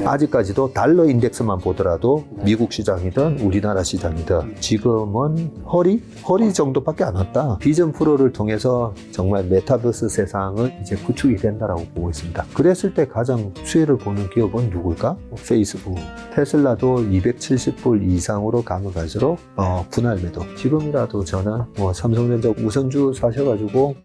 아직까지도 달러 인덱스만 보더라도 미국 시장이든 우리나라 시장이든 지금은 허리 정도밖에 안 왔다. 비전 프로를 통해서 정말 메타버스 세상은 이제 구축이 된다라고 보고 있습니다. 그랬을 때 가장 수혜를 보는 기업은 누굴까? 페이스북. 테슬라도 270불 이상으로 가면 갈수록 분할 매도. 지금이라도 저는 삼성전자 우선주 사셔가지고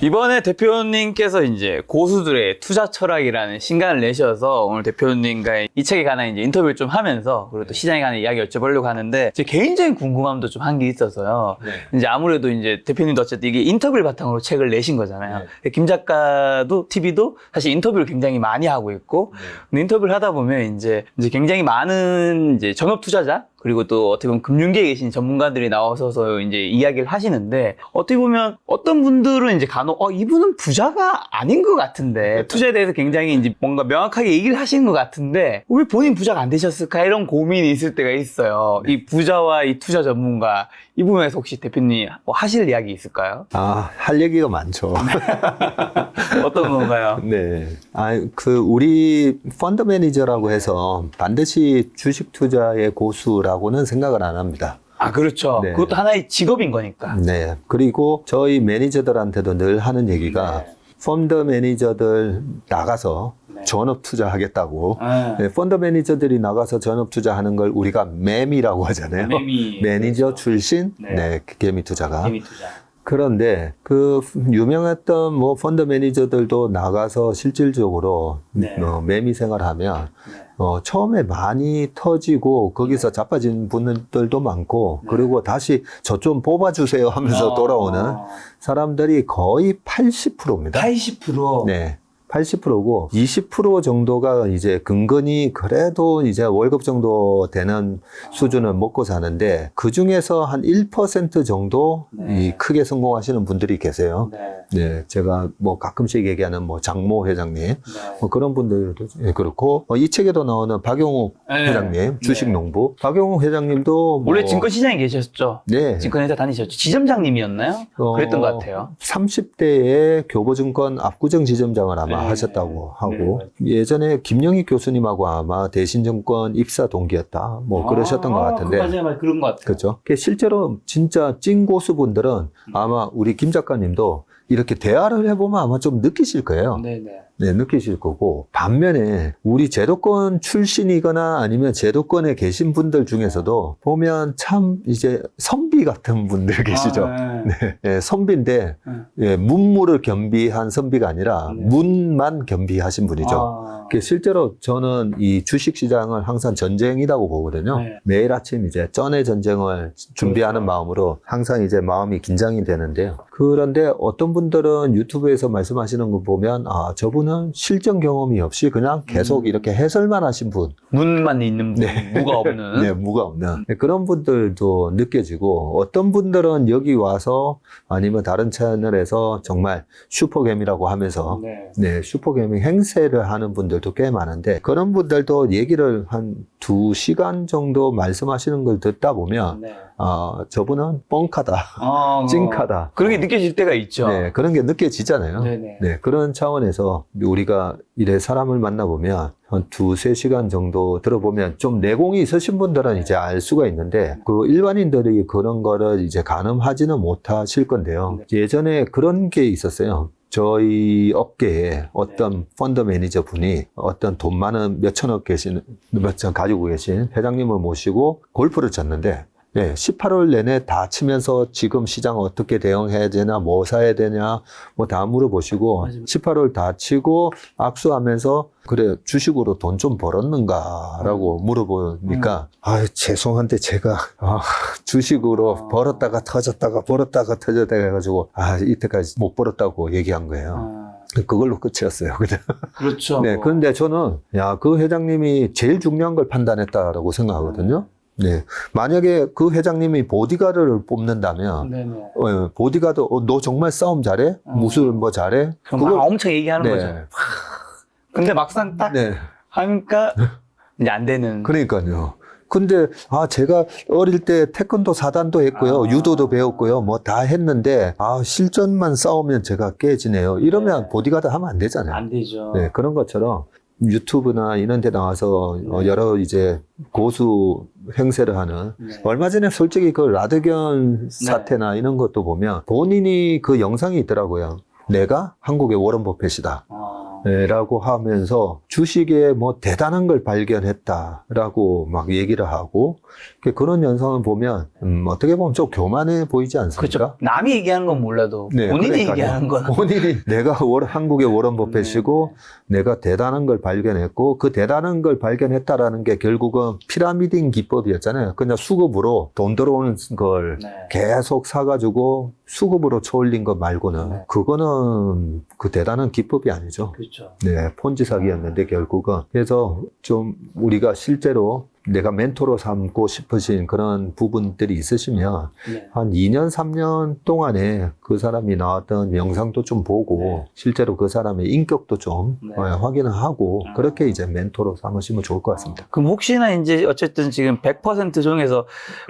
이번에 대표님께서 이제 고수들의 투자 철학이라는 신간을 내셔서 오늘 대표님과의 이 책에 관한 이제 인터뷰를 좀 하면서 그리고 또 시장에 관한 이야기 여쭤보려고 하는데 제 개인적인 궁금함도 좀 한 게 있어서요. 네. 이제 아무래도 이제 대표님도 어쨌든 이게 인터뷰를 바탕으로 책을 내신 거잖아요. 김 작가도 TV도 사실 인터뷰를 굉장히 많이 하고 있고 근데 인터뷰를 하다 보면 이제 굉장히 많은 이제 전업 투자자 그리고 또 어떻게 보면 금융계에 계신 전문가들이 나와서 이제 이야기를 하시는데 어떻게 보면 어떤 분들은 이제 간혹 이분은 부자가 아닌 것 같은데 투자에 대해서 굉장히 이제 뭔가 명확하게 얘기를 하시는 것 같은데 왜 본인 부자가 안 되셨을까 이런 고민이 있을 때가 있어요. 이 부자와 이 투자 전문가 이 부분에서 혹시 대표님 하실 이야기 있을까요? 할 얘기가 많죠. 어떤 건가요? 네. 우리 펀드 매니저라고 해서 반드시 주식 투자의 고수라고는 생각을 안 합니다. 그렇죠. 네. 그것도 하나의 직업인 거니까. 네. 그리고 저희 매니저들한테도 늘 하는 얘기가 펀드 매니저들 나가서 전업 투자하겠다고. 네, 펀드 매니저들이 나가서 전업 투자하는 걸 우리가 매미라고 하잖아요. 매니저 그렇죠. 출신, 개미 투자가. 개미 투자. 그런데 그 유명했던 펀드 매니저들도 나가서 실질적으로 매미 생활하면 처음에 많이 터지고 거기서 자빠진 분들도 많고 그리고 다시 저 좀 뽑아주세요 하면서 돌아오는 사람들이 거의 80%입니다. 80%? 네. 80%고 20% 정도가 이제 근근히 그래도 이제 월급 정도 되는 수준을 먹고 사는데 그 중에서 한 1% 정도 이 크게 성공하시는 분들이 계세요. 네, 제가 가끔씩 얘기하는 장모 회장님, 그런 분들도 그렇고 이 책에도 나오는 박용욱 회장님, 주식농부. 박용욱 회장님도 원래 증권시장에 계셨죠? 네. 증권회사 다니셨죠? 지점장님이었나요? 그랬던 것 같아요. 30대에 교보증권 압구정 지점장을 아마 하셨다고 하고 예전에 김영희 교수님하고 아마 대신증권 입사 동기였다 그러셨던 것 같은데 맞아요. 그런 것 같아요. 그렇죠. 실제로 진짜 찐 고수분들은 아마 우리 김 작가님도 이렇게 대화를 해보면 아마 좀 느끼실 거예요. 네, 느끼실 거고 반면에 우리 제도권 출신이거나 아니면 제도권에 계신 분들 중에서도 보면 참 이제 선비 같은 분들 계시죠. 네, 선비인데 문무를 겸비한 선비가 아니라 문만 겸비하신 분이죠. 실제로 저는 이 주식시장을 항상 전쟁이라고 보거든요. 매일 아침 이제 쩐의 전쟁을 준비하는 마음으로 항상 이제 마음이 긴장이 되는데요. 그런데 어떤 분들은 유튜브에서 말씀하시는 거 보면 저분은 실전 경험이 없이 그냥 계속 이렇게 해설만 하신 분. 문만 있는 분, 무가 없는. 네, 무가 없는. 그런 분들도 느껴지고 어떤 분들은 여기 와서 아니면 다른 채널에서 정말 슈퍼개미라고 하면서 슈퍼개미 행세를 하는 분들도 꽤 많은데 그런 분들도 얘기를 한 2시간 정도 말씀하시는 걸 듣다 보면 저분은 뻥카다, 찡카다. 그런 게 느껴질 때가 있죠. 네, 그런 게 느껴지잖아요. 네, 그런 차원에서 우리가 이래 사람을 만나보면 한 2-3시간 정도 들어보면 좀 내공이 있으신 분들은 이제 알 수가 있는데 그 일반인들이 그런 거를 이제 가늠하지는 못하실 건데요. 예전에 그런 게 있었어요. 저희 업계에 어떤 펀드 매니저 분이 어떤 돈 많은 몇천억 가지고 계신 회장님을 모시고 골프를 쳤는데 18월 내내 다 치면서 지금 시장 어떻게 대응해야 되나, 뭐 사야 되냐, 다 물어보시고, 18월 다 치고 악수하면서, 그래, 주식으로 돈 좀 벌었는가라고 물어보니까, 죄송한데 제가, 주식으로 벌었다가 터졌다가 해가지고, 이때까지 못 벌었다고 얘기한 거예요. 그걸로 끝이었어요. 그렇죠. 네, 그런데 저는, 그 회장님이 제일 중요한 걸 판단했다라고 생각하거든요. 네. 만약에 그 회장님이 보디가드를 뽑는다면, 보디가드, 너 정말 싸움 잘해? 무술 잘해? 그걸 엄청 얘기하는 거죠. 근데 막상 딱 하니까 이제 안 되는. 그러니까요. 근데 제가 어릴 때 태권도 사단도 했고요. 유도도 배웠고요. 뭐 다 했는데 실전만 싸우면 제가 깨지네요. 이러면 보디가드 하면 안 되잖아요. 안 되죠. 네, 그런 것처럼 유튜브나 이런 데 나와서 여러 이제 고수 행세를 하는 얼마 전에 솔직히 그 라드견 사태나 이런 것도 보면 본인이 그 영상이 있더라고요. 내가 한국의 워런 버핏이다. 네, 라고 하면서 주식에 뭐 대단한 걸 발견했다라고 막 얘기를 하고 그런 영상을 보면 어떻게 보면 좀 교만해 보이지 않습니까? 그렇죠. 남이 얘기하는 건 몰라도 본인이 그러니까요. 얘기하는 건 본인이 내가 한국의 워런 버핏이고 내가 대단한 걸 발견했고 그 대단한 걸 발견했다라는 게 결국은 피라미딩 기법이었잖아요. 그냥 수급으로 돈 들어오는 걸 계속 사가지고 수급으로 쳐올린 것 말고는 그거는 그 대단한 기법이 아니죠. 그렇죠. 네, 폰지 사기였는데 결국은. 그래서 좀 우리가 실제로 내가 멘토로 삼고 싶으신 그런 부분들이 있으시면 한 2년, 3년 동안에 그 사람이 나왔던 영상도 좀 보고 실제로 그 사람의 인격도 좀 확인을 하고 그렇게 이제 멘토로 삼으시면 좋을 것 같습니다. 그럼 혹시나 이제 어쨌든 지금 100% 중에서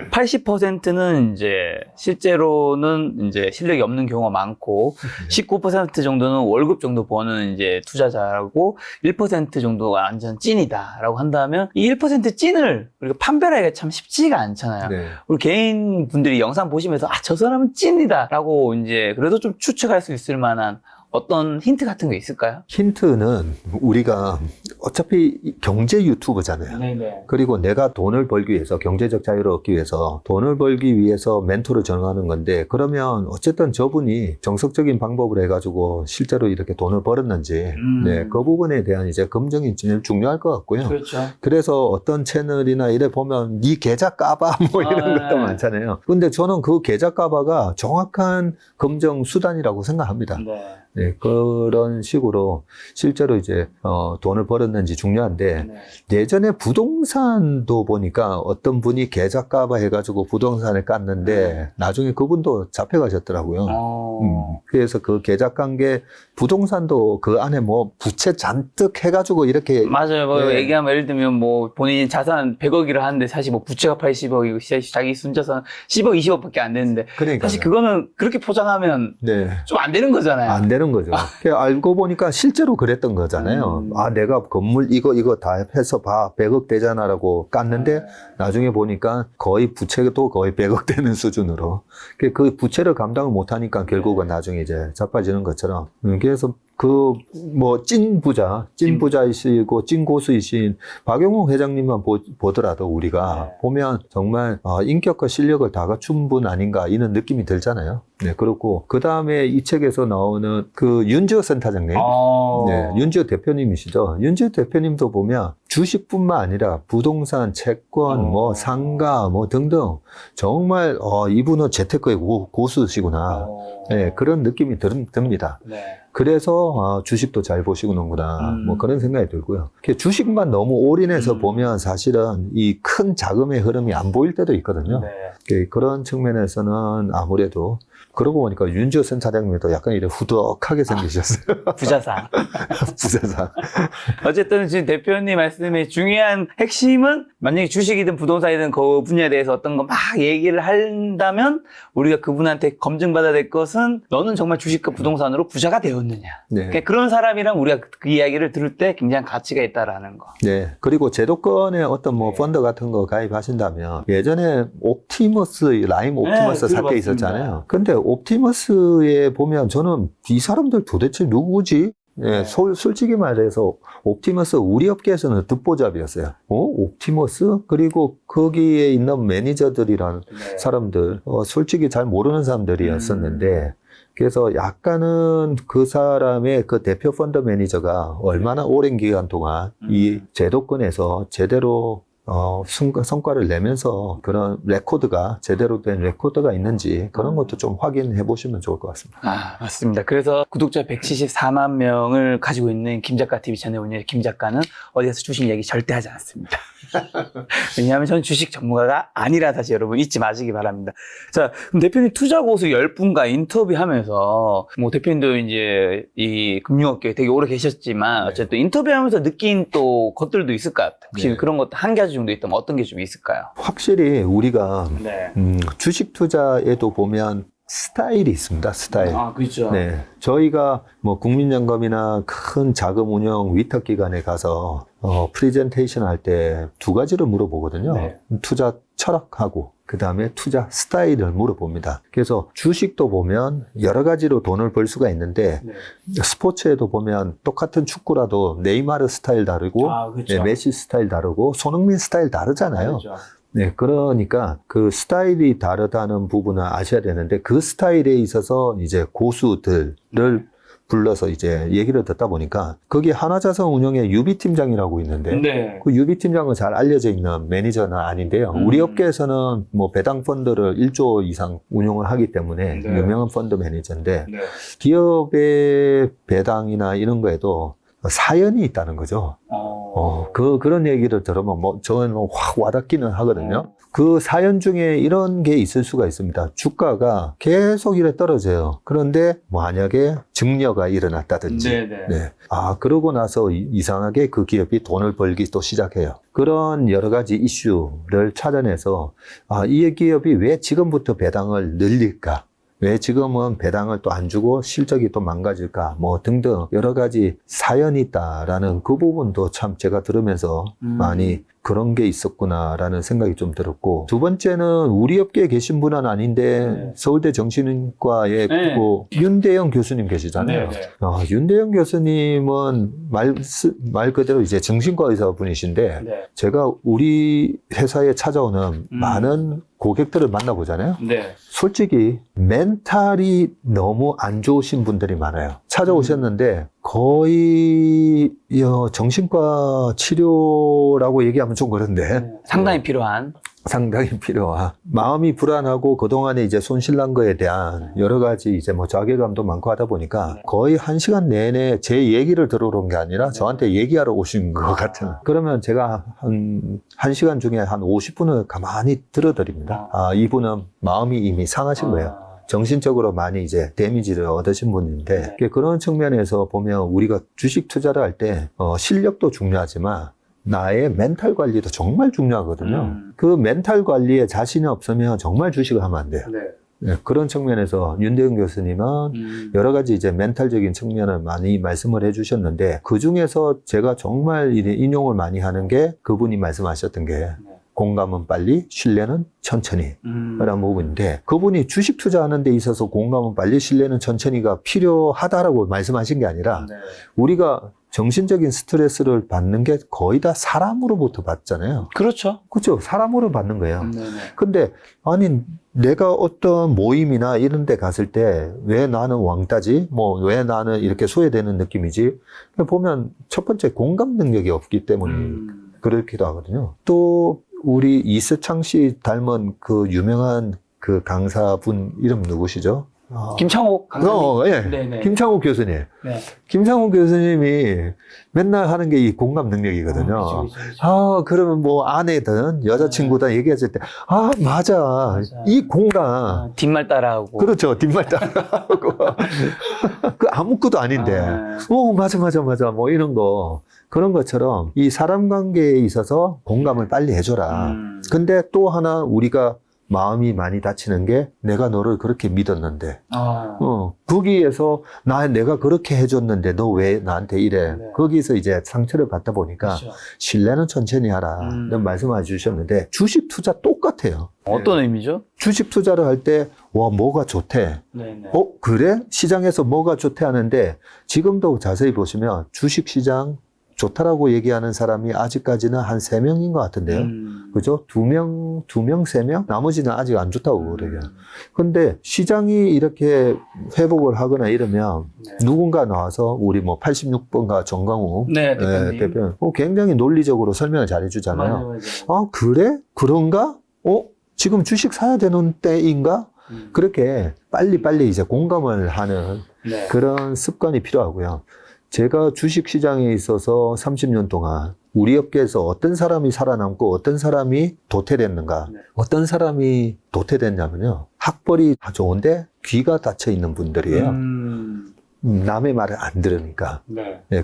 80%는 이제 실제로는 이제 실력이 없는 경우가 많고 19% 정도는 월급 정도 버는 이제 투자자라고 1% 정도가 완전 찐이다라고 한다면 이 1% 찐을 우리가 판별하기가 참 쉽지가 않잖아요. 우리 개인 분들이 영상 보시면서 저 사람은 찐이다라고 이제 그래도 좀 추측할 수 있을 만한 어떤 힌트 같은 거 있을까요? 힌트는 우리가 어차피 경제 유튜브잖아요. 네네. 그리고 내가 돈을 벌기 위해서 경제적 자유를 얻기 위해서 돈을 벌기 위해서 멘토를 정하는 건데 그러면 어쨌든 저분이 정석적인 방법을 해가지고 실제로 이렇게 돈을 벌었는지 그 부분에 대한 이제 검증이 제일 중요할 것 같고요. 그렇죠. 그래서 어떤 채널이나 이래 보면 네 계좌 까봐 뭐 이런 것도 많잖아요. 근데 저는 그 계좌 까봐가 정확한 검증 수단이라고 생각합니다. 네, 그런 식으로 실제로 이제 돈을 벌었는지 중요한데 예전에 부동산도 보니까 어떤 분이 계좌 까봐 해가지고 부동산을 깠는데 나중에 그분도 잡혀가셨더라고요. 그래서 그 계좌 깐 게 부동산도 그 안에 뭐 부채 잔뜩 해가지고 이렇게 맞아요. 뭐 얘기하면 예를 들면 뭐 본인 자산 100억이라 하는데 사실 뭐 부채가 80억이고 자기 순자산 10억, 20억밖에 안 되는데 사실 그거는 그렇게 포장하면 좀 안 되는 거잖아요. 안 되는 거죠. 알고 보니까 실제로 그랬던 거잖아요. 내가 건물 이거 다 해서 봐 100억 되잖아라고 깠는데 나중에 보니까 거의 부채도 거의 100억 되는 수준으로 그 부채를 감당을 못하니까 결국은 나중에 이제 자빠지는 것처럼 그래서 그 뭐 찐 부자이시고 찐 고수이신 박용욱 회장님만 보더라도 우리가 보면 정말 인격과 실력을 다 갖춘 분 아닌가 이런 느낌이 들잖아요. 네, 그렇고 그 다음에 이 책에서 나오는 그 윤지호 센터장님, 윤지호 대표님이시죠. 윤지호 대표님도 보면 주식뿐만 아니라 부동산, 채권, 뭐 상가, 뭐 등등 정말 이분은 재테크의 고수시구나. 네, 그런 느낌이 듭니다. 그래서 주식도 잘 보시는구나 뭐 그런 생각이 들고요. 주식만 너무 올인해서 보면 사실은 이 큰 자금의 흐름이 안 보일 때도 있거든요. 그런 측면에서는 아무래도 그러고 보니까 윤지호 센터장님도 약간 이렇게 후덕하게 생기셨어요. 부자상. 부자상. 어쨌든 지금 대표님 말씀의 중요한 핵심은 만약에 주식이든 부동산이든 그 분야에 대해서 어떤 거 막 얘기를 한다면 우리가 그분한테 검증받아야 될 것은 너는 정말 주식과 부동산으로 부자가 되었느냐. 그러니까 그런 사람이랑 우리가 그 이야기를 들을 때 굉장히 가치가 있다라는 거. 네. 그리고 제도권에 어떤 뭐 펀드 같은 거 가입하신다면 예전에 라임 옵티머스 사태 있었잖아요. 근데 옵티머스에 보면 저는 이 사람들 도대체 누구지? 솔직히 말해서 옵티머스 우리 업계에서는 듣보잡이었어요. 옵티머스? 그리고 거기에 있는 매니저들이란 사람들 솔직히 잘 모르는 사람들이었었는데 그래서 약간은 그 사람의 그 대표 펀드 매니저가 얼마나 오랜 기간 동안 이 제도권에서 제대로 성과를 내면서 그런 레코드가 제대로 된 레코드가 있는지 그런 것도 좀 확인해 보시면 좋을 것 같습니다. 맞습니다. 그래서 구독자 174만 명을 가지고 있는 김작가 TV 채널 운영의 김작가는 어디에서 주식 얘기 절대 하지 않습니다. 왜냐하면 저는 주식 전문가가 아니라 다시 여러분 잊지 마시기 바랍니다. 자, 그럼 대표님 투자 고수 10분과 인터뷰하면서 뭐 대표님도 이제 이 금융업계에 되게 오래 계셨지만 어쨌든 인터뷰하면서 느낀 또 것들도 있을 것 같아요. 혹시 그런 것도 한 가지 가지 정도 있다면 어떤 게 좀 있을까요? 확실히 우리가 네. 주식 투자에도 보면 스타일이 있습니다. 스타일. 아, 그렇죠. 네. 저희가 뭐 국민연금이나 큰 자금 운용 위탁 기관에 가서 프리젠테이션 할 때 두 가지를 물어보거든요. 네. 투자 철학하고 그다음에 투자 스타일을 물어봅니다. 그래서 주식도 보면 여러 가지로 돈을 벌 수가 있는데 네. 스포츠에도 보면 똑같은 축구라도 네이마르 스타일 다르고 그렇죠. 네, 메시 스타일 다르고 손흥민 스타일 다르잖아요. 그렇죠. 네, 그러니까 그 스타일이 다르다는 부분을 아셔야 되는데 그 스타일에 있어서 이제 고수들을 불러서 이제 얘기를 듣다 보니까 거기 하나자산 운영의 유비팀장이라고 있는데 네. 그 유비팀장은 잘 알려져 있는 매니저는 아닌데요. 우리 업계에서는 뭐 배당 펀드를 1조 이상 운용을 하기 때문에 네. 유명한 펀드 매니저인데 네. 기업의 배당이나 이런 거에도 사연이 있다는 거죠. 그런 얘기를 들으면 저는 확 와닿기는 하거든요. 그 사연 중에 이런 게 있을 수가 있습니다. 주가가 계속 이래 떨어져요. 그런데 만약에 증여가 일어났다든지. 네네. 네. 그러고 나서 이상하게 그 기업이 돈을 벌기 또 시작해요. 그런 여러 가지 이슈를 찾아내서, 이 기업이 왜 지금부터 배당을 늘릴까? 왜 지금은 배당을 또 안 주고 실적이 또 망가질까? 뭐 등등 여러 가지 사연이 있다라는 그 부분도 참 제가 들으면서 많이 그런 게 있었구나라는 생각이 좀 들었고, 두 번째는 우리 업계에 계신 분은 아닌데 네. 서울대 정신과에 네. 윤대영 교수님 계시잖아요. 네, 네. 윤대영 교수님은 말 그대로 이제 정신과 의사분이신데 네. 제가 우리 회사에 찾아오는 많은 고객들을 만나보잖아요. 네. 솔직히 멘탈이 너무 안 좋으신 분들이 많아요. 찾아오셨는데 거의 정신과 치료라고 얘기하면 좀 그런데 상당히 필요한. 상당히 필요한, 마음이 불안하고 그동안에 이제 손실난 거에 대한 여러 가지 이제 뭐 자괴감도 많고 하다 보니까 거의 1시간 내내 제 얘기를 들어오는 게 아니라 저한테 얘기하러 오신 것 같은. 그러면 제가 한 1시간 중에 한 50분을 가만히 들어드립니다. 이분은 마음이 이미 상하신 거예요. 정신적으로 많이 이제 데미지를 얻으신 분인데, 그런 측면에서 보면 우리가 주식 투자를 할 때 실력도 중요하지만 나의 멘탈 관리도 정말 중요하거든요. 그 멘탈 관리에 자신이 없으면 정말 주식을 하면 안 돼요. 네, 그런 측면에서 윤대영 교수님은 여러 가지 이제 멘탈적인 측면을 많이 말씀을 해주셨는데, 그 중에서 제가 정말 인용을 많이 하는 게 그분이 말씀하셨던 게 공감은 빨리, 신뢰는 천천히 라는 부분인데, 그분이 주식 투자하는 데 있어서 공감은 빨리, 신뢰는 천천히가 필요하다라고 말씀하신 게 아니라 우리가 정신적인 스트레스를 받는 게 거의 다 사람으로부터 받잖아요. 그렇죠. 그렇죠. 사람으로 받는 거예요. 네네. 근데 아니 내가 어떤 모임이나 이런 데 갔을 때 왜 나는 왕따지? 뭐 왜 나는 이렇게 소외되는 느낌이지? 보면 첫 번째 공감 능력이 없기 때문에 그렇기도 하거든요. 또 우리 이세창 씨 닮은 그 유명한 그 강사분 이름 누구시죠? 김창옥 강사님. 예. 네네. 김창욱 교수님. 네. 김창욱 교수님이 맨날 하는 게 이 공감 능력이거든요. 그쵸. 그러면 뭐 아내든 여자친구든 얘기했을 때, 맞아. 이 공감. 뒷말 따라하고. 그렇죠. 뒷말 따라하고. 그 아무것도 아닌데. 맞아. 뭐 이런 거. 그런 것처럼 이 사람 관계에 있어서 공감을 빨리 해줘라. 근데 또 하나 우리가 마음이 많이 다치는 게, 내가 너를 그렇게 믿었는데, 거기에서 내가 그렇게 해줬는데 너 왜 나한테 이래? 거기서 이제 상처를 받다 보니까 그렇죠. 신뢰는 천천히 하라. 이런 말씀해 주셨는데, 주식 투자 똑같아요. 어떤 의미죠? 주식 투자를 할 때, 뭐가 좋대. 네네. 그래? 시장에서 뭐가 좋대 하는데, 지금도 자세히 보시면 주식 시장 좋다라고 얘기하는 사람이 아직까지는 한 3명인 것 같은데요. 그죠? 2명, 3명? 나머지는 아직 안 좋다고 그래요. 근데 시장이 이렇게 회복을 하거나 이러면 누군가 나와서 우리 뭐 86번가 정강욱 대표님 굉장히 논리적으로 설명을 잘 해주잖아요. 맞아요. 그래? 그런가? 지금 주식 사야 되는 때인가? 그렇게 빨리 이제 공감을 하는 그런 습관이 필요하고요. 제가 주식 시장에 있어서 30년 동안 우리 업계에서 어떤 사람이 살아남고 어떤 사람이 도태됐는가. 어떤 사람이 도태됐냐면요, 학벌이 다 좋은데 귀가 닫혀 있는 분들이에요. 남의 말을 안 들으니까.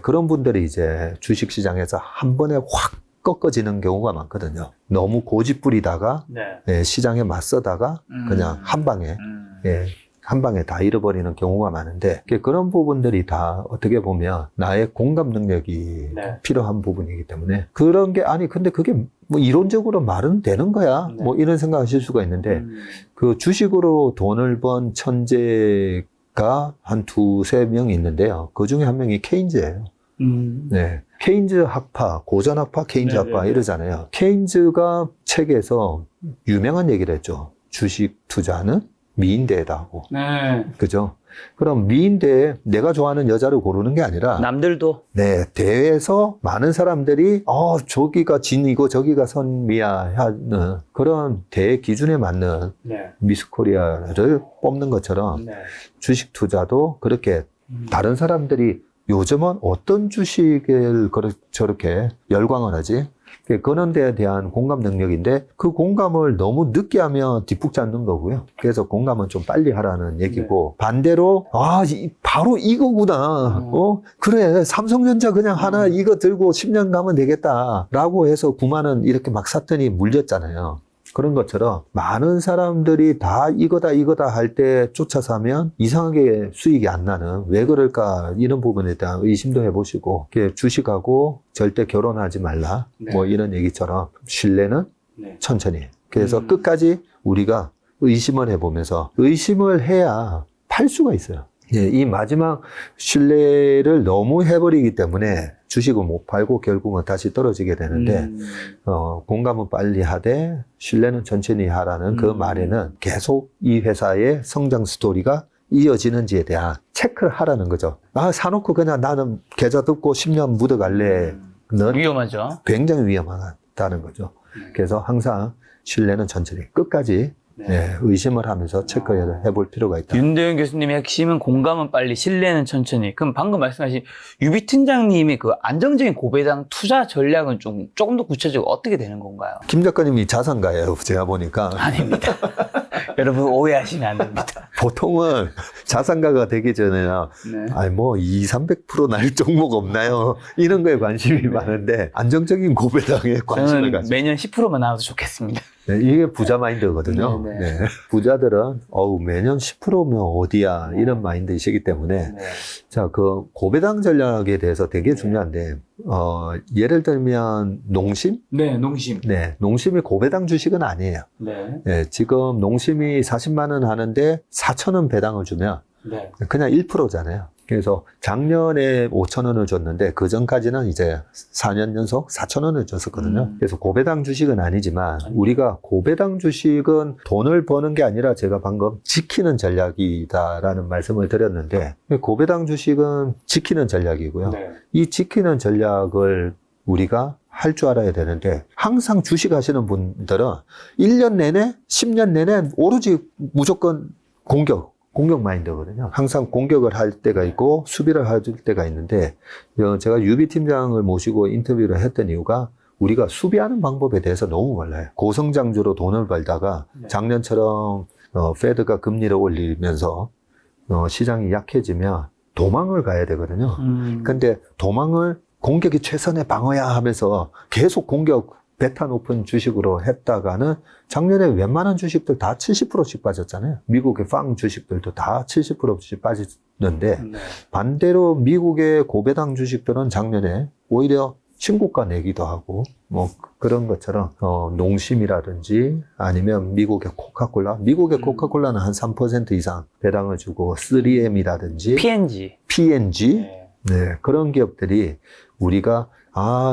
그런 분들이 이제 주식 시장에서 한 번에 확 꺾어지는 경우가 많거든요. 너무 고집 부리다가 예, 시장에 맞서다가 그냥 한 방에 예, 한 방에 다 잃어버리는 경우가 많은데 그런 부분들이 다 어떻게 보면 나의 공감 능력이 필요한 부분이기 때문에 그런 게 아니 근데 그게 뭐 이론적으로 말은 되는 거야 뭐 이런 생각하실 수가 있는데 그 주식으로 돈을 번 천재가 한 두세 명 있는데요. 그 중에 한 명이 케인즈예요. 네. 케인즈 학파, 고전 학파, 케인즈 학파 이러잖아요. 케인즈가 책에서 유명한 얘기를 했죠. 주식 투자는 미인대회다 하고. 그죠? 그럼 미인대회 내가 좋아하는 여자를 고르는 게 아니라 남들도 네, 대회에서 많은 사람들이 저기가 진이고 저기가 선미야 하는 그런 대회 기준에 맞는 미스 코리아를 뽑는 것처럼 주식 투자도 그렇게 다른 사람들이 요즘은 어떤 주식을 저렇게 열광을 하지? 그런 데에 대한 공감 능력인데 그 공감을 너무 늦게 하면 뒷북 잡는 거고요. 그래서 공감은 좀 빨리 하라는 얘기고 반대로 바로 이거구나. 그래 삼성전자 그냥 하나 이거 들고 10년 가면 되겠다 라고 해서 9만 원 이렇게 막 샀더니 물렸잖아요. 그런 것처럼 많은 사람들이 다 이거다 할 때 쫓아 사면 이상하게 수익이 안 나는 왜 그럴까 이런 부분에 대한 의심도 해보시고 주식하고 절대 결혼하지 말라 뭐 이런 얘기처럼 신뢰는 천천히 그래서 끝까지 우리가 의심을 해보면서 의심을 해야 팔 수가 있어요. 예, 이 마지막 신뢰를 너무 해버리기 때문에 주식은 못 팔고 결국은 다시 떨어지게 되는데 공감은 빨리 하되 신뢰는 천천히 하라는 그 말에는 계속 이 회사의 성장 스토리가 이어지는지에 대한 체크를 하라는 거죠. 사놓고 그냥 나는 계좌 듣고 10년 묻어갈래는 위험하죠. 굉장히 위험하다는 거죠. 그래서 항상 신뢰는 천천히 끝까지 의심을 하면서 체크해 볼 필요가 있다. 윤도현 교수님의 핵심은 공감은 빨리, 신뢰는 천천히. 그럼 방금 말씀하신 유비 팀장님의 그 안정적인 고배당 투자 전략은 조금 더 구체적으로 어떻게 되는 건가요? 김 작가님이 자산가예요, 제가 보니까. 아닙니다. 여러분 오해하시면 안 됩니다. 보통은 자산가가 되기 전에는 아니 뭐 200~300% 날 종목 없나요? 이런 거에 관심이 많은데 안정적인 고배당에 관심을 가지고 매년 10%만 나와도 좋겠습니다. 네, 이게 부자 마인드거든요. 네. 부자들은 매년 10%면 어디야 이런 마인드이시기 때문에 자, 그 고배당 전략에 대해서 되게 중요한데 예를 들면 농심? 네, 농심. 네, 농심이 고배당 주식은 아니에요. 네, 지금 농심이 40만 원 하는데 4천 원 배당을 주면 그냥 1%잖아요. 그래서 작년에 5천 원을 줬는데 그 전까지는 이제 4년 연속 4천 원을 줬었거든요. 그래서 고배당 주식은 아니지만 우리가 고배당 주식은 돈을 버는 게 아니라 제가 방금 지키는 전략이다라는 말씀을 드렸는데 고배당 주식은 지키는 전략이고요. 이 지키는 전략을 우리가 할 줄 알아야 되는데 항상 주식 하시는 분들은 1년 내내 10년 내내 오로지 무조건 공격 마인드거든요. 항상 공격을 할 때가 있고 수비를 할 때가 있는데 제가 유비 팀장을 모시고 인터뷰를 했던 이유가 우리가 수비하는 방법에 대해서 너무 몰라요. 고성장주로 돈을 벌다가 작년처럼 페드가 금리를 올리면서 시장이 약해지면 도망을 가야 되거든요. 근데 도망을 공격이 최선의 방어야 하면서 계속 공격 베타 높은 주식으로 했다가는 작년에 웬만한 주식들 다 70%씩 빠졌잖아요. 미국의 빵 주식들도 다 70%씩 빠졌는데 반대로 미국의 고배당 주식들은 작년에 오히려 신고가 내기도 하고 뭐 그런 것처럼 농심이라든지 아니면 미국의 코카콜라는 한 3% 이상 배당을 주고 3M이라든지 P&G 네, 그런 기업들이 우리가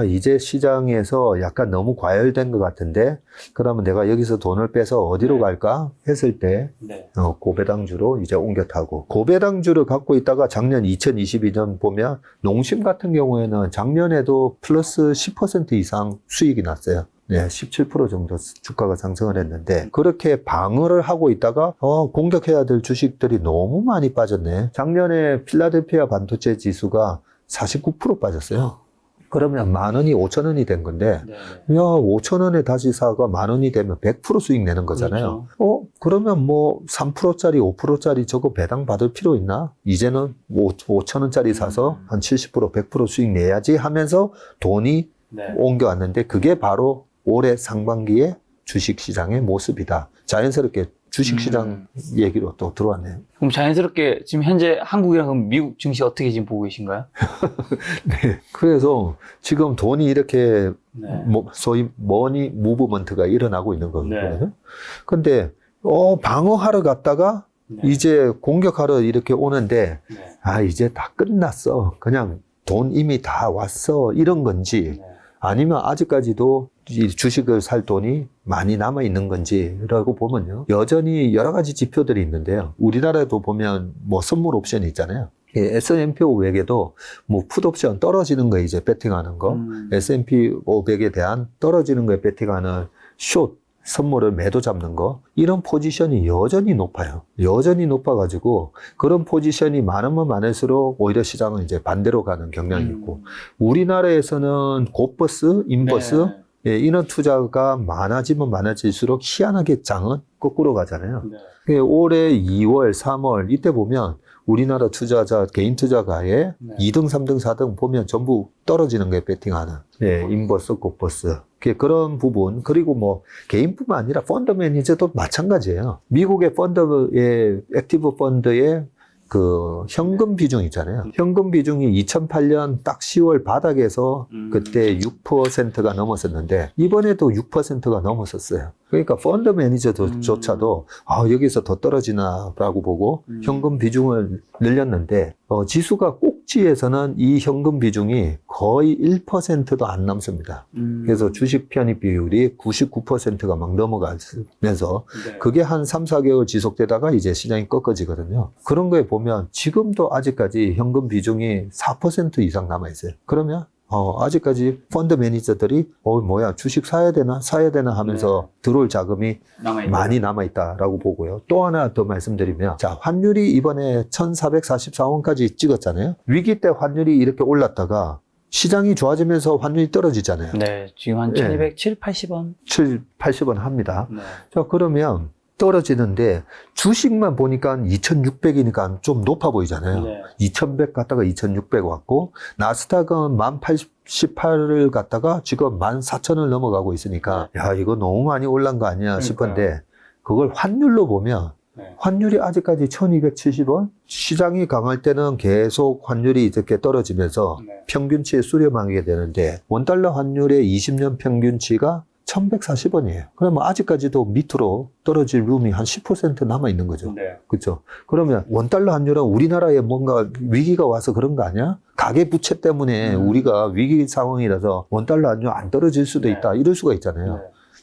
이제 시장에서 약간 너무 과열된 것 같은데 그러면 내가 여기서 돈을 빼서 어디로 갈까 했을 때 고배당주로 이제 옮겨 타고 고배당주를 갖고 있다가 작년 2022년 보면 농심 같은 경우에는 작년에도 플러스 10% 이상 수익이 났어요. 네, 17% 정도 주가가 상승을 했는데 그렇게 방어를 하고 있다가 공격해야 될 주식들이 너무 많이 빠졌네. 작년에 필라델피아 반도체 지수가 49% 빠졌어요. 그러면 10,000원이 5,000원이 된 건데, 야, 5,000원에 다시 사가 10,000원이 되면 100% 수익 내는 거잖아요. 그렇죠. 그러면 뭐 3%짜리, 5%짜리 저거 배당 받을 필요 있나? 이제는 5,000원짜리 사서 한 70%, 100% 수익 내야지 하면서 돈이 네. 옮겨왔는데 그게 바로 올해 상반기의 주식시장의 모습이다. 자연스럽게 주식시장 얘기로 또 들어왔네요. 그럼 자연스럽게 지금 현재 한국이랑 미국 증시 어떻게 지금 보고 계신가요? 네. 그래서 지금 돈이 이렇게 네. 소위 머니 무브먼트가 일어나고 있는 거거든요. 네. 근데 방어하러 갔다가 네. 이제 공격하러 이렇게 오는데 네. 이제 다 끝났어. 그냥 돈 이미 다 왔어. 이런 건지 네. 아니면 아직까지도 이 주식을 살 돈이 많이 남아 있는 건지라고 보면요. 여전히 여러 가지 지표들이 있는데요. 우리나라에도 보면 뭐 선물 옵션이 있잖아요. S&P 500에도 뭐 풋옵션 떨어지는 거 이제 베팅하는 거, S&P 500에 대한 떨어지는 거에 베팅하는 숏 선물을 매도 잡는 거, 이런 포지션이 여전히 높아요. 여전히 높아가지고 그런 포지션이 많으면 많을수록 오히려 시장은 이제 반대로 가는 경향이 있고, 우리나라에서는 곧버스, 인버스, 네. 예, 이런 투자가 많아지면 많아질수록 희한하게 장은 거꾸로 가잖아요. 네. 올해 2월, 3월 이때 보면 우리나라 투자자, 개인 투자가의 네. 2등, 3등, 4등 보면 전부 떨어지는 거에 베팅하는, 예, 인버스, 곧버스. 그런 부분, 그리고 뭐 개인뿐만 아니라 펀드 매니저도 마찬가지예요. 미국의 펀드의, 액티브 펀드의 그 현금 비중 있잖아요. 현금 비중이 2008년 딱 10월 바닥에서 그때 6%가 넘었었는데 이번에도 6%가 넘었었어요. 그러니까 펀드 매니저조차도 여기서 더 떨어지나라고 보고 현금 비중을 늘렸는데 지수가 꼭지에서는 이 현금 비중이 거의 1%도 안 남습니다. 그래서 주식 편입 비율이 99%가 막 넘어가면서 네. 그게 한 3, 4개월 지속되다가 이제 시장이 꺾어지거든요. 그런 거에 보면 지금도 아직까지 현금 비중이 4% 이상 남아있어요. 그러면 아직까지 펀드 매니저들이 뭐야 주식 사야 되나 하면서 들어올 자금이 많이 남아있다라고 보고요. 또 하나 더 말씀드리면, 자, 환율이 이번에 1444원까지 찍었잖아요. 위기 때 환율이 이렇게 올랐다가 시장이 좋아지면서 환율이 떨어지잖아요. 네, 지금 한 1200, 780원? 80원 합니다. 네. 자, 그러면 떨어지는데 주식만 보니까 2600이니까 좀 높아 보이잖아요. 네. 2100 갔다가 2600 왔고, 나스닥은 1088을 갔다가 지금 14000을 넘어가고 있으니까 야, 이거 너무 많이 올란 거 아니야 싶은데, 그걸 환율로 보면 환율이 아직까지 1270원? 시장이 강할 때는 계속 환율이 이렇게 떨어지면서 평균치에 수렴하게 되는데, 원달러 환율의 20년 평균치가 1140원이에요. 그러면 아직까지도 밑으로 떨어질 룸이 한 10% 남아있는 거죠. 네. 그렇죠. 그러면 원달러 환율은 우리나라에 뭔가 위기가 와서 그런 거 아니야? 가계부채 때문에 우리가 위기 상황이라서 원달러 환율 안 떨어질 수도 있다. 이럴 수가 있잖아요.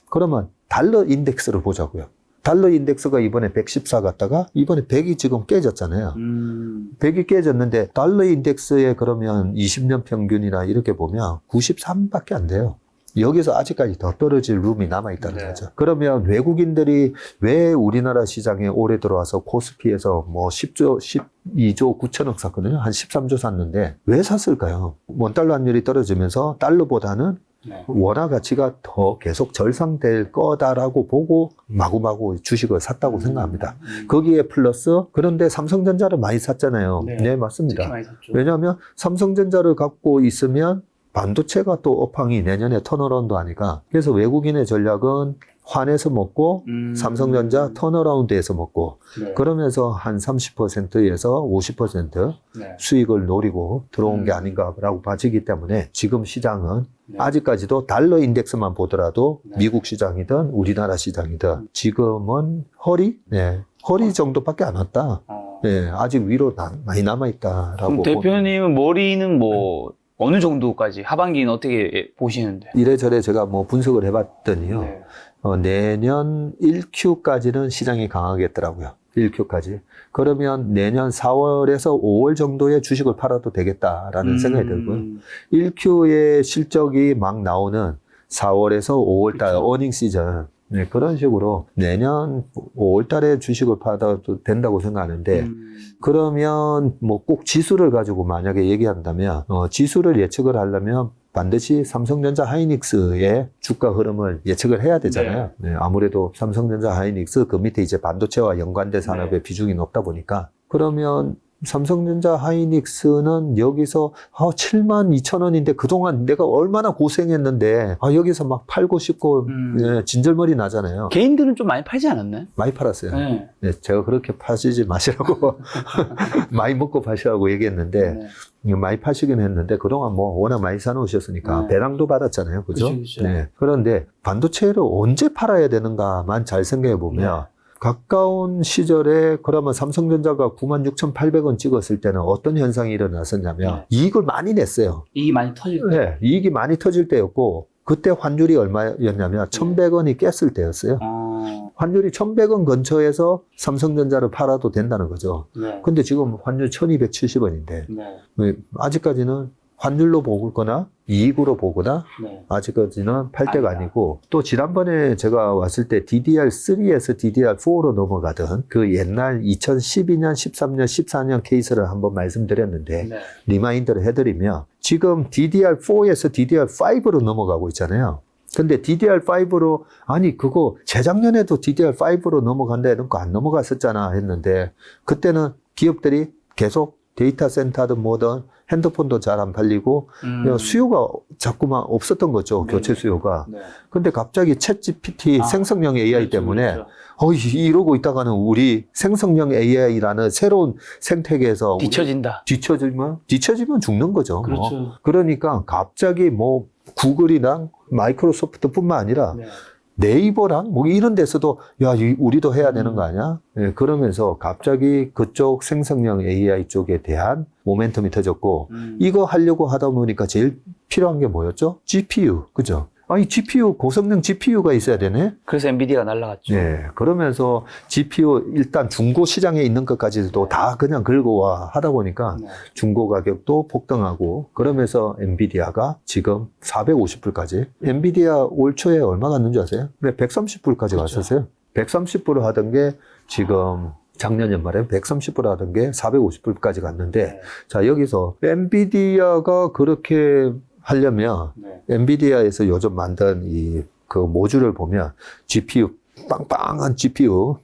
그러면 달러 인덱스를 보자고요. 달러 인덱스가 이번에 114 갔다가 이번에 100이 지금 깨졌잖아요. 100이 깨졌는데 달러 인덱스에 그러면 20년 평균이나 이렇게 보면 93밖에 안 돼요. 여기서 아직까지 더 떨어질 룸이 남아있다는 거죠. 그러면 외국인들이 왜 우리나라 시장에 올해 들어와서 코스피에서 뭐 12조 9천억 샀거든요. 한 13조 샀는데 왜 샀을까요? 원달러 환율이 떨어지면서 달러보다는 원화 가치가 더 계속 절상될 거다라고 보고 마구마구 주식을 샀다고 생각합니다. 거기에 플러스, 그런데 삼성전자를 많이 샀잖아요. 네, 맞습니다. 많이 샀죠. 왜냐하면 삼성전자를 갖고 있으면 반도체가 또 업황이 내년에 턴어라운드 하니까, 그래서 외국인의 전략은 환에서 먹고 삼성전자 턴어라운드에서 먹고, 그러면서 한 30%에서 50% 수익을 노리고 들어온 게 아닌가라고 봐지기 때문에 지금 시장은 아직까지도 달러 인덱스만 보더라도 미국 시장이든 우리나라 시장이든 지금은 허리 정도밖에 안 왔다. 아직 위로 많이 남아있다라고. 그럼 대표님은 머리는 뭐 어느 정도까지, 하반기는 어떻게 보시는데? 이래저래 제가 뭐 분석을 해봤더니요. 내년 1Q까지는 시장이 강하겠더라고요. 1Q까지. 그러면 내년 4월에서 5월 정도의 주식을 팔아도 되겠다라는 생각이 들고요. 1Q의 실적이 막 나오는 4월에서 5월 달 어닝 시즌, 그런 식으로 내년 5월 달에 주식을 팔아도 된다고 생각하는데, 그러면 뭐 꼭 지수를 가지고 만약에 얘기한다면, 지수를 예측을 하려면 반드시 삼성전자 하이닉스의 주가 흐름을 예측을 해야 되잖아요. 아무래도 삼성전자 하이닉스 그 밑에 이제 반도체와 연관된 산업의 비중이 높다 보니까, 그러면 삼성전자 하이닉스는 여기서 72,000원인데 그동안 내가 얼마나 고생했는데 여기서 막 팔고 싶고 예, 진절머리 나잖아요. 개인들은 좀 많이 팔지 않았나요? 많이 팔았어요. 네. 네, 제가 그렇게 파시지 마시라고 많이 먹고 파시라고 얘기했는데 많이 파시긴 했는데 그동안 뭐 워낙 많이 사놓으셨으니까 배당도 받았잖아요. 그죠? 그쵸. 네. 그런데 반도체를 언제 팔아야 되는가만 잘 생각해 보면 가까운 시절에 그러면 삼성전자가 96,800원 찍었을 때는 어떤 현상이 일어났었냐면 이익을 많이 냈어요. 이익이 많이 터질 때. 네, 이익이 많이 터질 때였고 그때 환율이 얼마였냐면 1,100원이 깼을 때였어요. 환율이 1,100원 근처에서 삼성전자를 팔아도 된다는 거죠. 근데 지금 환율 1,270원인데 아직까지는 환율로 보거나 이익으로 보거나 아직까지는 팔 때가 아니고 또 지난번에 제가 왔을 때 DDR3에서 DDR4로 넘어가던 그 옛날 2012년, 13년, 14년 케이스를 한번 말씀드렸는데 리마인드를 해드리면 지금 DDR4에서 DDR5로 넘어가고 있잖아요. 근데 DDR5로 아니 그거 재작년에도 DDR5로 넘어간다는 거 안 넘어갔었잖아 했는데 그때는 기업들이 계속 데이터 센터든 뭐든 핸드폰도 잘 안 팔리고 수요가 자꾸만 없었던 거죠. 교체 수요가. 근데 갑자기 챗 GPT 생성형 AI 때문에 이러고 있다가는 우리 생성형 AI라는 새로운 생태계에서 뒤처지면 죽는 거죠. 그렇죠. 뭐. 그러니까 갑자기 뭐 구글이랑 마이크로소프트뿐만 아니라 네이버랑 뭐 이런 데서도 우리도 해야 되는 거 아니야? 예, 그러면서 갑자기 그쪽 생성형 AI 쪽에 대한 모멘텀이 터졌고 이거 하려고 하다 보니까 제일 필요한 게 뭐였죠? GPU. 그죠? 아니 GPU, 고성능 GPU가 있어야 되네? 그래서 엔비디아가 날라갔죠. 네. 그러면서 GPU 일단 중고 시장에 있는 것까지도 다 그냥 긁어와 하다 보니까 중고 가격도 폭등하고 그러면서 엔비디아가 지금 450불까지. 엔비디아 올 초에 얼마 갔는 줄 아세요? 네, 130불까지 갔었어요. 130불을 하던 게 지금 작년 연말에 130불 하던 게 450불까지 갔는데 자, 여기서 엔비디아가 그렇게 하려면 엔비디아에서 요즘 만든 그 모듈을 보면 GPU 빵빵한 GPU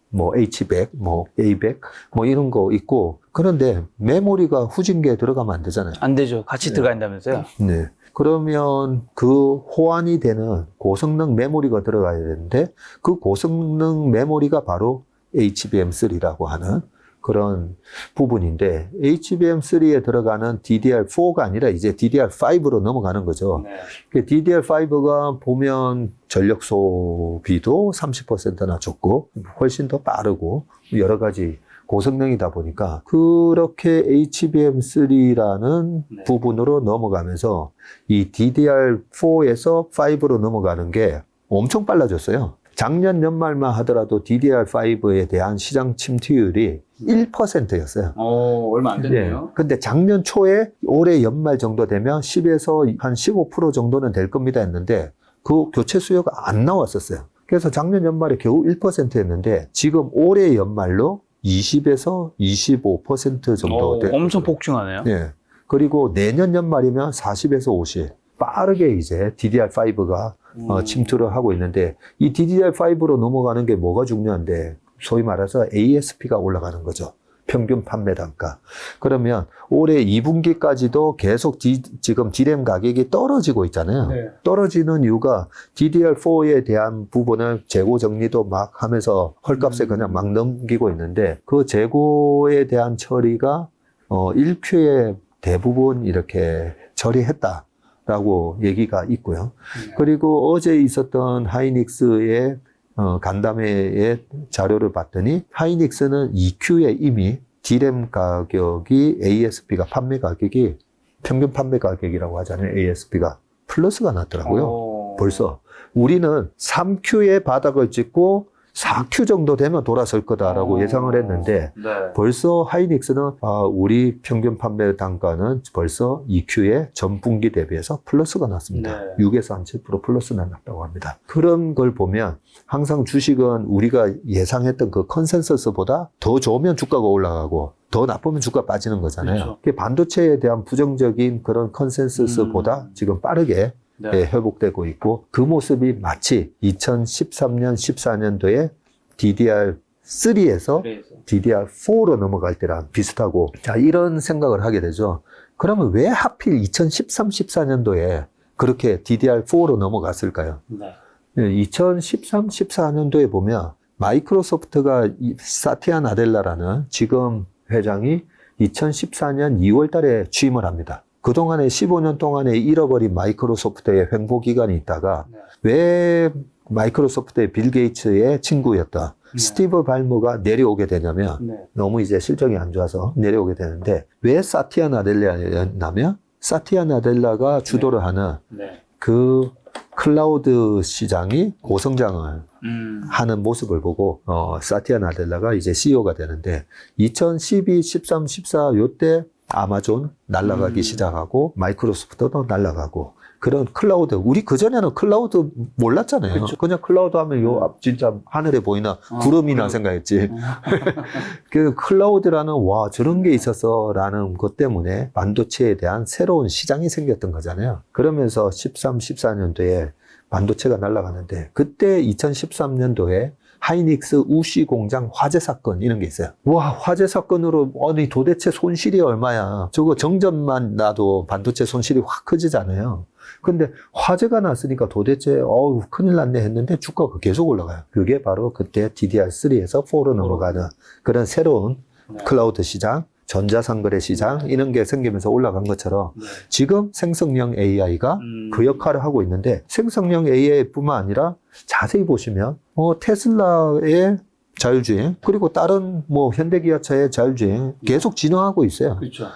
뭐 H100, 뭐 A100 뭐 이런 거 있고 그런데 메모리가 후진기에 들어가면 안 되잖아요. 안 되죠. 같이 들어가 있다면서요? 네. 그러면 그 호환이 되는 고성능 메모리가 들어가야 되는데 그 고성능 메모리가 바로 HBM3라고 하는 그런 부분인데 HBM3에 들어가는 DDR4가 아니라 이제 DDR5로 넘어가는 거죠. DDR5가 보면 전력 소비도 30%나 적고 훨씬 더 빠르고 여러 가지 고성능이다 보니까 그렇게 HBM3라는 부분으로 넘어가면서 이 DDR4에서 5로 넘어가는 게 엄청 빨라졌어요. 작년 연말만 하더라도 DDR5에 대한 시장 침투율이 1%였어요. 얼마 안 됐네요. 근데 작년 초에 올해 연말 정도 되면 10에서 한 15% 정도는 될 겁니다 했는데 그 교체 수요가 안 나왔었어요. 그래서 작년 연말에 겨우 1%였는데 지금 올해 연말로 20에서 25% 정도 됐어요. 엄청 폭증하네요. 네. 그리고 내년 연말이면 40에서 50. 빠르게 이제 DDR5가 침투를 하고 있는데 이 DDR5로 넘어가는 게 뭐가 중요한데 소위 말해서 ASP가 올라가는 거죠. 평균 판매 단가. 그러면 올해 2분기까지도 계속 지금 DRAM 가격이 떨어지고 있잖아요. 떨어지는 이유가 DDR4에 대한 부분을 재고 정리도 막 하면서 헐값에 그냥 막 넘기고 있는데 그 재고에 대한 처리가 1Q에 대부분 이렇게 처리했다. 라고 얘기가 있고요. 그리고 어제 있었던 하이닉스의 간담회의 자료를 봤더니 하이닉스는 2Q에 이미 DRAM 가격이 ASP가 판매 가격이 평균 판매 가격이라고 하잖아요. ASP가 플러스가 났더라고요. 벌써 우리는 3Q에 바닥을 찍고 4Q 정도 되면 돌아설 거다라고 예상을 했는데 벌써 하이닉스는 우리 평균 판매 단가는 벌써 2Q에 전분기 대비해서 플러스가 났습니다. 6에서 한 7% 플러스가 났다고 합니다. 그런 걸 보면 항상 주식은 우리가 예상했던 그 컨센서스보다 더 좋으면 주가가 올라가고 더 나쁘면 주가 빠지는 거잖아요. 그렇죠. 반도체에 대한 부정적인 그런 컨센서스보다 지금 빠르게 회복되고 있고 그 모습이 마치 2013년, 14년도에 DDR DDR3에서 DDR4로 넘어갈 때랑 비슷하고, 자, 이런 생각을 하게 되죠. 그러면 왜 하필 2013, 14년도에 그렇게 DDR4로 넘어갔을까요? 네. 2013, 14년도에 보면 마이크로소프트가 사티아 나델라라는 지금 회장이 2014년 2월 달에 취임을 합니다. 그동안에 15년 동안에 잃어버린 마이크로소프트의 횡보 기간이 있다가 왜 마이크로소프트의 빌 게이츠의 친구였다. 스티브 발머가 내려오게 되냐면 너무 이제 실적이 안 좋아서 내려오게 되는데 왜 사티아 나델라였냐면 사티아 나델라가 주도를 하는 그 클라우드 시장이 고성장을 하는 모습을 보고 사티아 나델라가 이제 CEO가 되는데 2012, 13, 14 요때 아마존 날아가기 시작하고 마이크로소프트도 날아가고 그런 클라우드, 우리 그전에는 클라우드 몰랐잖아요. 그렇죠. 그냥 클라우드 하면 요 앞 진짜 하늘에 보이나 구름이나 생각했지. 그 클라우드라는 와 저런 게 있었어 라는 것 때문에 반도체에 대한 새로운 시장이 생겼던 거잖아요. 그러면서 13, 14년도에 반도체가 날아가는데 그때 2013년도에 하이닉스 우시 공장 화재 사건 이런 게 있어요. 와 화재 사건으로 아니 도대체 손실이 얼마야. 저거 정전만 나도 반도체 손실이 확 커지잖아요. 근데 화재가 났으니까 도대체 어우 큰일 났네 했는데 주가가 계속 올라가요. 그게 바로 그때 DDR3에서 4로 넘어가는 그런 새로운 클라우드 시장, 전자상거래 시장 이런 게 생기면서 올라간 것처럼 지금 생성형 AI가 그 역할을 하고 있는데 생성형 AI뿐만 아니라 자세히 보시면 테슬라의 자율주행 그리고 다른 뭐 현대기아차의 자율주행 계속 진화하고 있어요. 그렇죠.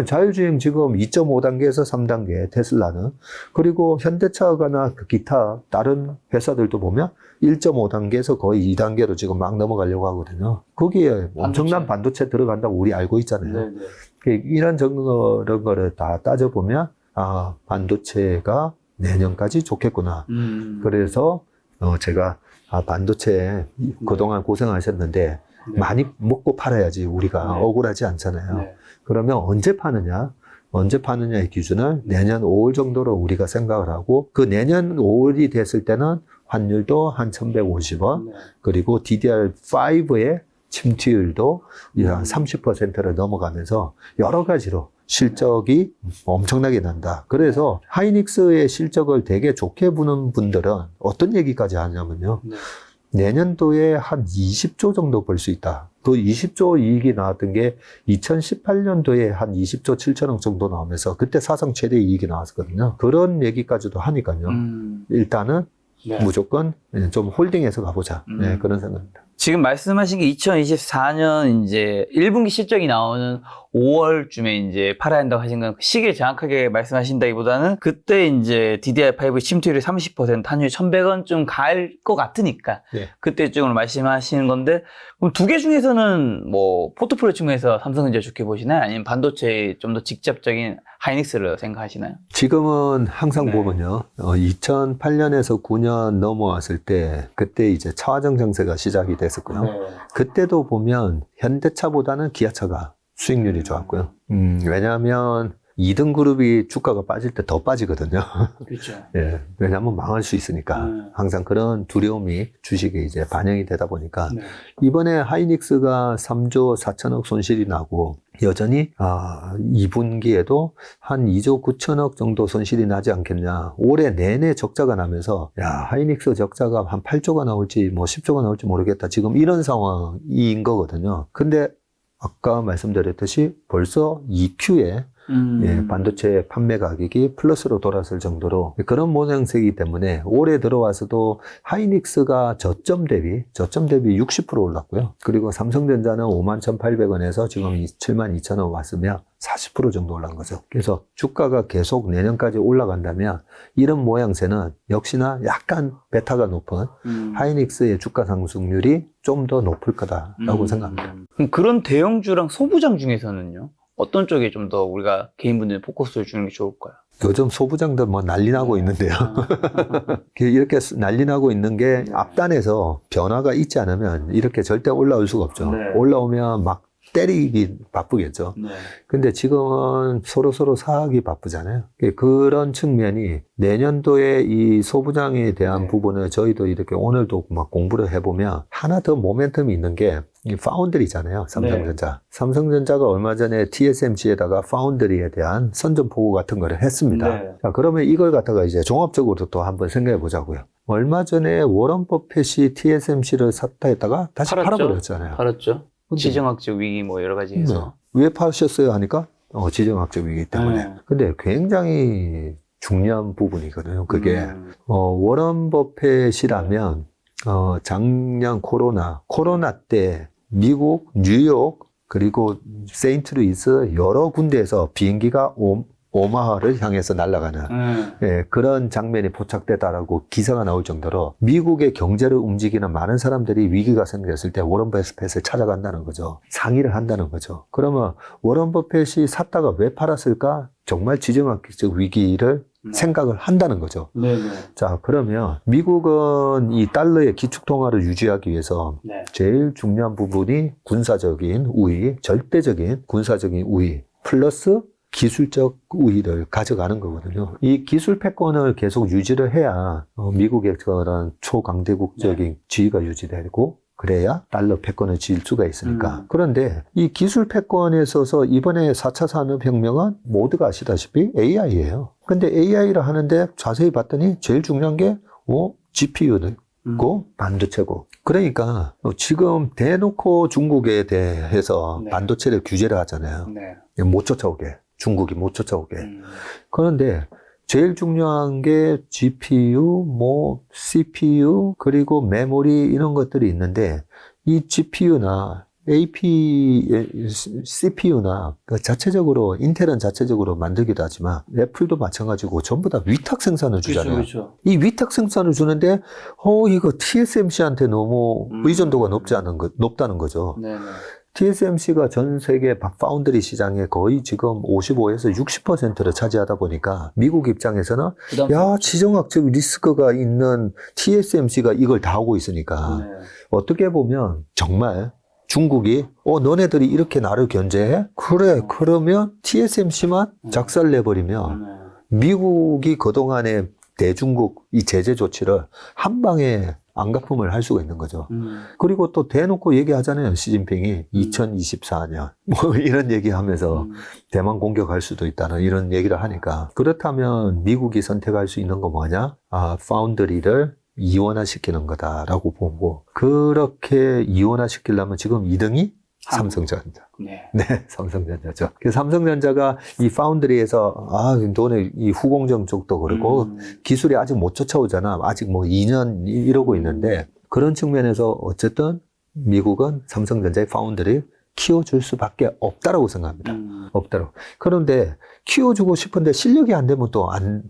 자율주행 지금 2.5단계에서 3단계 테슬라는 그리고 현대차가나 기타 다른 회사들도 보면 1.5단계에서 거의 2단계로 지금 막 넘어가려고 하거든요. 거기에 엄청난 반도체 들어간다고 우리 알고 있잖아요. 이런 저런 거를 다 따져보면 아 반도체가 내년까지 좋겠구나. 그래서 제가 반도체 그동안 고생하셨는데 많이 먹고 팔아야지 우리가 억울하지 않잖아요. 그러면 언제 파느냐의 기준을 내년 5월 정도로 우리가 생각을 하고 그 내년 5월이 됐을 때는 환율도 한 1150원 그리고 DDR5의 침투율도 한 30%를 넘어가면서 여러 가지로 실적이 엄청나게 난다. 그래서 하이닉스의 실적을 되게 좋게 보는 분들은 어떤 얘기까지 하냐면요. 내년도에 한 20조 정도 벌 수 있다. 그 20조 이익이 나왔던 게 2018년도에 한 20조 7천억 정도 나오면서 그때 사상 최대 이익이 나왔거든요. 그런 얘기까지도 하니까요. 일단은 무조건 좀 홀딩해서 가보자. 그런 생각입니다. 지금 말씀하신 게 2024년 이제 1분기 실적이 나오는 5월쯤에 이제 팔아야 한다고 하신 건 시기를 정확하게 말씀하신다기보다는 그때 이제 DDR5 침투율이 30% 환율 1,100원쯤 갈 것 같으니까 그때쯤으로 말씀하시는 건데 그럼 두 개 중에서는 뭐 포트폴리오 측면에서 삼성전자 좋게 보시나요? 아니면 반도체 좀 더 직접적인 하이닉스를 생각하시나요? 지금은 항상 보면요. 2008년에서 9년 넘어왔을 때 그때 이제 차화정 정세가 시작이 됐었고요. 그때도 보면 현대차보다는 기아차가 수익률이 좋았고요. 왜냐하면 2등 그룹이 주가가 빠질 때 더 빠지거든요. 그렇죠. 예, 왜냐하면 망할 수 있으니까 항상 그런 두려움이 주식에 이제 반영이 되다 보니까 이번에 하이닉스가 3조 4천억 손실이 나고 여전히 2분기에도 한 2조 9천억 정도 손실이 나지 않겠냐. 올해 내내 적자가 나면서 하이닉스 적자가 한 8조가 나올지 뭐 10조가 나올지 모르겠다. 지금 이런 상황인 거거든요. 근데 아까 말씀드렸듯이 벌써 2Q에 반도체 판매 가격이 플러스로 돌았을 정도로 그런 모양새이기 때문에 올해 들어와서도 하이닉스가 저점 대비 60% 올랐고요. 그리고 삼성전자는 51,800원에서 지금 72,000원 왔으면 40% 정도 올라간 거죠. 그래서 주가가 계속 내년까지 올라간다면 이런 모양새는 역시나 약간 베타가 높은 하이닉스의 주가 상승률이 좀 더 높을 거다라고 생각합니다. 그럼 그런 대형주랑 소부장 중에서는요? 어떤 쪽에 좀 더 우리가 개인분들 포커스를 주는 게 좋을까요? 요즘 소부장들 뭐 난리 나고 있는데요. 이렇게 난리 나고 있는 게 앞단에서 변화가 있지 않으면 이렇게 절대 올라올 수가 없죠. 올라오면 막 때리기 바쁘겠죠. 네. 근데 지금은 서로 사기 바쁘잖아요. 그런 측면이 내년도에 이 소부장에 대한 네. 부분을 저희도 이렇게 오늘도 막 공부를 해보면 하나 더 모멘텀이 있는 게 이 파운드리잖아요. 삼성전자. 네. 삼성전자가 얼마 전에 TSMC에다가 파운드리에 대한 선전포고 같은 거를 했습니다. 네. 자, 그러면 이걸 갖다가 이제 종합적으로 또 한번 생각해 보자고요. 얼마 전에 워런 버핏이 TSMC를 샀다 했다가 다시 팔아버렸잖아요. 팔았죠. 근데 지정학적 위기 뭐 여러 가지 해서. 왜 파셨어요 하니까 지정학적 위기 때문에. 네. 근데 굉장히 중요한 부분이거든요. 그게 워런 버핏이라면 작년 코로나 때 미국 뉴욕 그리고 세인트루이스 여러 군데에서 비행기가 오마하를 향해서 날아가는 예, 그런 장면이 포착되다라고 기사가 나올 정도로 미국의 경제를 움직이는 많은 사람들이 위기가 생겼을 때 워런 버핏을 찾아간다는 거죠. 상의를 한다는 거죠. 그러면 워런 버핏이 샀다가 왜 팔았을까? 정말 지정학적 위기를 생각을 한다는 거죠. 네네. 자, 그러면 미국은 이 달러의 기축통화를 유지하기 위해서 네. 제일 중요한 부분이 군사적인 우위, 절대적인 군사적인 우위, 플러스 기술적 우위를 가져가는 거거든요. 이 기술 패권을 계속 유지를 해야 미국의 그런 초강대국적인 지위가 유지되고 그래야 달러 패권을 지을 수가 있으니까. 그런데 이 기술 패권에 있어서 이번에 4차 산업혁명은 모두가 아시다시피 AI예요. 근데 AI를 하는데 자세히 봤더니 제일 중요한 게 GPU고 반도체고. 그러니까 지금 대놓고 중국에 대해서 네. 반도체를 규제를 하잖아요. 네. 못 쫓아오게. 중국이 못 쫓아오게. 그런데 제일 중요한 게 GPU, CPU, 그리고 메모리 이런 것들이 있는데 이 GPU나 CPU나 자체적으로 인텔은 자체적으로 만들기도 하지만 애플도 마찬가지고 전부 다 위탁 생산을 주잖아요. 그렇죠. 이 위탁 생산을 주는데 이거 TSMC한테 너무 의존도가 높다는 거죠. 네네. TSMC가 전 세계 파운드리 시장에 거의 지금 55에서 60%를 차지하다 보니까 미국 입장에서는 지정학적 리스크가 있는 TSMC가 이걸 다 하고 있으니까 네. 어떻게 보면 정말 중국이 너네들이 이렇게 나를 견제해? 그래, 그러면 TSMC만 작살 내버리면 미국이 그동안에 대중국 이 제재 조치를 한 방에 안갚음을 할 수가 있는 거죠. 그리고 또 대놓고 얘기하잖아요. 시진핑이 2024년 뭐 이런 얘기하면서 대만 공격할 수도 있다는 이런 얘기를 하니까 그렇다면 미국이 선택할 수 있는 거 뭐냐? 파운드리를 이원화시키는 거다라고 보고 그렇게 이원화시키려면 지금 2등이 삼성전자. 네, 삼성전자죠. 그래서 삼성전자가 이 파운드리에서 너네 이 후공정 쪽도 그렇고 기술이 아직 못 쫓아오잖아. 아직 뭐 2년 이러고 있는데 그런 측면에서 어쨌든 미국은 삼성전자의 파운드리를 키워줄 수밖에 없다라고 생각합니다. 없다라고. 그런데 키워주고 싶은데 실력이 안 되면 또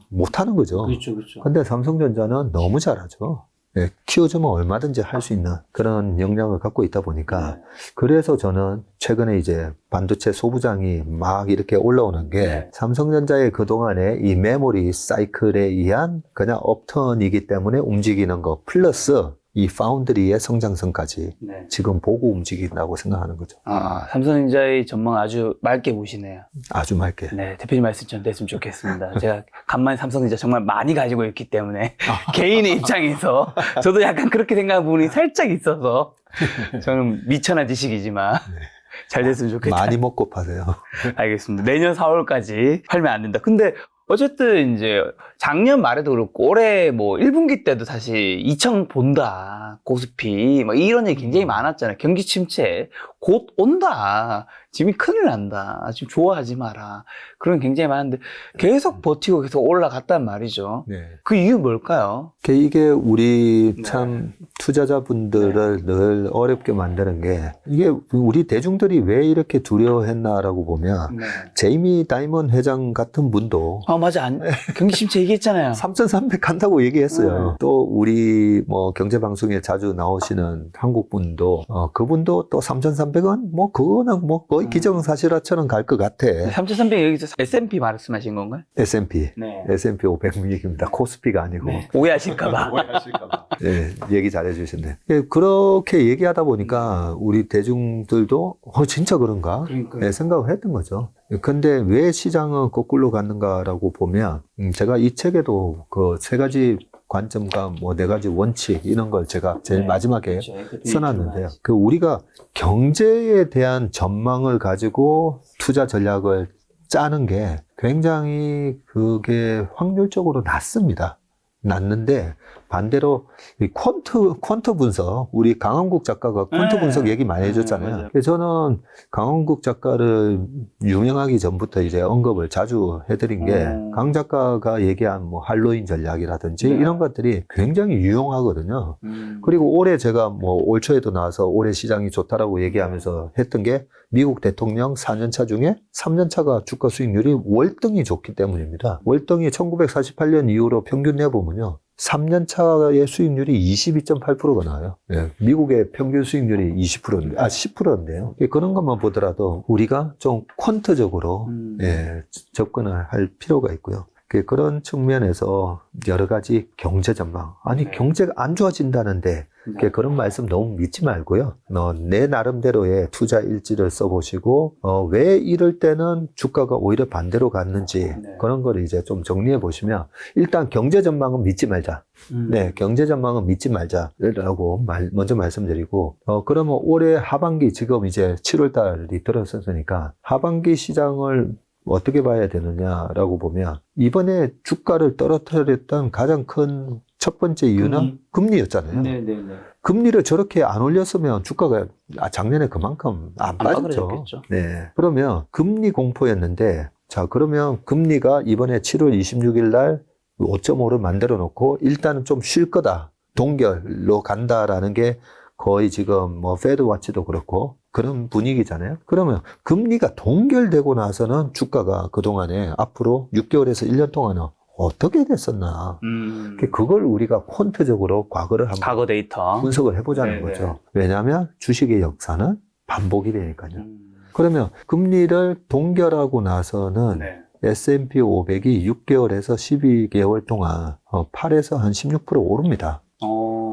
못하는 거죠. 그렇죠. 근데 삼성전자는 너무 잘하죠. 네, 키워주면 얼마든지 할 수 있는 그런 역량을 갖고 있다 보니까 그래서 저는 최근에 이제 반도체 소부장이 막 이렇게 올라오는 게 삼성전자의 그동안의 이 메모리 사이클에 의한 그냥 업턴이기 때문에 움직이는 거 플러스 이 파운드리의 성장성까지 지금 보고 움직인다고 생각하는 거죠. 삼성전자의 전망 아주 맑게 보시네요. 아주 맑게. 네, 대표님 말씀처럼 됐으면 좋겠습니다. 제가 간만에 삼성전자 정말 많이 가지고 있기 때문에 개인의 입장에서 저도 약간 그렇게 생각하는 부분이 살짝 있어서 저는 미천한 지식이지만 잘 됐으면 좋겠다. 많이 먹고 파세요. 알겠습니다. 내년 4월까지 팔면 안 된다. 근데 어쨌든 이제 작년 말에도 그렇고 올해 뭐 1분기 때도 사실 2천 본다 코스피 뭐 이런 얘기 굉장히 많았잖아요. 경기 침체 곧 온다. 지금 큰일 난다. 지금 좋아하지 마라. 그런 굉장히 많은데 계속 버티고 계속 올라갔단 말이죠. 그 이유 뭘까요? 이게 우리 참 투자자분들을 늘 어렵게 만드는 게 이게 우리 대중들이 왜 이렇게 두려워했나라고 보면 제이미 다이먼 회장 같은 분도 맞아. 경기 침체 얘기했잖아요. 3,300 간다고 얘기했어요. 또 우리 뭐 경제방송에 자주 나오시는 한국 분도 그분도 또 3,300원 그거는 거의 기정사실화처럼 갈 것 같아. 3,300 여기서 S&P 말씀하신 건가요? S&P. 네. S&P 500 얘기입니다. 코스피가 아니고. 네. 오해하실까봐. 네, 얘기 잘해 주셨네. 예, 그렇게 얘기하다 보니까 우리 대중들도 진짜 그런가? 그러니까요. 네, 생각을 했던 거죠. 근데 왜 시장은 거꾸로 갔는가라고 보면 제가 이 책에도 그 세 가지 관점과 뭐 네 가지 원칙 이런 걸 제가 제일 네, 마지막에 그렇죠. 써놨는데요. 그 우리가 경제에 대한 전망을 가지고 투자 전략을 짜는 게 굉장히 그게 확률적으로 낮습니다. 낮는데 반대로 이 퀀트 분석, 우리 강원국 작가가 퀀트 네. 분석 얘기 많이 해줬잖아요. 맞아요. 그래서 저는 강원국 작가를 유명하기 전부터 이제 언급을 자주 해드린 게 강 작가가 얘기한 뭐 할로윈 전략이라든지 네. 이런 것들이 굉장히 유용하거든요. 그리고 올해 제가 뭐 올 초에도 나와서 올해 시장이 좋다라고 얘기하면서 했던 게 미국 대통령 4년차 중에 3년차가 주가 수익률이 월등히 좋기 때문입니다. 월등히 1948년 이후로 평균 내보면요. 3년차의 수익률이 22.8%가 나와요. 예, 미국의 평균 수익률이 10%인데요. 그런 것만 보더라도 우리가 좀 퀀트적으로 예, 접근을 할 필요가 있고요. 그런 측면에서 여러 가지 경제 전망. 아니, 네. 경제가 안 좋아진다는데 그런 말씀 너무 믿지 말고요. 내 나름대로의 투자 일지를 써보시고 왜 이럴 때는 주가가 오히려 반대로 갔는지 네. 그런 걸 이제 좀 정리해 보시면 일단 경제 전망은 믿지 말자. 네, 경제 전망은 믿지 말자라고 먼저 말씀드리고 그러면 올해 하반기 지금 이제 7월 달이 들어섰으니까 하반기 시장을 어떻게 봐야 되느냐라고 보면 이번에 주가를 떨어뜨렸던 가장 큰 첫 번째 이유는 금리였잖아요. 네네네. 금리를 저렇게 안 올렸으면 주가가 작년에 그만큼 안 빠졌죠. 빠졌겠죠. 네. 그러면 금리 공포였는데 자, 그러면 금리가 이번에 7월 26일 날 5.5를 만들어 놓고 일단은 좀 쉴 거다. 동결로 간다라는 게 거의 지금 뭐 페드 와치도 그렇고 그런 분위기잖아요. 그러면 금리가 동결되고 나서는 주가가 그동안에 앞으로 6개월에서 1년 동안은 어떻게 됐었나. 그걸 우리가 퀀트적으로 과거를 한번 과거 데이터. 분석을 해보자는 네네. 거죠. 왜냐하면 주식의 역사는 반복이 되니까요. 그러면 금리를 동결하고 나서는 네. S&P 500이 6개월에서 12개월 동안 8에서 한 16% 오릅니다.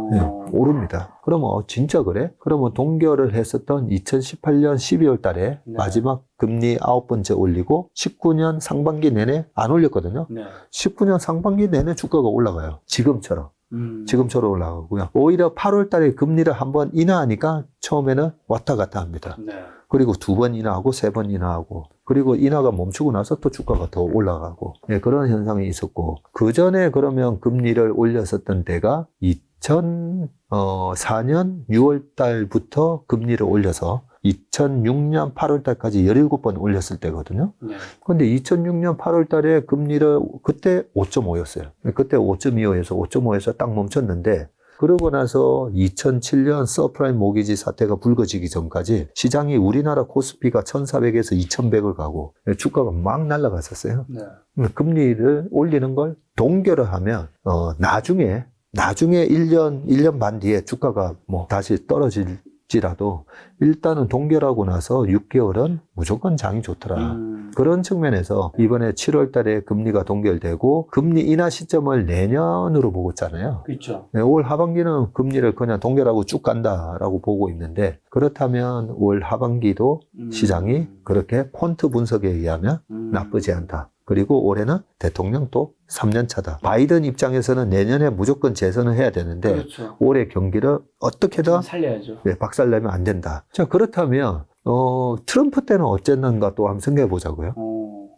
네, 오릅니다. 그러면 진짜 그래? 그러면 동결을 했었던 2018년 12월 달에 네. 마지막 금리 9번째 올리고 19년 상반기 내내 안 올렸거든요. 네. 19년 상반기 내내 주가가 올라가요. 지금처럼. 지금처럼 올라가고요. 오히려 8월 달에 금리를 한번 인하하니까 처음에는 왔다 갔다 합니다. 네. 그리고 2번 인하하고 3번 인하하고 그리고 인하가 멈추고 나서 또 주가가 더 올라가고 네, 그런 현상이 있었고 그 전에 그러면 금리를 올렸었던 때가 2004년 6월 달부터 금리를 올려서 2006년 8월 달까지 17번 올렸을 때거든요. 네. 근데 2006년 8월 달에 금리를 그때 5.5였어요. 그때 5.25에서 5.5에서 딱 멈췄는데 그러고 나서 2007년 서프라임 모기지 사태가 불거지기 전까지 시장이 우리나라 코스피가 1400에서 2100을 가고 주가가 막 날아갔었어요. 네. 금리를 올리는 걸 동결을 하면 나중에 1년 반 뒤에 주가가 뭐 다시 떨어질지라도 일단은 동결하고 나서 6개월은 무조건 장이 좋더라. 그런 측면에서 이번에 7월 달에 금리가 동결되고 금리 인하 시점을 내년으로 보고 있잖아요. 그렇죠. 네, 올 하반기는 금리를 그냥 동결하고 쭉 간다라고 보고 있는데 그렇다면 올 하반기도 시장이 그렇게 퀀트 분석에 의하면 나쁘지 않다. 그리고 올해는 대통령 또 3년 차다. 바이든 입장에서는 내년에 무조건 재선을 해야 되는데 그렇죠. 올해 경기를 어떻게든 살려야죠. 네, 박살내면 안 된다. 자, 그렇다면 트럼프 때는 어쨌는가 또 한번 생각해 보자고요.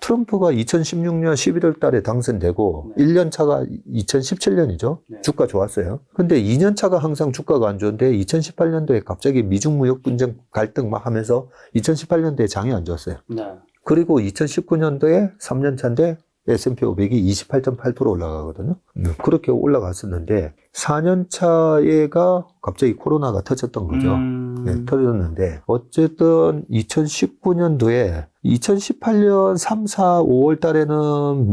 트럼프가 2016년 11월 달에 당선되고 네. 1년 차가 2017년이죠. 네. 주가 좋았어요. 근데 2년 차가 항상 주가가 안 좋은데 2018년도에 갑자기 미중 무역 분쟁 갈등 막 하면서 2018년도에 장이 안 좋았어요. 네. 그리고 2019년도에 3년 차인데 S&P 500이 28.8% 올라가거든요. 그렇게 올라갔었는데 4년 차에가 갑자기 코로나가 터졌던 거죠. 네, 터졌는데 어쨌든 2019년도에 2018년 3, 4, 5월 달에는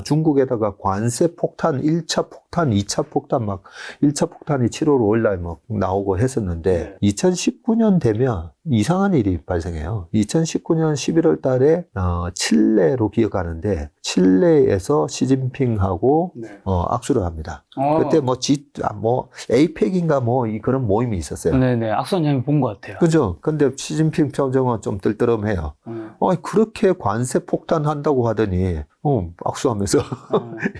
중국에다가 관세 폭탄, 1차 폭탄, 2차 폭탄 막 1차 폭탄이 7월 5일 날 막 나오고 했었는데 2019년 되면 이상한 일이 발생해요. 2019년 11월 달에 칠레로 기억하는데 칠레에서 시진핑하고 악수를 합니다. 그때 에이펙인가 그런 모임이 있었어요. 네네, 악수한장면 본 것 같아요. 그죠? 근데 시진핑 표정은 좀 뜰뜰해요. 그렇게 관세 폭탄 한다고 하더니, 악수하면서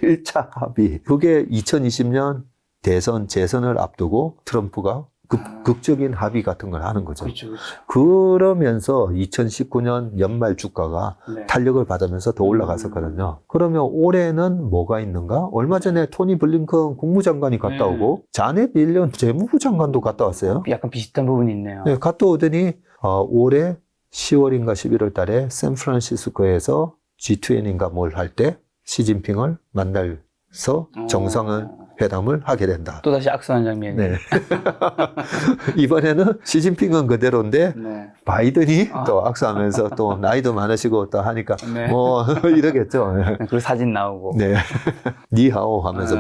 1차 합의. 그게 2020년 대선, 재선을 앞두고 트럼프가 극적인 합의 같은 걸 하는 거죠. 그렇죠, 그렇죠. 그러면서 2019년 연말 주가가 탄력을 받으면서 더 올라갔었거든요. 그러면 올해는 뭐가 있는가? 얼마 전에 토니 블링컨 국무장관이 갔다 오고 자넷 옐런 재무부 장관도 갔다 왔어요. 약간 비슷한 부분이 있네요. 네, 갔다 오더니 올해 10월인가 11월 달에 샌프란시스코에서 G20인가 뭘 할 때 시진핑을 만나서 정상회담을 하게 된다. 또다시 악수한 장면이. 네. 이번에는 시진핑은 그대로인데 바이든이 또 악수하면서 또 나이도 많으시고 또 하니까 이러겠죠. 그 사진 나오고. 네. 니하오 하면서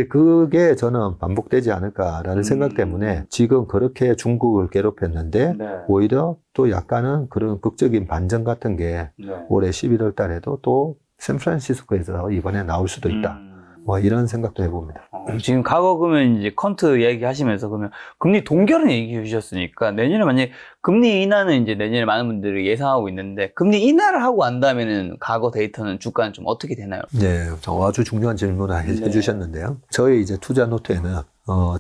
그게 저는 반복되지 않을까라는 생각 때문에 지금 그렇게 중국을 괴롭혔는데 오히려 또 약간은 그런 극적인 반전 같은 게 올해 11월 달에도 또 샌프란시스코에서 이번에 나올 수도 있다. 이런 생각도 해봅니다. 지금 과거 그러면 이제 퀀트 이야기 하시면서 그러면 금리 동결은 얘기해 주셨으니까 내년에 만약에 금리 인하는 이제 내년에 많은 분들이 예상하고 있는데 금리 인하를 하고 안 다음에는 과거 데이터는 주가는 좀 어떻게 되나요? 네, 아주 중요한 질문을 해주셨는데요. 저희 이제 투자 노트에는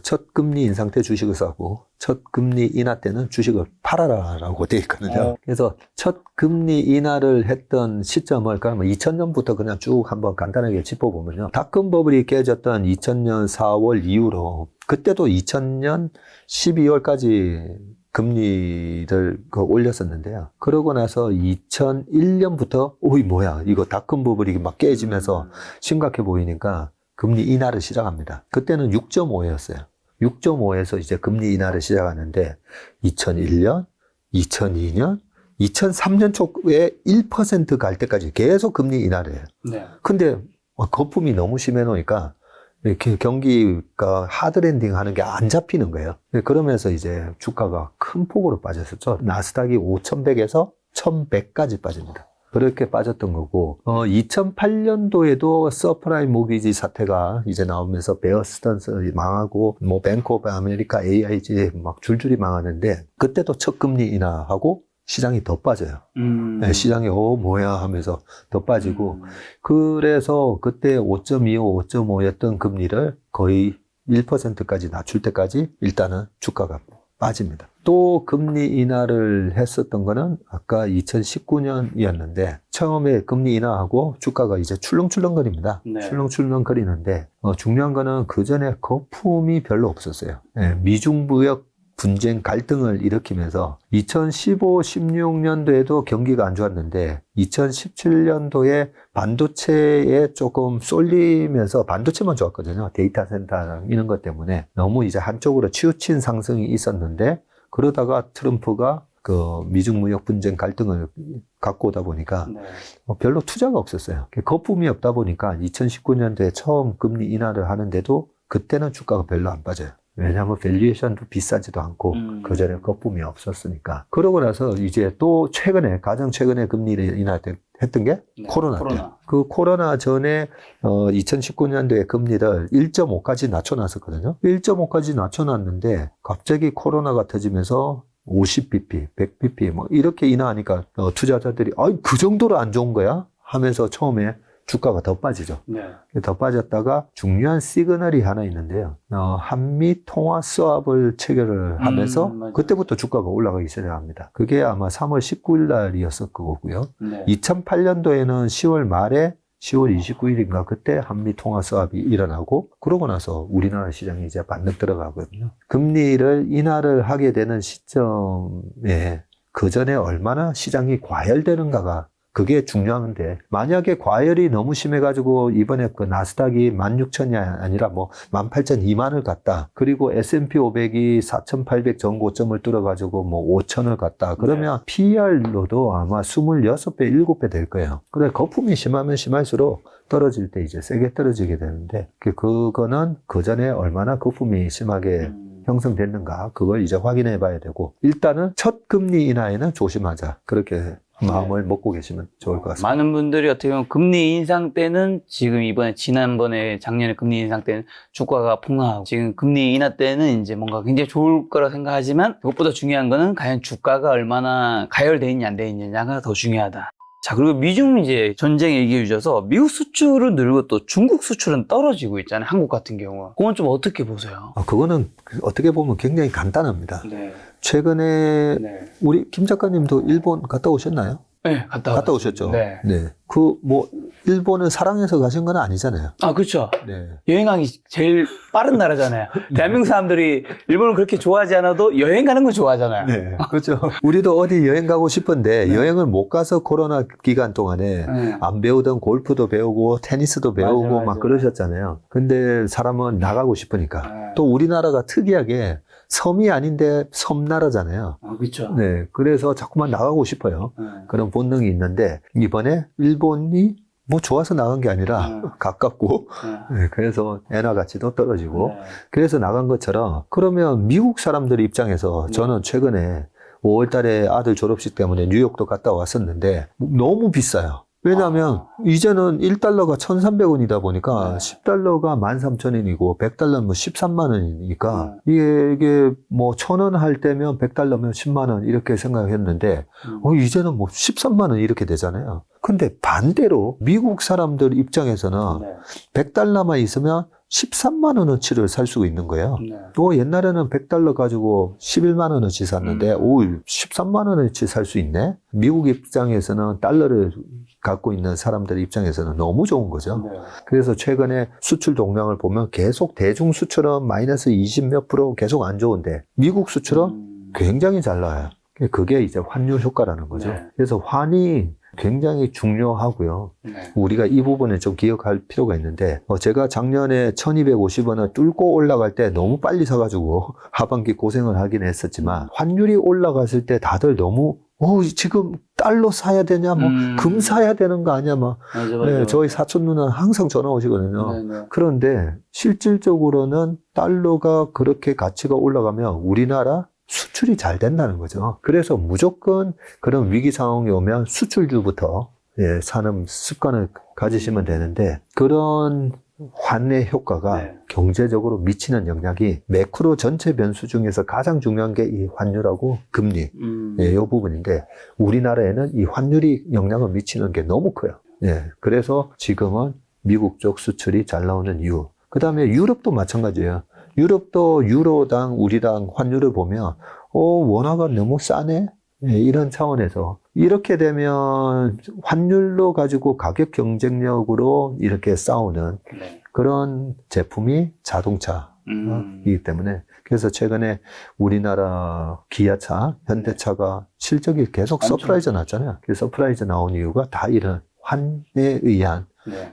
첫 금리 인상 때 주식을 사고 첫 금리 인하 때는 주식을 팔아라라고 되어 있거든요. 그래서 첫 금리 인하를 했던 시점을 그러면 2000년부터 그냥 쭉 한번 간단하게 짚어보면요. 닷컴 버블이 깨졌던 2000년 4월 이후로 그때도 2000년 12월까지 금리를 올렸었는데요. 그러고 나서 2001년부터 이거 닷컴 버블이 막 깨지면서 심각해 보이니까 금리 인하를 시작합니다. 그때는 6.5였어요. 6.5에서 이제 금리 인하를 시작하는데 2001년, 2002년, 2003년 초에 1% 갈 때까지 계속 금리 인하를 해요. 근데 거품이 너무 심해 놓으니까 이렇게 경기가 하드랜딩 하는 게 안 잡히는 거예요. 그러면서 이제 주가가 큰 폭으로 빠졌었죠. 나스닥이 5,100에서 1,100까지 빠집니다. 그렇게 빠졌던 거고, 2008년도에도 서프라임 모기지 사태가 이제 나오면서 베어 스턴스 망하고, 뱅크 오브 아메리카, AIG 막 줄줄이 망하는데, 그때도 첫 금리 인하하고 시장이 더 빠져요. 네, 시장이 뭐야 하면서 더 빠지고, 그래서 그때 5.25, 5.5였던 금리를 거의 1%까지 낮출 때까지 일단은 주가가 빠집니다. 또 금리 인하를 했었던 거는 아까 2019년이었는데 처음에 금리 인하하고 주가가 이제 출렁출렁거립니다. 출렁출렁거리는데 중요한 거는 그 전에 거품이 별로 없었어요. 미중 무역 분쟁 갈등을 일으키면서 2015, 16년도에도 경기가 안 좋았는데 2017년도에 반도체에 조금 쏠리면서 반도체만 좋았거든요. 데이터 센터랑 이런 것 때문에 너무 이제 한쪽으로 치우친 상승이 있었는데 그러다가 트럼프가 그 미중 무역 분쟁 갈등을 갖고 오다 보니까 별로 투자가 없었어요. 거품이 없다 보니까 2019년도에 처음 금리 인하를 하는데도 그때는 주가가 별로 안 빠져요. 왜냐하면 밸류에이션도 비싸지도 않고 그 전에 거품이 없었으니까. 그러고 나서 이제 또 가장 최근에 금리를 인하했던 게 코로나 때. 그 코로나 전에 2019년도에 금리를 1.5까지 낮춰놨었거든요. 1.5까지 낮춰놨는데 갑자기 코로나가 터지면서 50bp, 100bp 이렇게 인하하니까 투자자들이 그 정도로 안 좋은 거야? 하면서 처음에 주가가 더 빠지죠. 더 빠졌다가 중요한 시그널이 하나 있는데요. 한미 통화 스왑을 체결을 하면서 그때부터 주가가 올라가기 시작합니다. 그게 아마 3월 19일 날이었을 거고요. 2008년도에는 10월 말에 10월 29일인가 그때 한미 통화 스왑이 일어나고 그러고 나서 우리나라 시장이 이제 반등 들어가거든요. 금리를 인하를 하게 되는 시점에 그 전에 얼마나 시장이 과열되는가가 그게 중요한데 만약에 과열이 너무 심해가지고 이번에 그 나스닥이 16,000이 아니라 뭐 18,002만을 갔다. 그리고 S&P 500이 4,800 전 고점을 뚫어가지고 뭐 5,000을 갔다. 그러면 PER로도 아마 26배, 7배 될 거예요. 그래 거품이 심하면 심할수록 떨어질 때 이제 세게 떨어지게 되는데 그거는 그 전에 얼마나 거품이 심하게 형성됐는가 그걸 이제 확인해 봐야 되고 일단은 첫 금리 인하에는 조심하자 그렇게 마음을 먹고 계시면 좋을 것 같습니다. 많은 분들이 어떻게 보면 금리 인상 때는 지금 이번에 지난번에 작년에 금리 인상 때는 주가가 폭락하고 지금 금리 인하 때는 이제 뭔가 굉장히 좋을 거라 생각하지만 그것보다 중요한 거는 과연 주가가 얼마나 가열돼 있냐 안 돼 있느냐가 더 중요하다. 자, 그리고 미중 이제 전쟁 얘기해 주셔서 미국 수출은 늘고 또 중국 수출은 떨어지고 있잖아요. 한국 같은 경우. 그건 좀 어떻게 보세요? 그거는 어떻게 보면 굉장히 간단합니다. 네. 최근에 네. 우리 김 작가님도 일본 갔다 오셨나요? 네, 갔다 오셨죠? 네. 일본을 사랑해서 가신 건 아니잖아요. 아, 그렇죠. 네. 여행하기 제일 빠른 나라잖아요. 대한민국 사람들이 일본을 그렇게 좋아하지 않아도 여행 가는 걸 좋아하잖아요. 네. 그렇죠. 우리도 어디 여행 가고 싶은데 네. 여행을 못 가서 코로나 기간 동안에 네. 안 배우던 골프도 배우고 테니스도 배우고 맞아. 막 그러셨잖아요. 근데 사람은 나가고 싶으니까. 네. 또 우리나라가 특이하게 섬이 아닌데 섬나라잖아요. 아, 그렇죠. 네. 그래서 자꾸만 나가고 싶어요. 네. 그런 본능이 있는데 이번에 일본이 뭐 좋아서 나간 게 아니라 네. 가깝고 네. 네, 그래서 엔화 가치도 떨어지고 네. 그래서 나간 것처럼 그러면 미국 사람들 입장에서 저는 최근에 5월 달에 아들 졸업식 때문에 뉴욕도 갔다 왔었는데 너무 비싸요. 왜냐하면 이제는 1달러가 1,300원이다 보니까 10달러가 13,000원이고 100달러면 13만 원이니까 이게 뭐 1,000원 할 때면 100달러면 10만 원 이렇게 생각했는데 이제는 뭐 13만 원 이렇게 되잖아요. 근데 반대로 미국 사람들 입장에서는 100달러만 있으면 13만 원어치를 살 수 있는 거예요. 또 옛날에는 100달러 가지고 11만 원어치 샀는데 13만 원어치 살 수 있네? 미국 입장에서는 달러를 갖고 있는 사람들 입장에서는 너무 좋은 거죠. 그래서 최근에 수출 동향을 보면 계속 대중 수출은 마이너스 20 몇 프로 계속 안 좋은데 미국 수출은 굉장히 잘 나와요. 그게 이제 환율 효과라는 거죠. 그래서 환이 굉장히 중요하고요. 우리가 이 부분을 좀 기억할 필요가 있는데 제가 작년에 1250원을 뚫고 올라갈 때 너무 빨리 사가지고 하반기 고생을 하긴 했었지만 환율이 올라갔을 때 다들 너무 지금 달러 사야 되냐 금 사야 되는 거 아니야 맞아. 저희 사촌 누나 항상 전화 오시거든요. 그런데 실질적으로는 달러가 그렇게 가치가 올라가면 우리나라 수출이 잘 된다는 거죠. 그래서 무조건 그런 위기 상황이 오면 수출주부터 사는 습관을 가지시면 되는데 그런 환의 효과가 경제적으로 미치는 영향이 매크로 전체 변수 중에서 가장 중요한 게 이 환율하고 금리 이 부분인데 우리나라에는 이 환율이 영향을 미치는 게 너무 커요. 그래서 지금은 미국 쪽 수출이 잘 나오는 이유. 그 다음에 유럽도 마찬가지예요. 유럽도 유로당 우리당 환율을 보면 원화가 너무 싸네? 이런 차원에서 이렇게 되면 환율로 가지고 가격 경쟁력으로 이렇게 싸우는 그런 제품이 자동차이기 때문에 그래서 최근에 우리나라 기아차, 현대차가 실적이 계속 서프라이즈 났잖아요. 그 서프라이즈 나온 이유가 다 이런 환에 의한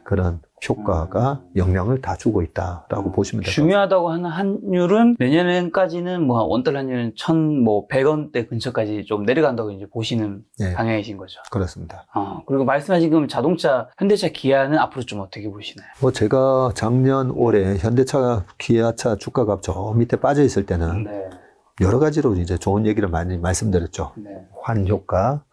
그런 효과가 영향을 다 주고 있다라고 보시면 됩니다. 중요하다고 하는 환율은 내년까지는 뭐 원달러 환율은 1,100원대 근처까지 좀 내려간다고 이제 보시는 방향이신 거죠. 그렇습니다. 그리고 말씀하신 그 자동차, 현대차, 기아는 앞으로 좀 어떻게 보시나요? 제가 작년 올해 현대차, 기아차 주가가 저 밑에 빠져 있을 때는 여러 가지로 이제 좋은 얘기를 많이 말씀드렸죠. 환 효과.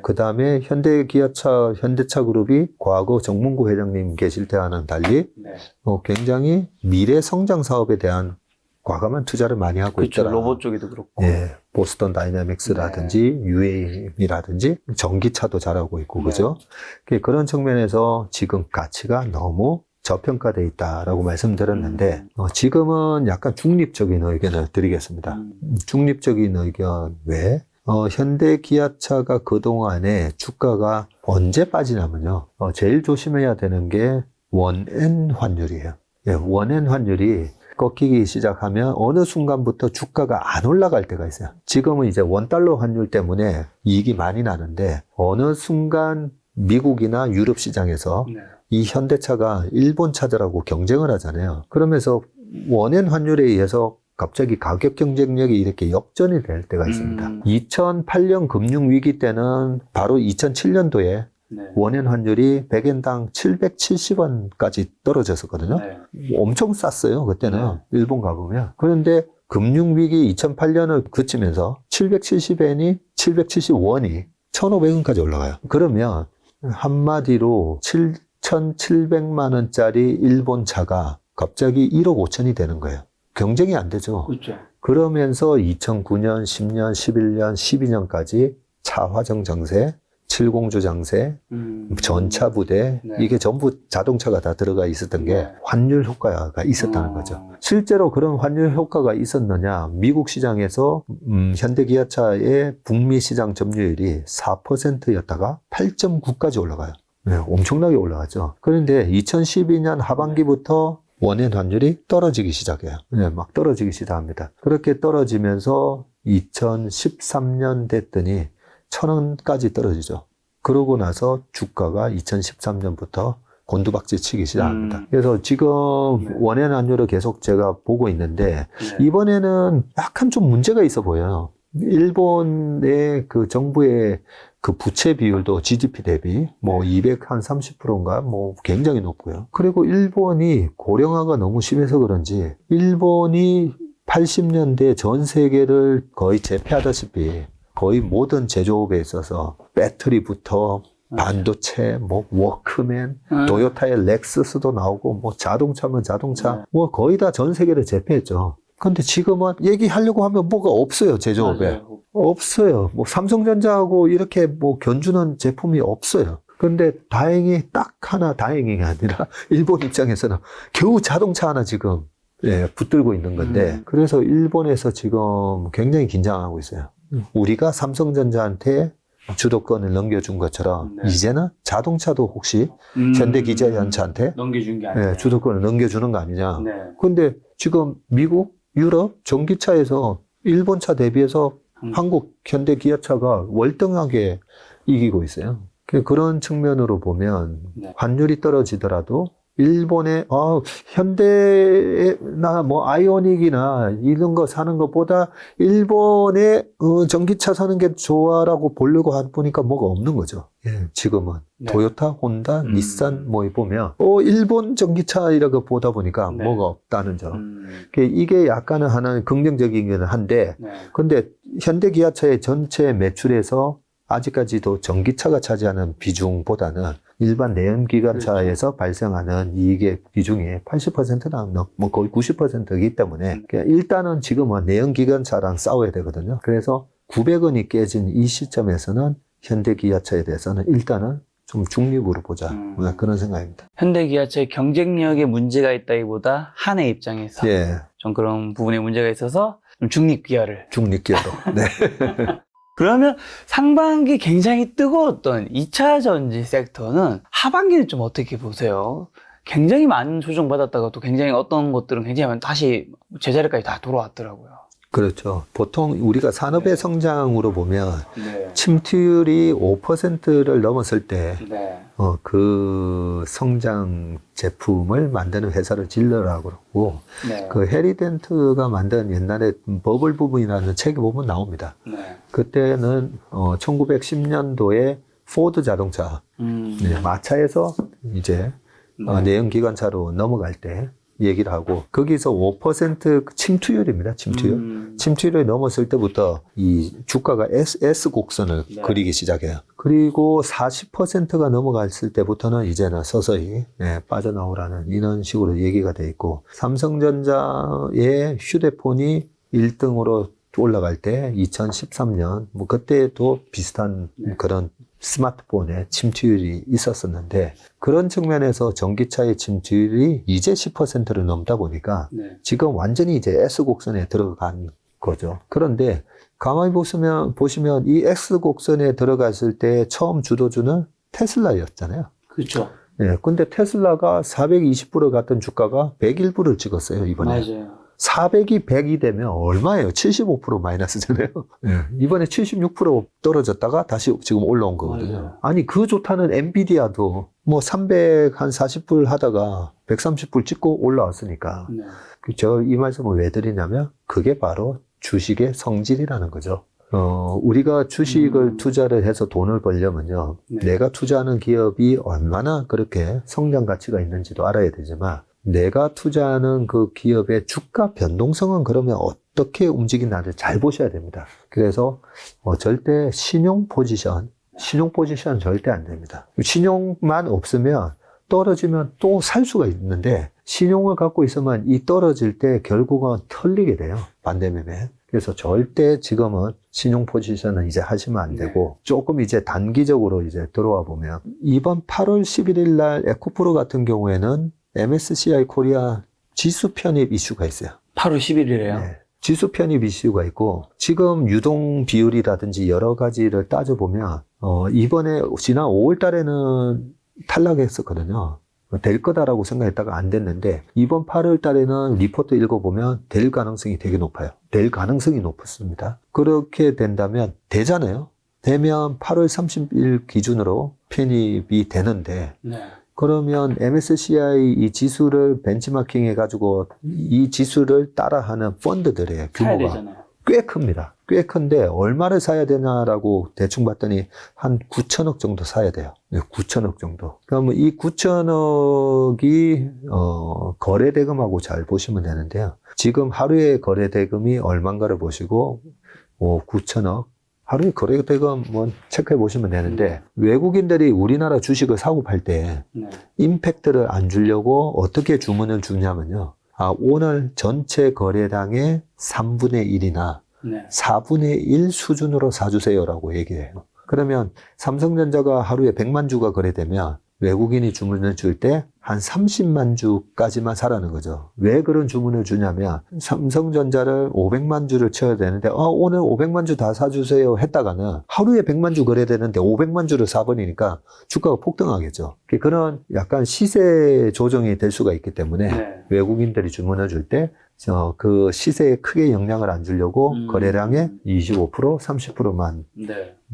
그 다음에 현대기아차, 현대차 그룹이 과거 정문구 회장님 계실 때와는 달리 굉장히 미래 성장 사업에 대한 과감한 투자를 많이 하고 있더라. 로봇 쪽에도 그렇고. 보스턴 다이내믹스라든지 UAM이라든지 전기차도 잘하고 있고 그죠? 그런 측면에서 지금 가치가 너무 저평가되어 있다라고 말씀드렸는데 지금은 약간 중립적인 의견을 드리겠습니다. 중립적인 의견 외에 현대 기아차가 그동안에 주가가 언제 빠지냐면요. 제일 조심해야 되는 게 원엔 환율이에요. 원엔 환율이 꺾이기 시작하면 어느 순간부터 주가가 안 올라갈 때가 있어요. 지금은 이제 원달러 환율 때문에 이익이 많이 나는데 어느 순간 미국이나 유럽 시장에서 이 현대차가 일본 차들하고 경쟁을 하잖아요. 그러면서 원엔 환율에 의해서 갑자기 가격 경쟁력이 이렇게 역전이 될 때가 있습니다. 2008년 금융위기 때는 바로 2007년도에 원엔 환율이 100엔당 770원까지 떨어졌었거든요. 엄청 쌌어요, 그때는. 일본 가보면. 그런데 금융위기 2008년을 그치면서 770엔이 770원이 1,500원까지 올라가요. 그러면 한마디로 7,700만 원짜리 일본 차가 갑자기 1억 5천이 되는 거예요. 경쟁이 안 되죠. 그렇죠. 그러면서 2009년, 10년, 11년, 12년까지 차화정 장세, 칠공주 장세, 전차 부대, 이게 전부 자동차가 다 들어가 있었던 게 환율 효과가 있었다는 거죠. 실제로 그런 환율 효과가 있었느냐? 미국 시장에서 현대기아차의 북미 시장 점유율이 4%였다가 8.9까지 올라가요. 네, 엄청나게 올라가죠. 그런데 2012년 하반기부터 원엔 환율이 떨어지기 시작해요. 네, 막 떨어지기 시작합니다. 그렇게 떨어지면서 2013년 됐더니 1,000원까지 떨어지죠. 그러고 나서 주가가 2013년부터 곤두박질 치기 시작합니다. 그래서 지금 원엔 환율을 계속 제가 보고 있는데 이번에는 약간 좀 문제가 있어 보여요. 일본의 그 정부의 그 부채 비율도 GDP 대비 뭐 230%인가 뭐 굉장히 높고요. 그리고 일본이 고령화가 너무 심해서 그런지 일본이 80년대 전 세계를 거의 제패하다시피 거의 모든 제조업에 있어서 배터리부터 반도체, 뭐 워크맨, 도요타의 렉서스도 나오고 뭐 자동차면 자동차, 뭐 거의 다 전 세계를 제패했죠. 근데 지금은 얘기하려고 하면 뭐가 없어요, 제조업에. 맞아요. 없어요. 뭐 삼성전자하고 이렇게 뭐 견주는 제품이 없어요. 근데 다행히 딱 하나 다행이 아니라 일본 입장에서는 겨우 자동차 하나 지금 붙들고 있는 건데 그래서 일본에서 지금 굉장히 긴장하고 있어요. 우리가 삼성전자한테 주도권을 넘겨준 것처럼 이제는 자동차도 혹시 현대기아차한테 넘겨준 게 아니에요. 주도권을 넘겨주는 거 아니냐. 근데 지금 미국, 유럽 전기차에서 일본 차 대비해서 한국 현대기아차가 월등하게 이기고 있어요. 그런 측면으로 보면 환율이 떨어지더라도 일본의 현대나 뭐 아이오닉이나 이런 거 사는 것보다 일본의 전기차 사는 게 좋아라고 보려고 보니까 뭐가 없는 거죠. 지금은 토요타, 혼다, 닛산 뭐 보면 일본 전기차 이라고 보다 보니까 뭐가 없다는 점. 이게 약간은 하나는 긍정적이긴 한데 근데 현대기아차의 전체 매출에서 아직까지도 전기차가 차지하는 비중보다는 일반 내연기관차에서 발생하는 이익의 비중이 80%나 뭐 거의 90%이기 때문에 일단은 지금은 내연기관차랑 싸워야 되거든요. 그래서 900원이 깨진 이 시점에서는 현대기아차에 대해서는 일단은 좀 중립으로 보자. 그런 생각입니다. 현대기아차의 경쟁력에 문제가 있다기보다 한해 입장에서 좀 그런 부분에 문제가 있어서 좀 중립기아로. 네. 그러면 상반기 굉장히 뜨거웠던 2차 전지 섹터는 하반기는 좀 어떻게 보세요? 굉장히 많은 조정받았다가 또 굉장히 어떤 것들은 굉장히 다시 제자리까지 다 돌아왔더라고요. 그렇죠. 보통 우리가 산업의 성장으로 보면 침투율이 5%를 넘었을 때 그 성장 제품을 만드는 회사를 질러라고 그러고 그 해리덴트가 만든 옛날에 버블 부분이라는 책에 보면 나옵니다. 그때는 1910년도에 포드 자동차 마차에서 이제 내연기관차로 넘어갈 때 얘기를 하고 거기서 5% 침투율입니다. 침투율이 넘었을 때부터 이 주가가 S 곡선을 그리기 시작해요. 그리고 40%가 넘어갔을 때부터는 이제는 서서히 빠져나오라는 이런 식으로 얘기가 돼 있고 삼성전자의 휴대폰이 1등으로 올라갈 때 2013년 뭐 그때도 비슷한 그런 스마트폰의 침투율이 있었었는데 그런 측면에서 전기차의 침투율이 이제 10%를 넘다 보니까 지금 완전히 이제 S곡선에 들어간 거죠. 그런데 가만히 보시면 이 X곡선에 들어갔을 때 처음 주도주는 테슬라였잖아요. 그렇죠. 근데 테슬라가 420불을 갔던 주가가 101불을 찍었어요, 이번에. 맞아요. 400이 100이 되면 얼마예요? 75% 마이너스잖아요. 네. 이번에 76% 떨어졌다가 다시 지금 올라온 거거든요. 아니, 그 좋다는 엔비디아도 뭐 340불 하다가 130불 찍고 올라왔으니까. 네. 저 이 말씀을 왜 드리냐면 그게 바로 주식의 성질이라는 거죠. 우리가 주식을 투자를 해서 돈을 벌려면요. 네. 내가 투자하는 기업이 얼마나 그렇게 성장 가치가 있는지도 알아야 되지만 내가 투자하는 그 기업의 주가 변동성은 그러면 어떻게 움직이나를 잘 보셔야 됩니다. 그래서 절대 신용 포지션 절대 안 됩니다. 신용만 없으면 떨어지면 또 살 수가 있는데 신용을 갖고 있으면 이 떨어질 때 결국은 털리게 돼요. 반대매매. 그래서 절대 지금은 신용 포지션은 이제 하시면 안 되고 조금 이제 단기적으로 이제 들어와 보면 이번 8월 11일 날 에코프로 같은 경우에는 MSCI 코리아 지수 편입 이슈가 있어요. 8월 10일이래요. 네. 지수 편입 이슈가 있고 지금 유동 비율이라든지 여러 가지를 따져보면 이번에 지난 5월 달에는 탈락했었거든요. 될 거다라고 생각했다가 안 됐는데 이번 8월 달에는 리포트 읽어보면 될 가능성이 되게 높아요. 될 가능성이 높습니다. 그렇게 된다면 되잖아요. 되면 8월 30일 기준으로 편입이 되는데 네. 그러면 MSCI 이 지수를 벤치마킹 해가지고 이 지수를 따라하는 펀드들의 규모가 꽤 큽니다. 꽤 큰데 얼마를 사야 되냐라고 대충 봤더니 한 9천억 정도 사야 돼요. 9천억 정도. 그러면 이 9천억이 거래 대금하고 잘 보시면 되는데요. 지금 하루에 거래 대금이 얼마인가를 보시고 9천억 하루에 거래 대금 뭐 체크해 보시면 되는데 외국인들이 우리나라 주식을 사고 팔 때 임팩트를 안 주려고 어떻게 주문을 주냐면요. 오늘 전체 거래량의 3분의 1이나 4분의 1 수준으로 사주세요라고 얘기해요. 그러면 삼성전자가 하루에 100만 주가 거래되면 외국인이 주문을 줄 때 한 30만 주까지만 사라는 거죠. 왜 그런 주문을 주냐면 삼성전자를 500만 주를 쳐야 되는데 오늘 500만 주 다 사주세요 했다가는 하루에 100만 주 거래되는데 500만 주를 사버리니까 주가가 폭등하겠죠. 그런 약간 시세 조정이 될 수가 있기 때문에 외국인들이 주문을 줄 때 그 시세에 크게 영향을 안 주려고 거래량의 25%, 30%만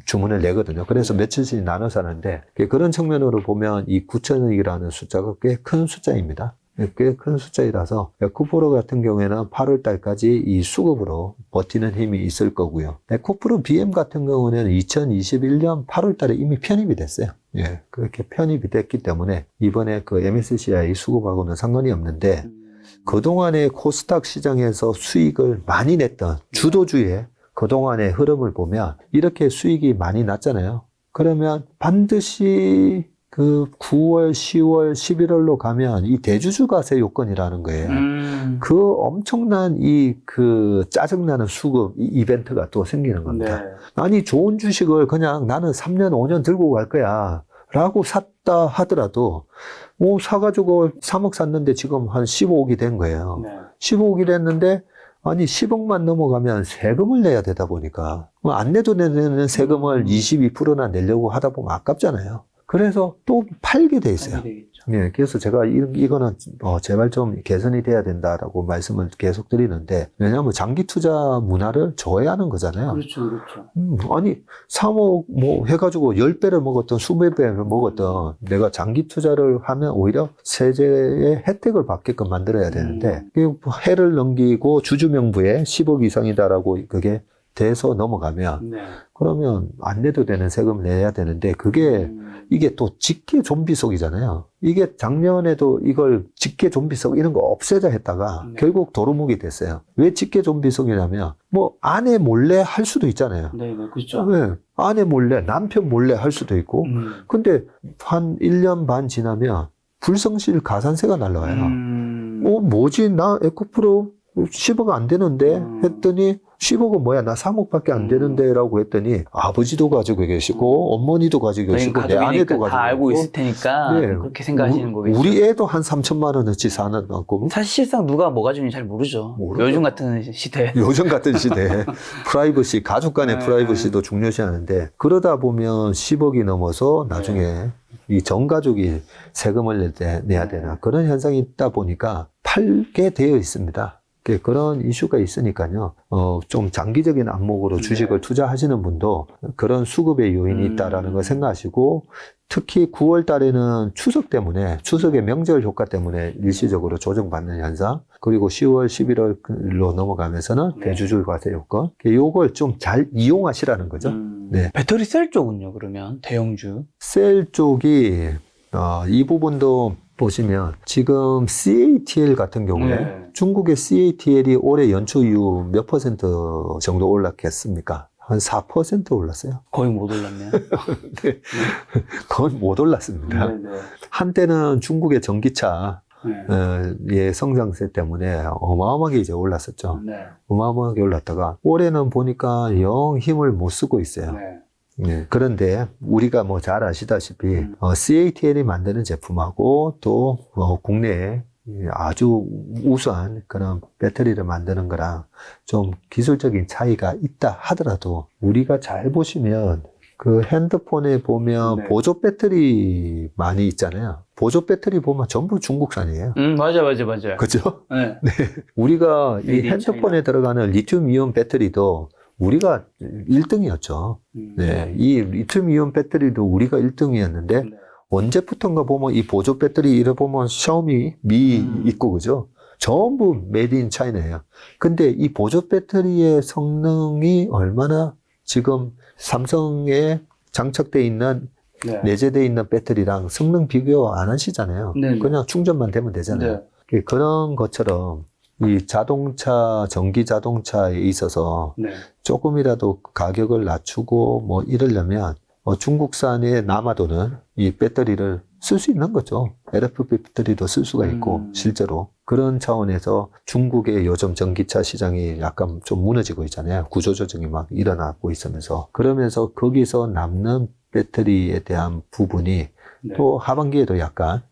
주문을 내거든요. 그래서 며칠씩 나눠 사는데 그런 측면으로 보면 이 9천억이라는 숫자가 꽤 큰 숫자입니다. 꽤 큰 숫자이라서 에코프로 같은 경우에는 8월 달까지 이 수급으로 버티는 힘이 있을 거고요. 에코프로 BM 같은 경우는 2021년 8월 달에 이미 편입이 됐어요. 예, 그렇게 편입이 됐기 때문에 이번에 그 MSCI 수급하고는 상관이 없는데 그동안의 코스닥 시장에서 수익을 많이 냈던 주도주의 그동안의 흐름을 보면 이렇게 수익이 많이 났잖아요. 그러면 반드시 그 9월, 10월, 11월로 가면 이 대주주 과세 요건이라는 거예요. 그 엄청난 그 짜증나는 수급 이벤트가 또 생기는 겁니다. 아니, 좋은 주식을 그냥 나는 3년, 5년 들고 갈 거야 라고 샀다 하더라도 사가지고 3억 샀는데 지금 한 15억이 된 거예요. 15억이 됐는데 아니 10억만 넘어가면 세금을 내야 되다 보니까 안 내도 내는 세금을 22%나 내려고 하다 보면 아깝잖아요. 그래서 또 팔게 돼 있어요. 예, 그래서 제가 이거는 제발 좀 개선이 돼야 된다라고 말씀을 계속 드리는데 왜냐하면 장기 투자 문화를 저해하는 거잖아요. 그렇죠, 그렇죠. 아니 3억 뭐 해가지고 10배를 먹었던 20배를 먹었던 내가 장기 투자를 하면 오히려 세제의 혜택을 받게끔 만들어야 되는데 해를 넘기고 주주명부에 10억 이상이다라고 그게 돼서 넘어가면 그러면 안 내도 되는 세금을 내야 되는데 그게 이게 또 직계 좀비속이잖아요. 이게 작년에도 이걸 직계 좀비속 이런 거 없애자 했다가 결국 도루묵이 됐어요. 왜 직계 좀비속이냐면 뭐 아내 몰래 할 수도 있잖아요. 네, 그렇죠. 네, 아내 몰래 남편 몰래 할 수도 있고 근데 한 1년 반 지나면 불성실 가산세가 날라와요. 뭐지 나 에코프로 10억 안 되는데 했더니 10억은 뭐야 나 3억밖에 안 되는데 라고 했더니 아버지도 가지고 계시고 어머니도 가지고 계시고 내 아내도 가지고 다 알고 있을 테니까 네. 그렇게 생각하시는 거겠죠. 우리 애도 한 3천만 원어치 사는 거고 사실상 누가 뭐 가지는지 잘 모르죠. 요즘 같은 시대에. 요즘 같은 시대에 프라이버시 가족 간의 프라이버시도 중요시하는데 그러다 보면 10억이 넘어서 나중에 이 전 가족이 세금을 내야 되나 그런 현상이 있다 보니까 팔게 되어 있습니다. 그런 이슈가 있으니까요. 좀 장기적인 안목으로 주식을 투자하시는 분도 그런 수급의 요인이 있다라는 걸 생각하시고, 특히 9월 달에는 추석 때문에, 추석의 명절 효과 때문에 일시적으로 조정받는 현상, 그리고 10월, 11월로 넘어가면서는 대주주 과세 효과, 요걸 좀 잘 이용하시라는 거죠. 네. 배터리 셀 쪽은요, 그러면? 대형주? 셀 쪽이, 이 부분도 보시면 지금 CATL 같은 경우에 중국의 CATL이 올해 연초 이후 몇 퍼센트 정도 올랐겠습니까? 한 4% 올랐어요. 거의 못 올랐네요. 네. 거의 못 올랐습니다. 한때는 중국의 전기차 의 성장세 때문에 어마어마하게 이제 올랐었죠. 어마어마하게 올랐다가 올해는 보니까 영 힘을 못 쓰고 있어요. 네. 그런데 우리가 뭐 잘 아시다시피 CATL이 만드는 제품하고 또 국내에 아주 우수한 그런 배터리를 만드는 거랑 좀 기술적인 차이가 있다 하더라도, 우리가 잘 보시면 그 핸드폰에 보면 보조 배터리 많이 있잖아요. 보조 배터리 보면 전부 중국산이에요. 맞아요. 그죠? 네. 네. 우리가 이 핸드폰에 들어가는 리튬 이온 배터리도 우리가 1등이었죠. 네. 이 리튬 이온 배터리도 우리가 1등이었는데, 언제부턴가 보면 이 보조 배터리 이래 보면 샤오미, 미 있고, 그죠? 전부 메이드 인 차이나예요. 근데 이 보조 배터리의 성능이 얼마나 지금 삼성에 장착되어 있는, 내재되어 있는 배터리랑 성능 비교 안 하시잖아요. 그냥 충전만 되면 되잖아요. 그런 것처럼 이 자동차, 전기 자동차에 있어서 조금이라도 가격을 낮추고 뭐 이러려면 중국산에 남아도는 이 배터리를 쓸 수 있는 거죠. LFP 배터리도 쓸 수가 있고, 실제로. 그런 차원에서 중국의 요즘 전기차 시장이 약간 좀 무너지고 있잖아요. 구조조정이 막 일어나고 있으면서. 그러면서 거기서 남는 배터리에 대한 부분이 또 하반기에도 약간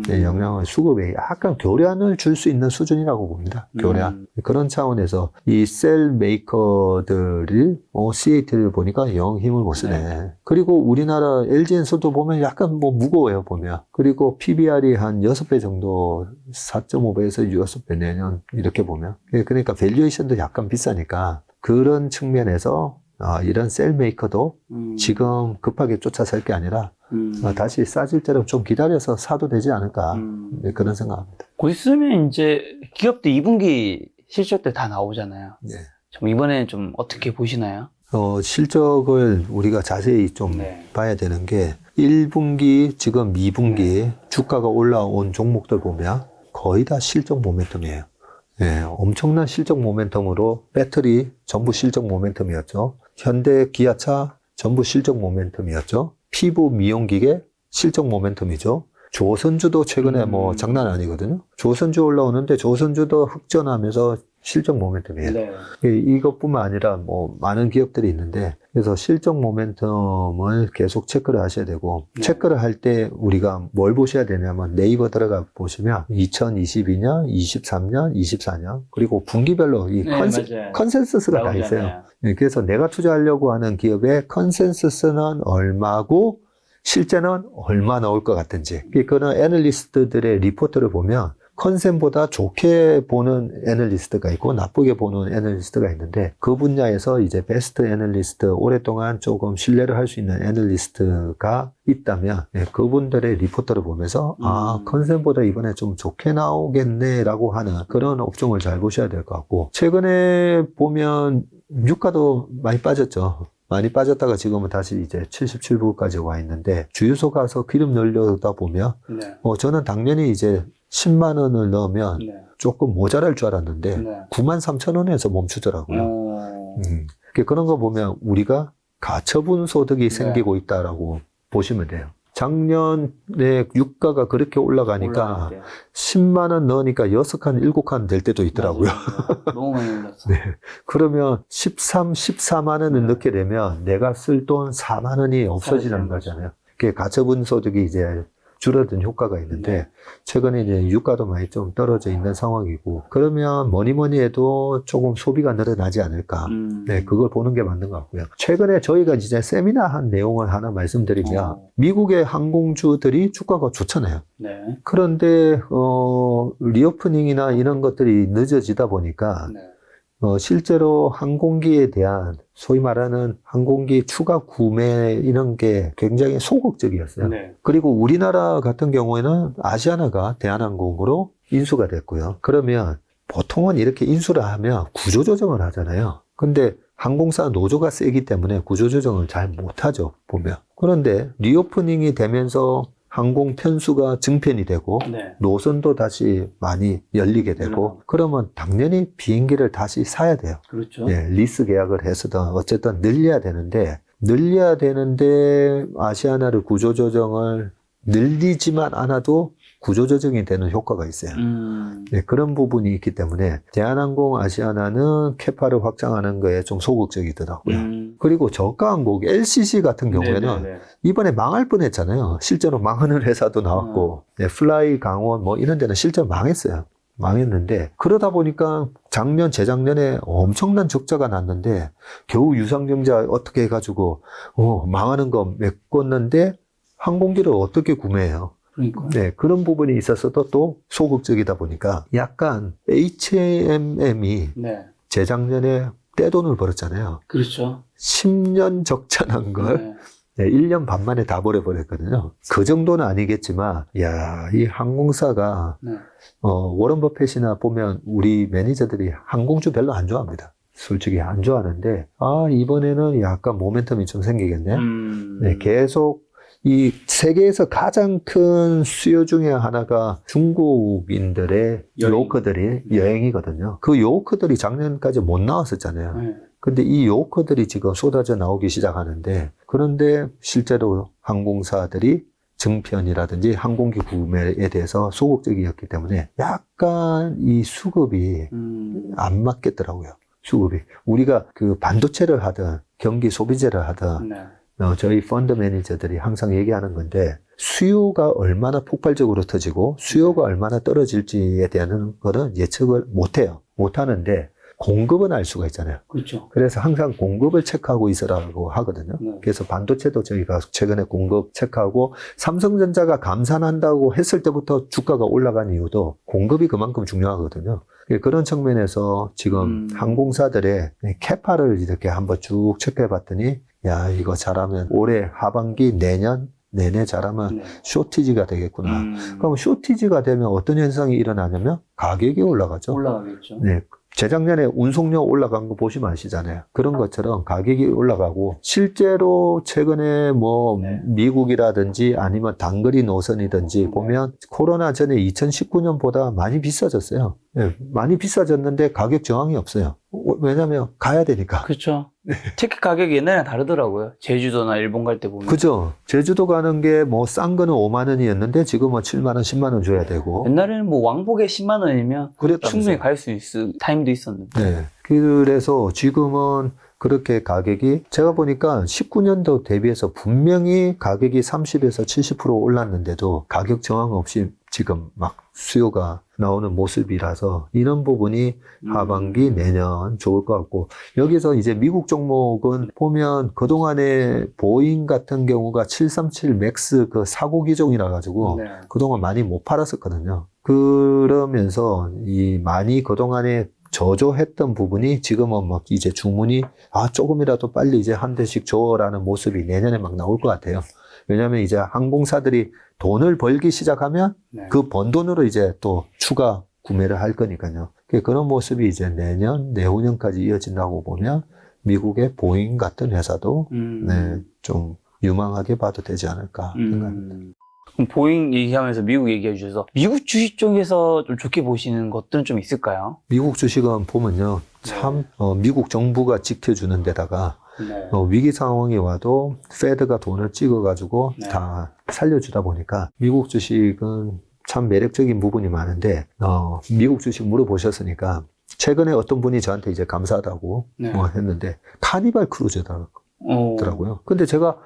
영향을, 수급에 약간 교란을 줄 수 있는 수준이라고 봅니다. 교란. 그런 차원에서 이 셀 메이커들이 CAT를 보니까 영 힘을 못 쓰네. 그리고 우리나라 LG엔솔도 보면 약간 뭐 무거워요, 보면. 그리고 PBR이 한 6배 정도, 4.5배에서 6배 내년 이렇게 보면. 그러니까 밸류에이션도 약간 비싸니까, 그런 측면에서 이런 셀 메이커도 지금 급하게 쫓아설 게 아니라 다시 싸질 때로 좀 기다려서 사도 되지 않을까, 네, 그런 생각합니다. 곧 있으면 이제 기업도 2분기 실적 때 다 나오잖아요. 네. 좀 이번에는 좀 어떻게 보시나요? 실적을 우리가 자세히 좀 봐야 되는 게, 1분기, 지금 2분기 주가가 올라온 종목들 보면 거의 다 실적 모멘텀이에요. 네, 엄청난 실적 모멘텀으로 배터리 전부 실적 모멘텀이었죠. 현대, 기아차 전부 실적 모멘텀이었죠. 피부 미용기계 실적 모멘텀이죠. 조선주도 최근에 뭐 장난 아니거든요. 조선주 올라오는데 조선주도 흑전하면서 실적 모멘텀이에요. 이것뿐만 아니라 뭐 많은 기업들이 있는데, 그래서 실적 모멘텀을 계속 체크를 하셔야 되고, 체크를 할 때 우리가 뭘 보셔야 되냐면, 네이버 들어가 보시면 2022년, 23년, 24년, 그리고 분기별로 이 컨센서스가 다 있어요. 그래서 내가 투자하려고 하는 기업의 컨센서스는 얼마고 실제는 얼마 나올 것 같은지, 그런 애널리스트들의 리포트를 보면 컨센보다 좋게 보는 애널리스트가 있고 나쁘게 보는 애널리스트가 있는데, 그 분야에서 이제 베스트 애널리스트, 오랫동안 조금 신뢰를 할 수 있는 애널리스트가 있다면 그분들의 리포트를 보면서 컨센보다 이번에 좀 좋게 나오겠네라고 하는 그런 업종을 잘 보셔야 될 것 같고, 최근에 보면 유가도 많이 빠졌죠. 많이 빠졌다가 지금은 다시 이제 77불까지 와 있는데, 주유소 가서 기름 넣으려다 보면 저는 당연히 이제 10만 원을 넣으면 조금 모자랄 줄 알았는데 93,000원에서 멈추더라고요. 그런 거 보면 우리가 가처분 소득이 생기고 있다라고 보시면 돼요. 작년에 유가가 그렇게 올라가니까 10만 원 넣으니까 6칸, 7칸 될 때도 있더라고요. 너무 많이 올랐어. 네. 그러면 13, 14만 원을 넣게 되면 내가 쓸 돈 4만 원이 없어지는 거잖아요. 그게 가처분 소득이 이제 줄어든 효과가 있는데 최근에 이제 유가도 많이 좀 떨어져 있는 상황이고 그러면 뭐니 해도 조금 소비가 늘어나지 않을까. 네, 그걸 보는 게 맞는 것 같고요. 최근에 저희가 이제 세미나 한 내용을 하나 말씀드리면 미국의 항공주들이 주가가 좋잖아요. 네. 그런데 리오프닝이나 이런 것들이 늦어지다 보니까 실제로 항공기에 대한 소위 말하는 항공기 추가 구매 이런 게 굉장히 소극적이었어요. 그리고 우리나라 같은 경우에는 아시아나가 대한항공으로 인수가 됐고요. 그러면 보통은 이렇게 인수를 하면 구조조정을 하잖아요. 근데 항공사 노조가 세기 때문에 구조조정을 잘 못하죠, 보면. 그런데 리오프닝이 되면서 항공 편수가 증편이 되고 노선도 다시 많이 열리게 되고 그러면 당연히 비행기를 다시 사야 돼요. 그렇죠. 예, 리스 계약을 해서든 어쨌든 늘려야 되는데 아시아나를 구조조정을 늘리지만 않아도 구조조정이 되는 효과가 있어요. 네, 그런 부분이 있기 때문에 대한항공 아시아나는 캐파를 확장하는 거에 좀 소극적이더라고요. 그리고 저가 항공 LCC 같은 경우에는 이번에 망할 뻔했잖아요. 실제로 망하는 회사도 나왔고 네, 플라이 강원 뭐 이런 데는 실제로 망했어요. 망했는데 그러다 보니까 재작년에 엄청난 적자가 났는데 겨우 유상증자 어떻게 해가지고 망하는 거 메꿨는데 항공기를 어떻게 구매해요? 그러니까. 네, 그런 부분이 있어서도 또 소극적이다 보니까 약간 H&M이 재작년에 떼돈을 벌었잖아요. 그렇죠. 10년 적자 난 걸 1년 반 만에 다 벌어버렸거든요. 그 정도는 아니겠지만, 이 항공사가, 워런 버핏이나 보면 우리 매니저들이 항공주 별로 안 좋아합니다. 솔직히 안 좋아하는데, 이번에는 약간 모멘텀이 좀 생기겠네. 네, 계속 이 세계에서 가장 큰 수요 중에 하나가 중국인들의 요커들이 여행이거든요. 그 요커들이 작년까지 못 나왔었잖아요. 근데 이 요커들이 지금 쏟아져 나오기 시작하는데 그런데 실제로 항공사들이 증편이라든지 항공기 구매에 대해서 소극적이었기 때문에 약간 이 수급이 안 맞겠더라고요. 수급이. 우리가 그 반도체를 하든 경기 소비재를 하든 저희 펀드 매니저들이 항상 얘기하는 건데 수요가 얼마나 폭발적으로 터지고 수요가 얼마나 떨어질지에 대한 거는 예측을 못해요. 못하는데 공급은 알 수가 있잖아요. 그렇죠. 그래서 항상 공급을 체크하고 있으라고 하거든요. 그래서 반도체도 저희가 최근에 공급 체크하고 삼성전자가 감산한다고 했을 때부터 주가가 올라간 이유도 공급이 그만큼 중요하거든요. 그런 측면에서 지금 항공사들의 캐파를 이렇게 한번 쭉 체크해 봤더니 이거 잘하면 올해 하반기 내년 내내 잘하면 쇼티지가 되겠구나. 그럼 쇼티지가 되면 어떤 현상이 일어나냐면 가격이 올라가죠. 올라가겠죠. 네. 재작년에 운송료 올라간 거 보시면 아시잖아요. 그런 것처럼 가격이 올라가고 실제로 최근에 뭐 미국이라든지 아니면 단거리 노선이든지 보면 코로나 전에 2019년보다 많이 비싸졌어요. 네, 많이 비싸졌는데 가격 저항이 없어요. 왜냐면 가야 되니까. 그렇죠. 티켓 가격이 옛날이랑 다르더라고요. 제주도나 일본 갈 때 보면. 그죠. 제주도 가는 게 뭐 싼 거는 5만 원이었는데 지금은 7만 원, 10만 원 줘야 되고. 옛날에는 뭐 왕복에 10만 원이면 충분히 갈 수 있을 타임도 있었는데. 네. 그래서 지금은 그렇게 가격이 제가 보니까 19년도 대비해서 분명히 가격이 30에서 70% 올랐는데도 가격 저항 없이 지금 막 수요가 나오는 모습이라서 이런 부분이 하반기 내년 좋을 것 같고 여기서 이제 미국 종목은 보면 그동안에 보잉 같은 경우가 737 맥스 그 사고 기종이라 가지고 그동안 많이 못 팔았었거든요. 그러면서 이 많이 그동안에 저조했던 부분이 지금은 막 이제 주문이 조금이라도 빨리 이제 한 대씩 줘라는 모습이 내년에 막 나올 것 같아요. 왜냐하면 이제 항공사들이 돈을 벌기 시작하면 그 번 돈으로 이제 또 추가 구매를 할 거니까요. 그런 모습이 이제 내년, 내후년까지 이어진다고 보면 미국의 보잉 같은 회사도 좀 유망하게 봐도 되지 않을까 생각합니다. 그럼 보잉 얘기하면서 미국 얘기해 주셔서 미국 주식 쪽에서 좀 좋게 보시는 것들은 좀 있을까요? 미국 주식은 보면요. 참 미국 정부가 지켜주는 데다가 위기 상황이 와도 페드가 돈을 찍어가지고 다 살려주다 보니까 미국 주식은 참 매력적인 부분이 많은데 미국 주식 물어보셨으니까 최근에 어떤 분이 저한테 이제 감사하다고 뭐 했는데 카니발 크루즈다. 하더라고요. 근데 제가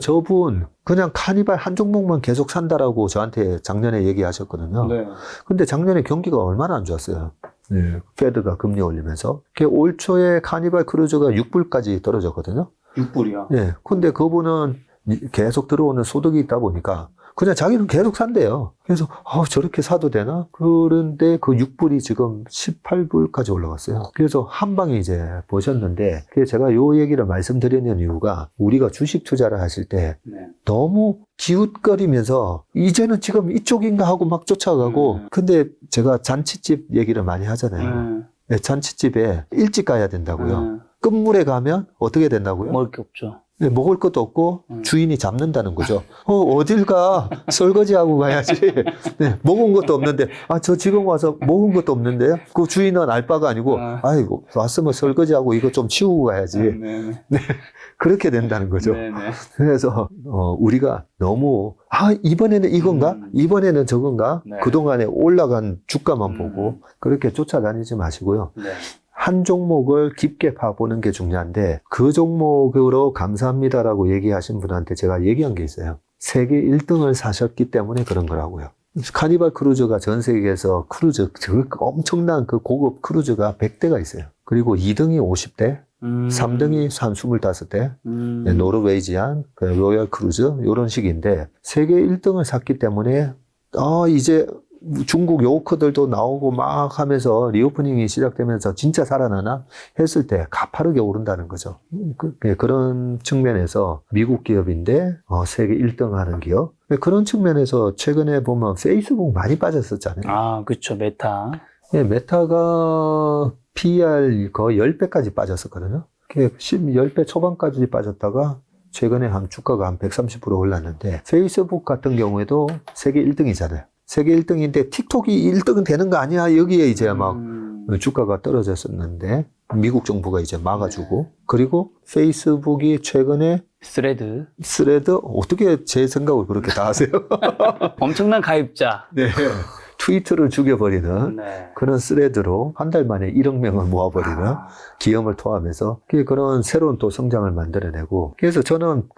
저분 그냥 카니발 한 종목만 계속 산다라고 저한테 작년에 얘기하셨거든요. 네. 근데 작년에 경기가 얼마나 안 좋았어요. 네, 페드가 금리 올리면서. 올 초에 카니발 크루즈가 6불까지 떨어졌거든요. 6불이요? 네, 근데 그분은 계속 들어오는 소득이 있다 보니까 그냥 자기는 계속 산대요. 그래서 저렇게 사도 되나? 그런데 그 6불이 지금 18불까지 올라갔어요. 그래서 한 방에 이제 보셨는데, 그래서 제가 요 얘기를 말씀드리는 이유가 우리가 주식 투자를 하실 때 너무 기웃거리면서 이제는 지금 이쪽인가 하고 막 쫓아가고, 근데 제가 잔치집 얘기를 많이 하잖아요. 네, 잔치집에 일찍 가야 된다고요. 끝물에 가면 어떻게 된다고요? 먹을 게 없죠. 네, 먹을 것도 없고 주인이 잡는다는 거죠. 어딜 가? 설거지하고 가야지. 네, 먹은 것도 없는데, 저 지금 와서 먹은 것도 없는데요? 그 주인은 알 바가 아니고, 아이고, 왔으면 설거지하고 이거 좀 치우고 가야지. 네, 그렇게 된다는 거죠. 그래서, 우리가 너무, 이번에는 이건가? 이번에는 저건가? 그동안에 올라간 주가만 보고, 그렇게 쫓아다니지 마시고요. 한 종목을 깊게 파보는 게 중요한데 그 종목으로 감사합니다라고 얘기하신 분한테 제가 얘기한 게 있어요. 세계 1등을 사셨기 때문에 그런 거라고요. 카니발 크루즈가 전 세계에서 크루즈, 엄청난 그 고급 크루즈가 100대가 있어요. 그리고 2등이 50대, 3등이 한 25대, 노르웨이지안, 로열 크루즈 이런 식인데 세계 1등을 샀기 때문에 이제 중국 요커들도 나오고 막 하면서 리오프닝이 시작되면서 진짜 살아나나 했을 때 가파르게 오른다는 거죠. 그런 측면에서 미국 기업인데 세계 1등 하는 기업. 그런 측면에서 최근에 보면 페이스북 많이 빠졌었잖아요. 그렇죠. 메타. 네, 메타가 PER 거의 10배까지 빠졌었거든요. 10배 초반까지 빠졌다가 최근에 한 주가가 한 130% 올랐는데 페이스북 같은 경우에도 세계 1등이잖아요. 세계 1등인데 틱톡이 1등은 되는 거 아니야? 여기에 이제 막 주가가 떨어졌었는데 미국 정부가 이제 막아주고 그리고 페이스북이 최근에 스레드 어떻게 제 생각을 그렇게 다 하세요? 엄청난 가입자. 네. 트위터를 죽여버리는 그런 스레드로 한 달 만에 1억 명을 모아버리는 기염을 토하면서 그런 새로운 또 성장을 만들어내고 그래서 저는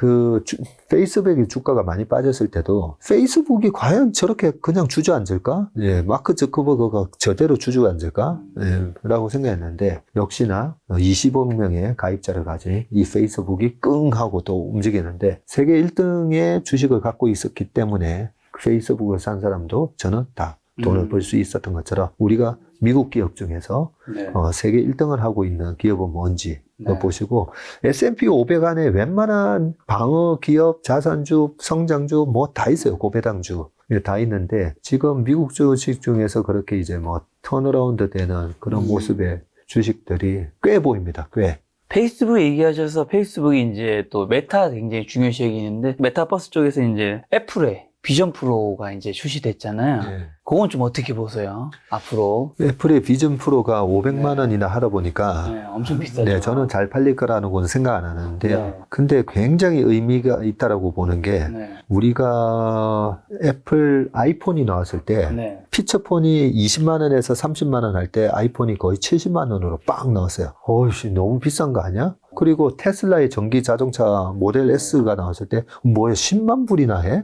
페이스북이 주가가 많이 빠졌을 때도 페이스북이 과연 저렇게 그냥 주저앉을까? 예, 마크 저커버그가 저대로 주저앉을까? 예, 라고 생각했는데 역시나 25억 명의 가입자를 가진 이 페이스북이 끙 하고 또 움직이는데 세계 1등의 주식을 갖고 있었기 때문에 페이스북을 산 사람도 저는 다 돈을 벌 수 있었던 것처럼 우리가 미국 기업 중에서 세계 1등을 하고 있는 기업은 뭔지 보시고 S&P 500 안에 웬만한 방어 기업, 자산주, 성장주 뭐 다 있어요. 고배당주 다 있는데 지금 미국 주식 중에서 그렇게 이제 뭐 턴어라운드 되는 그런 모습의 주식들이 꽤 보입니다. 꽤. 페이스북 얘기하셔서 페이스북이 이제 또 메타 굉장히 중요시 여기는데 메타버스 쪽에서 이제 애플의 비전 프로가 이제 출시됐잖아요. 네. 그건 좀 어떻게 보세요? 앞으로. 애플의 비전 프로가 500만 원이나 하다 보니까 엄청 비싸죠. 네, 저는 잘 팔릴 거라는 건 생각 안 하는데요. 근데 굉장히 의미가 있다라고 보는 게 우리가 애플 아이폰이 나왔을 때 피처폰이 20만 원에서 30만 원 할 때 아이폰이 거의 70만 원으로 빵 나왔어요. 어이씨 너무 비싼 거 아니야? 그리고 테슬라의 전기 자동차 모델 S가 나왔을 때 뭐야 10만 불이나 해?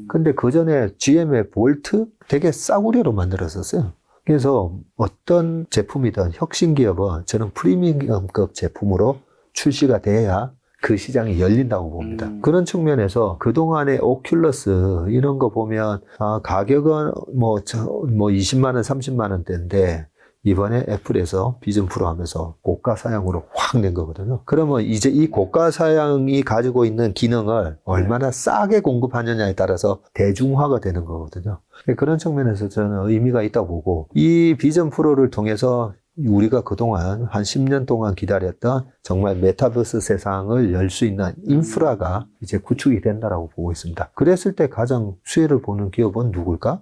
근데 그 전에 GM의 볼트 되게 싸구려로 만들었었어요. 그래서 어떤 제품이든 혁신 기업은 저는 프리미엄급 제품으로 출시가 돼야 그 시장이 열린다고 봅니다. 그런 측면에서 그동안의 오큘러스 이런 거 보면 가격은 뭐 20만 원, 30만 원대인데 이번에 애플에서 비전 프로 하면서 고가 사양으로 확 낸 거거든요. 그러면 이제 이 고가 사양이 가지고 있는 기능을 얼마나 싸게 공급하느냐에 따라서 대중화가 되는 거거든요. 그런 측면에서 저는 의미가 있다고 보고 이 비전 프로를 통해서 우리가 그동안 한 10년 동안 기다렸던 정말 메타버스 세상을 열 수 있는 인프라가 이제 구축이 된다라고 보고 있습니다. 그랬을 때 가장 수혜를 보는 기업은 누굴까?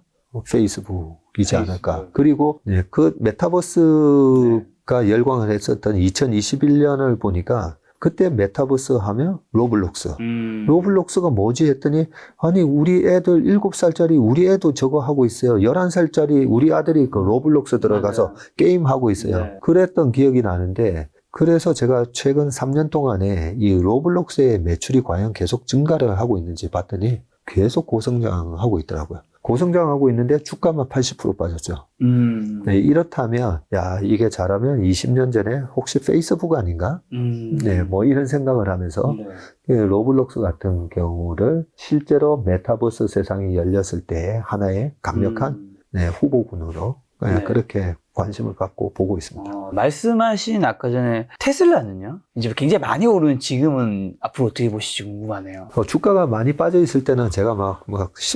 페이스북이지 않을까. 그리고 그 메타버스가 열광을 했었던 2021년을 보니까 그때 메타버스 하면 로블록스. 로블록스가 뭐지 했더니 아니 우리 애들 7살짜리 우리 애도 저거 하고 있어요. 11살짜리 우리 아들이 그 로블록스 들어가서 게임하고 있어요. 그랬던 기억이 나는데 그래서 제가 최근 3년 동안에 이 로블록스의 매출이 과연 계속 증가를 하고 있는지 봤더니 계속 고성장하고 있더라고요. 고성장하고 있는데 주가만 80% 빠졌죠. 네, 이렇다면 야 이게 잘하면 20년 전에 혹시 페이스북 아닌가? 네, 뭐 이런 생각을 하면서 네. 로블록스 같은 경우를 실제로 메타버스 세상이 열렸을 때 하나의 강력한 네, 후보군으로 네, 네. 그렇게 관심을 갖고 보고 있습니다. 말씀하신 아까 전에 테슬라는요? 이제 굉장히 많이 오르는 지금은 앞으로 어떻게 보실지 궁금하네요. 주가가 많이 빠져 있을 때는 제가 막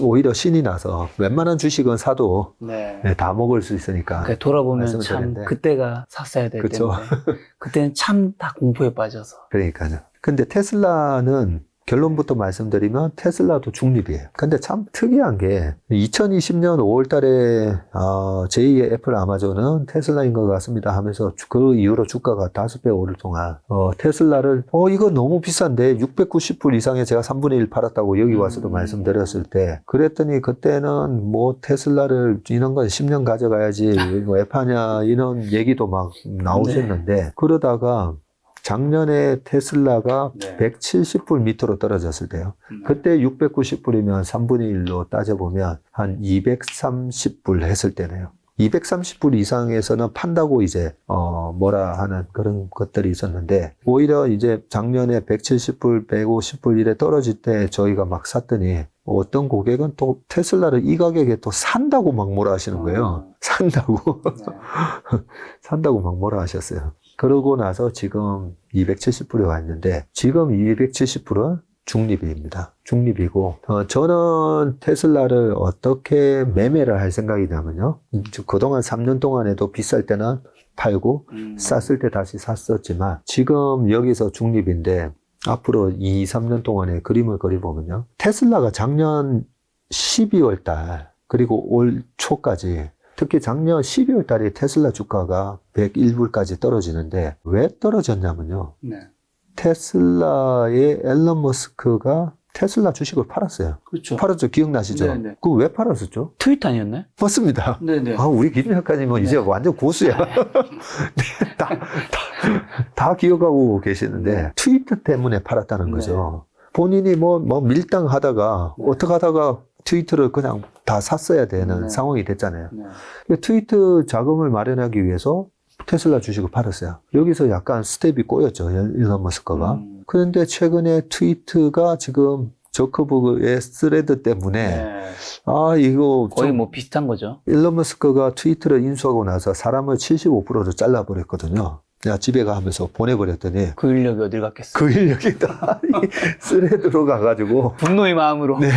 오히려 신이 나서 웬만한 주식은 사도 네. 네, 다 먹을 수 있으니까. 그러니까 돌아보면 말씀을 참 드렸는데. 그때가 샀어야 될 그쵸. 텐데 그때는 참 다 공포에 빠져서. 그러니까요. 근데 테슬라는 결론부터 말씀드리면 테슬라도 중립이에요. 근데 참 특이한 게 2020년 5월 달에 제2의 애플 아마존은 테슬라인 것 같습니다 하면서 그 이후로 주가가 5배 오를 동안 테슬라를 이거 너무 비싼데 690불 이상에 제가 3분의 1 팔았다고 여기 와서도 말씀드렸을 때 그랬더니 그때는 뭐 테슬라를 이런 건 10년 가져가야지 왜 파냐 이런 얘기도 막 나오셨는데 그러다가 작년에 테슬라가 네. 170불 밑으로 떨어졌을 때요. 그때 690불이면 3분의 1로 따져보면 한 230불 했을 때네요. 230불 이상에서는 판다고 이제 뭐라 하는 그런 것들이 있었는데 오히려 이제 작년에 170불, 150불 이래 떨어질 때 저희가 막 샀더니 어떤 고객은 또 테슬라를 이 가격에 또 산다고 막 뭐라 하시는 거예요. 산다고. 네. 산다고 막 뭐라 하셨어요. 그러고 나서 지금 270불에 와 있는데 지금 270불은 중립입니다. 중립이고 저는 테슬라를 어떻게 매매를 할 생각이냐면요. 그동안 3년 동안에도 비쌀 때는 팔고 쌌을 때 다시 샀었지만 지금 여기서 중립인데 앞으로 2, 3년 동안의 그림을 그려보면요. 테슬라가 작년 12월 달 그리고 올 초까지 특히 작년 12월 달에 테슬라 주가가 101불까지 떨어지는데 왜 떨어졌냐면요. 네. 테슬라의 앨런 머스크가 테슬라 주식을 팔았어요. 그렇죠. 팔았죠. 기억나시죠? 네네. 그거 왜 팔았었죠? 트윗 아니었나요? 맞습니다. 네네. 우리 김 작가님은 이제 완전 고수야. 네, 다 기억하고 계시는데 트위터 때문에 팔았다는 거죠. 본인이 뭐 밀당하다가 어떻게 하다가 트위터를 그냥 다 샀어야 되는 상황이 됐잖아요. 트위터 자금을 마련하기 위해서 테슬라 주식을 팔았어요. 여기서 약간 스텝이 꼬였죠. 일론 머스크가. 그런데 최근에 트위터가 지금 저커버그의 스레드 때문에 이거 거의 뭐 비슷한 거죠. 일론 머스크가 트위터를 인수하고 나서 사람을 75%로 잘라버렸거든요. 야, 집에 가 하면서 보내버렸더니 그 인력이 어딜 갔겠어. 그 인력이 다 스레드로 가가지고 분노의 마음으로. 네,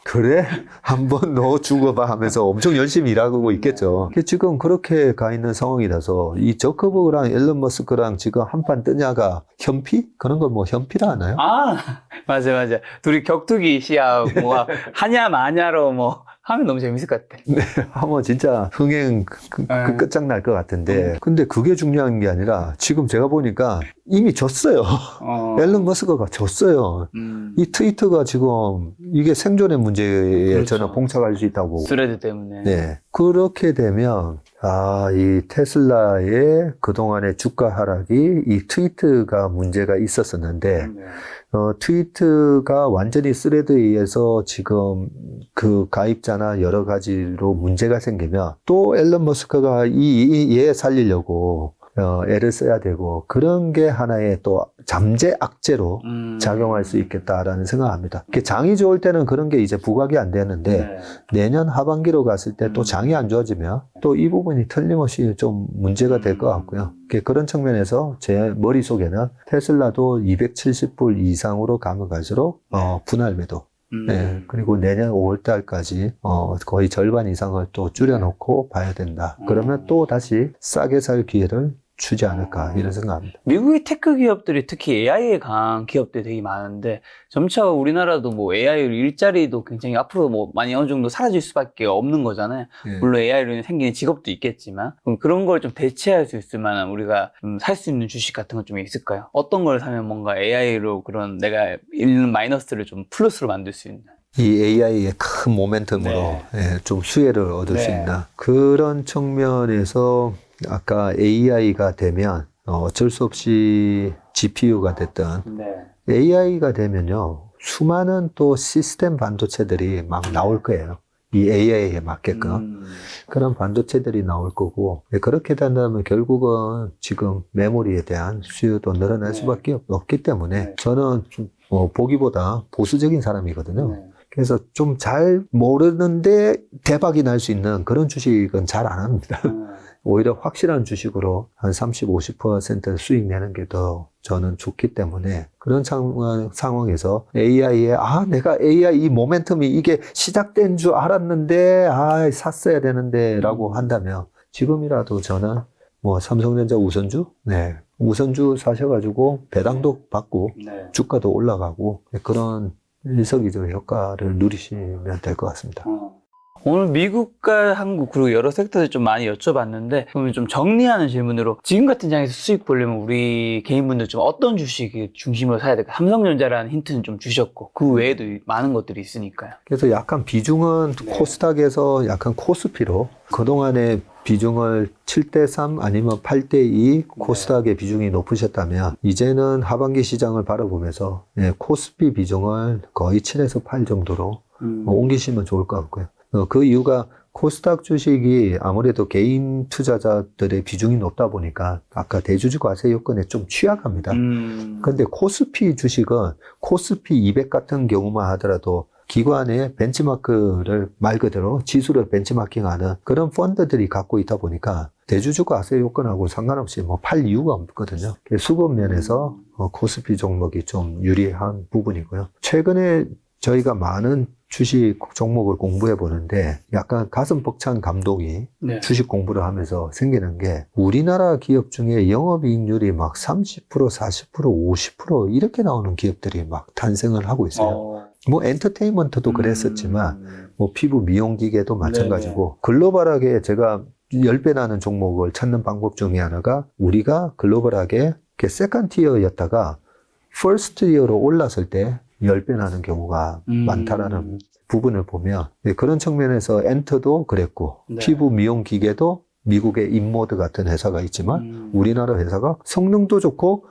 그래? 한번 너 죽어봐 하면서 엄청 열심히 일하고 있겠죠. 지금 그렇게 가 있는 상황이라서 이 저커버그랑 일론 머스크랑 지금 한판 뜨냐가 현피? 그런 걸 뭐 현피라 하나요? 맞아. 둘이 격투기 시합 뭐 하냐 마냐로 뭐 하면 너무 재밌을 것 같아. 네, 하면 진짜 흥행 끝장날 것 같은데 근데 그게 중요한 게 아니라 지금 제가 보니까 이미 졌어요. 앨런 머스크가 졌어요. 이 트위터가 지금 이게 생존의 문제에 그렇죠. 저는 봉착할 수 있다고. 스레드 때문에. 네. 그렇게 되면 이 테슬라의 그동안의 주가 하락이 이 트위터가 문제가 있었었는데 트위터가 완전히 스레드에 의해서 지금 그 가입자나 여러 가지로 문제가 생기면 또 앨런 머스크가 얘 살리려고 애를 써야 되고 그런 게 하나의 또 잠재 악재로 작용할 수 있겠다라는 생각합니다. 장이 좋을 때는 그런 게 이제 부각이 안 되는데 내년 하반기로 갔을 때 또 장이 안 좋아지면 또 이 부분이 틀림없이 좀 문제가 될 것 같고요. 그런 측면에서 제 머릿속에는 테슬라도 270불 이상으로 가면 갈수록 분할 매도. 네, 그리고 내년 5월 달까지 거의 절반 이상을 또 줄여놓고 봐야 된다. 그러면 또 다시 싸게 살 기회를 주지 않을까 이런 생각합니다. 미국의 테크 기업들이 특히 AI에 강한 기업들이 되게 많은데 점차 우리나라도 뭐 AI로 일자리도 굉장히 앞으로 뭐 많이 어느 정도 사라질 수밖에 없는 거잖아요. 물론 AI로 생기는 직업도 있겠지만 그런 걸 좀 대체할 수 있을 만한 우리가 살 수 있는 주식 같은 건 좀 있을까요? 어떤 걸 사면 뭔가 AI로 그런 내가 잃는 마이너스를 좀 플러스로 만들 수 있는 이 AI의 큰 모멘텀으로 좀 수혜를 얻을 수 있나 그런 측면에서 아까 AI가 되면 어쩔 수 없이 GPU가 됐든 AI가 되면요, 수많은 또 시스템 반도체들이 막 나올 거예요. 이 AI에 맞게끔. 그런 반도체들이 나올 거고, 그렇게 된다면 결국은 지금 메모리에 대한 수요도 늘어날 수밖에 없기 때문에 저는 좀 보기보다 보수적인 사람이거든요. 그래서 좀 잘 모르는데 대박이 날 수 있는 그런 주식은 잘 안 합니다. 오히려 확실한 주식으로 한 30, 50% 수익 내는 게 더 저는 좋기 때문에 그런 상황에서 AI에 내가 AI 이 모멘텀이 이게 시작된 줄 알았는데 샀어야 되는데 라고 한다면 지금이라도 저는 뭐 삼성전자 우선주 사셔가지고 배당도 받고 주가도 올라가고 그런 일석이조 효과를 누리시면 될 것 같습니다. 오늘 미국과 한국 그리고 여러 섹터들 좀 많이 여쭤봤는데 그러면 좀 정리하는 질문으로 지금 같은 장에서 수익 보려면 우리 개인분들 좀 어떤 주식이 중심으로 사야 될까? 삼성전자라는 힌트는 좀 주셨고 그 외에도 많은 것들이 있으니까요. 그래서 약간 비중은 코스닥에서 약간 코스피로 그동안에 비중을 7대3 아니면 8대2 코스닥의 비중이 높으셨다면 이제는 하반기 시장을 바라보면서 코스피 비중을 거의 7에서 8 정도로 옮기시면 좋을 것 같고요. 그 이유가 코스닥 주식이 아무래도 개인 투자자들의 비중이 높다 보니까 아까 대주주 과세 요건에 좀 취약합니다. 근데 코스피 주식은 코스피 200 같은 경우만 하더라도 기관의 벤치마크를 말 그대로 지수를 벤치마킹하는 그런 펀드들이 갖고 있다 보니까 대주주 과세 요건하고 상관없이 팔 이유가 없거든요. 수급 면에서 코스피 종목이 좀 유리한 부분이고요. 최근에 저희가 많은 주식 종목을 공부해 보는데 약간 가슴 벅찬 감동이 주식 공부를 하면서 생기는 게 우리나라 기업 중에 영업이익률이 막 30%, 40%, 50% 이렇게 나오는 기업들이 막 탄생을 하고 있어요. 뭐 엔터테인먼트도 그랬었지만 뭐 피부 미용기계도 마찬가지고 글로벌하게 제가 10배 나는 종목을 찾는 방법 중에 하나가 우리가 글로벌하게 세컨 티어였다가 퍼스트 티어로 올랐을 때 10배 나는 경우가 많다라는 부분을 보면 그런 측면에서 엔터도 그랬고 피부 미용 기계도 미국의 인모드 같은 회사가 있지만 우리나라 회사가 성능도 좋고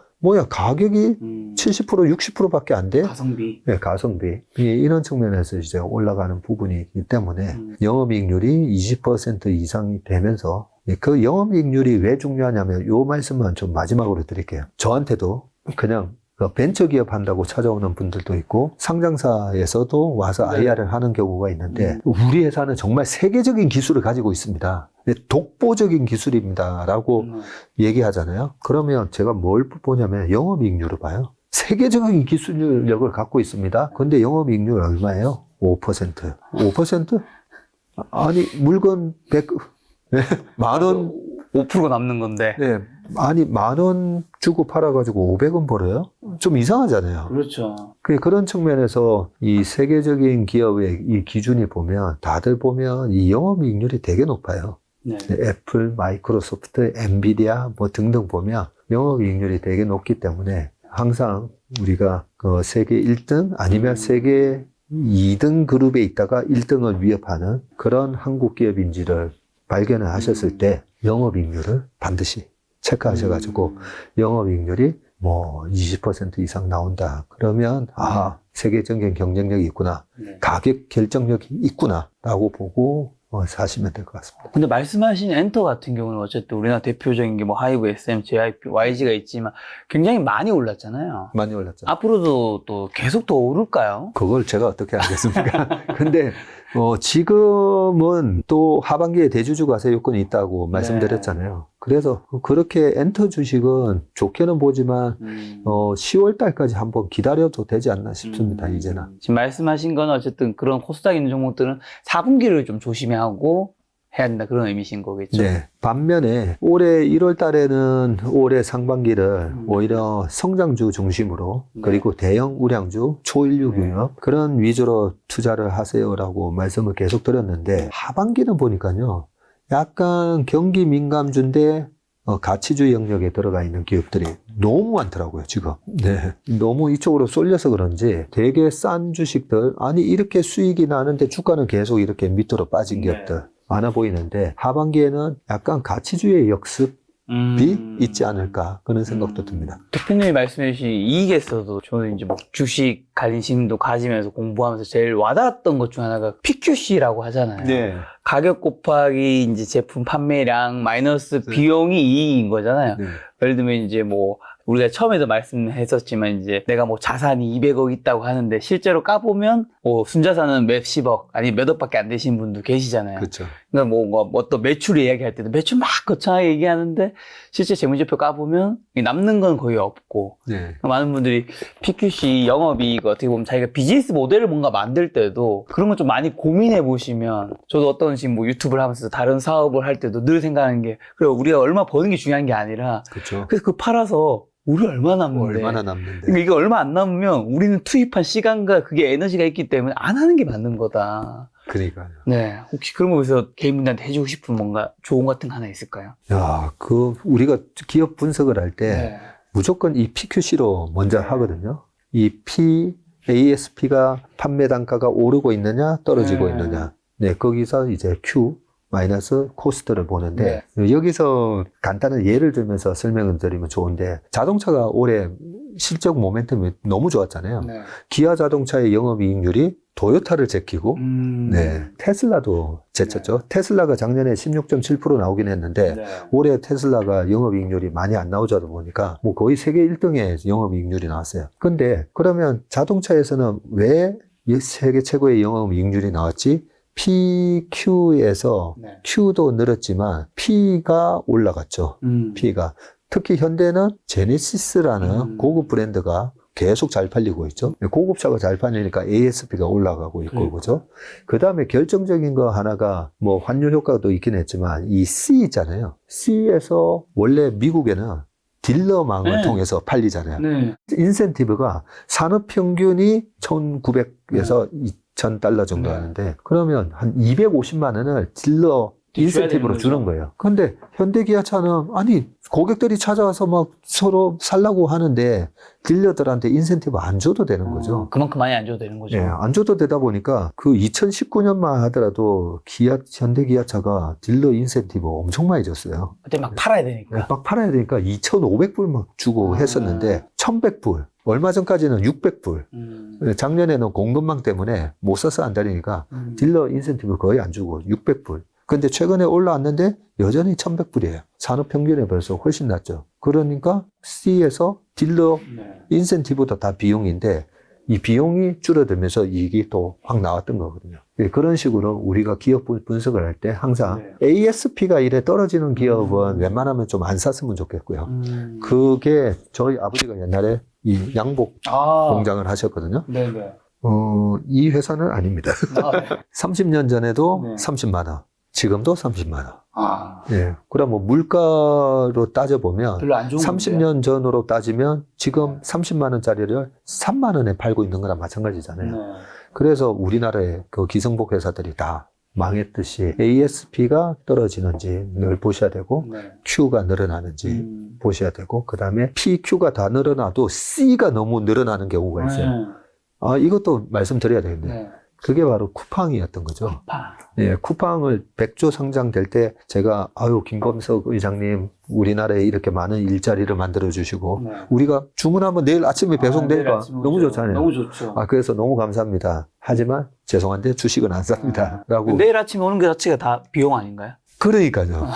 가격이 70% 60%밖에 안 돼? 가성비. 네, 가성비. 이런 측면에서 이제 올라가는 부분이기 때문에 영업이익률이 20% 이상이 되면서 그 영업이익률이 왜 중요하냐면 요 말씀만 좀 마지막으로 드릴게요. 저한테도 그냥 벤처기업 한다고 찾아오는 분들도 있고 상장사에서도 와서 IR을 하는 경우가 있는데 우리 회사는 정말 세계적인 기술을 가지고 있습니다. 독보적인 기술입니다 라고 얘기하잖아요. 그러면 제가 뭘 보냐면 영업이익률을 봐요. 세계적인 기술력을 갖고 있습니다. 근데 영업이익률 얼마예요? 5%. 5%? 아니 물건 100... 만원 5%가 남는 건데. 네. 아니, 10,000원 주고 팔아가지고 500원 벌어요? 좀 이상하잖아요. 그렇죠. 그런 측면에서 이 세계적인 기업의 이 기준이 보면 다들 보면 이 영업이익률이 되게 높아요. 애플, 마이크로소프트, 엔비디아 뭐 등등 보면 영업이익률이 되게 높기 때문에 항상 우리가 그 세계 1등 아니면 세계 2등 그룹에 있다가 1등을 위협하는 그런 한국 기업인지를 발견을 하셨을 때 영업이익률을 반드시 체크하셔가지고 영업이익률이 뭐 20% 이상 나온다. 그러면 세계적인 경쟁력이 있구나. 가격 결정력이 있구나. 라고 보고 사시면 될 것 같습니다. 근데 말씀하신 엔터 같은 경우는 어쨌든 우리나라 대표적인 게 뭐 하이브, SM, JYP, YG가 있지만 굉장히 많이 올랐잖아요. 많이 올랐죠. 앞으로도 또 계속 더 오를까요? 그걸 제가 어떻게 알겠습니까? 근데 지금은 또 하반기에 대주주 과세 요건이 있다고 말씀드렸잖아요. 그래서 그렇게 엔터 주식은 좋게는 보지만 10월 달까지 한번 기다려도 되지 않나 싶습니다. 이제는. 지금 말씀하신 건 어쨌든 그런 코스닥 있는 종목들은 4분기를 좀 조심하고 해야 된다 그런 의미신 거겠죠. 네. 반면에 올해 1월 달에는 올해 상반기를 오히려 성장주 중심으로 그리고 대형 우량주, 초일류 기업 그런 위주로 투자를 하세요라고 말씀을 계속 드렸는데 하반기는 보니까요. 약간 경기 민감주인데 가치주 영역에 들어가 있는 기업들이 너무 많더라고요, 지금. 네. 너무 이쪽으로 쏠려서 그런지 되게 싼 주식들, 아니, 이렇게 수익이 나는데 주가는 계속 이렇게 밑으로 빠진 기업들 많아 보이는데 하반기에는 약간 가치주의 역습 있지 않을까 그런 생각도 듭니다. 대표님이 말씀해 주신 이익에서도 저는 이제 뭐 주식 관심도 가지면서 공부하면서 제일 와닿았던 것 중 하나가 PQC라고 하잖아요. 네. 가격 곱하기 이제 제품 판매량 마이너스 비용이 이익인 거잖아요. 네. 예를 들면 이제 뭐 우리가 처음에도 말씀했었지만 이제 내가 뭐 자산이 200억 있다고 하는데 실제로 까보면 뭐 순자산은 몇십억 아니 몇 억밖에 안 되신 분도 계시잖아요. 그렇죠. 그러니까 뭐 어떤 매출 이야기할 때도 매출 막 거창하게 얘기하는데 실제 재무제표 까보면 남는 건 거의 없고 네. 많은 분들이 PQC 영업이익 어떻게 보면 자기가 비즈니스 모델을 뭔가 만들 때도 그런 거 좀 많이 고민해 보시면 저도 어떤 지금 뭐 유튜브를 하면서 다른 사업을 할 때도 늘 생각하는 게 그래 우리가 얼마 버는 게 중요한 게 아니라 그렇죠. 그래서 그거 팔아서 우리 얼마 남는데 얼마나 남는데. 그러니까 이게 얼마 안 남으면 우리는 투입한 시간과 그게 에너지가 있기 때문에 안 하는 게 맞는 거다. 그러니까요. 네. 혹시 그런 거에서 개인분들한테 해주고 싶은 뭔가 조언 같은 거 하나 있을까요? 야, 우리가 기업 분석을 할 때 네. 무조건 이 PQC로 먼저 하거든요. 이 ASP가 판매 단가가 오르고 있느냐, 떨어지고 네. 있느냐. 네, 거기서 이제 Q 마이너스 코스트를 보는데 여기서 간단한 예를 들면서 설명을 드리면 좋은데 자동차가 올해 실적 모멘텀이 너무 좋았잖아요. 네. 기아 자동차의 영업이익률이 도요타를 제끼고 네, 테슬라도 제쳤죠. 테슬라가 작년에 16.7% 나오긴 했는데 네. 올해 테슬라가 영업이익률이 많이 안 나오다 보니까 뭐 거의 세계 1등의 영업이익률이 나왔어요. 근데 그러면 자동차에서는 왜 세계 최고의 영업이익률이 나왔지? PQ에서 네. Q도 늘었지만 P가 올라갔죠. P가. 특히 현대는 제네시스라는 고급 브랜드가 계속 잘 팔리고 있죠. 고급차가 잘 팔리니까 ASP가 올라가고 있고, 그죠? 그 다음에 결정적인 거 하나가 뭐 환율 효과도 있긴 했지만 이 C 있잖아요. C에서 원래 미국에는 딜러망을 통해서 팔리잖아요. 네. 인센티브가 산업평균이 1,900에서 2,000달러 정도 하는데 그러면 한 250만 원을 딜러 인센티브로 주는 거예요. 근데 현대기아차는 아니 고객들이 찾아와서 막 서로 살라고 하는데 딜러들한테 인센티브 안 줘도 되는 거죠. 그만큼 많이 안 줘도 되는 거죠. 네, 안 줘도 되다 보니까 그 2019년만 하더라도 현대기아차가 딜러 인센티브 엄청 많이 줬어요. 그때 막 팔아야 되니까. 막 팔아야 되니까 2,500불 막 주고 했었는데 1,100불. 얼마 전까지는 600불. 작년에는 공급망 때문에 못 써서 안 다니니까 딜러 인센티브 거의 안 주고 600불. 근데 최근에 올라왔는데 여전히 1,100불이에요. 산업 평균에 벌써 훨씬 낮죠. 그러니까 C에서 딜러 인센티브도 다 비용인데 이 비용이 줄어들면서 이익이 또 확 나왔던 거거든요. 그런 식으로 우리가 기업 분석을 할 때 항상 ASP가 이래 떨어지는 기업은 웬만하면 좀 안 샀으면 좋겠고요. 그게 저희 아버지가 옛날에 이 양복 공장을 하셨거든요. 네네. 이 회사는 아닙니다. 30년 전에도 네. 30만 원, 지금도 30만 원. 아, 예. 그럼 뭐 물가로 따져보면 별로 안 좋은 30년 전으로 따지면 지금 30만 원짜리를 3만 원에 팔고 있는 거랑 마찬가지잖아요. 네. 그래서 우리나라의 그 기성복 회사들이 다 망했듯이 ASP가 떨어지는지 늘 보셔야 되고 네. Q가 늘어나는지 보셔야 되고 그 다음에 PQ가 다 늘어나도 C가 너무 늘어나는 경우가 있어요. 아, 이것도 말씀드려야 되겠네요. 네. 그게 바로 쿠팡이었던 거죠. 쿠팡. 예, 쿠팡을 100조 상장될 때 제가 아유 김검석 의장님 우리나라에 이렇게 많은 일자리를 만들어 주시고 네. 우리가 주문하면 내일 아침에 배송되니까 내일 아침 너무 오죠. 좋잖아요. 너무 좋죠. 아, 그래서 너무 감사합니다. 하지만 죄송한데 주식은 안 삽니다. 라고. 내일 아침에 오는 게 자체가 다 비용 아닌가요? 그러니까요.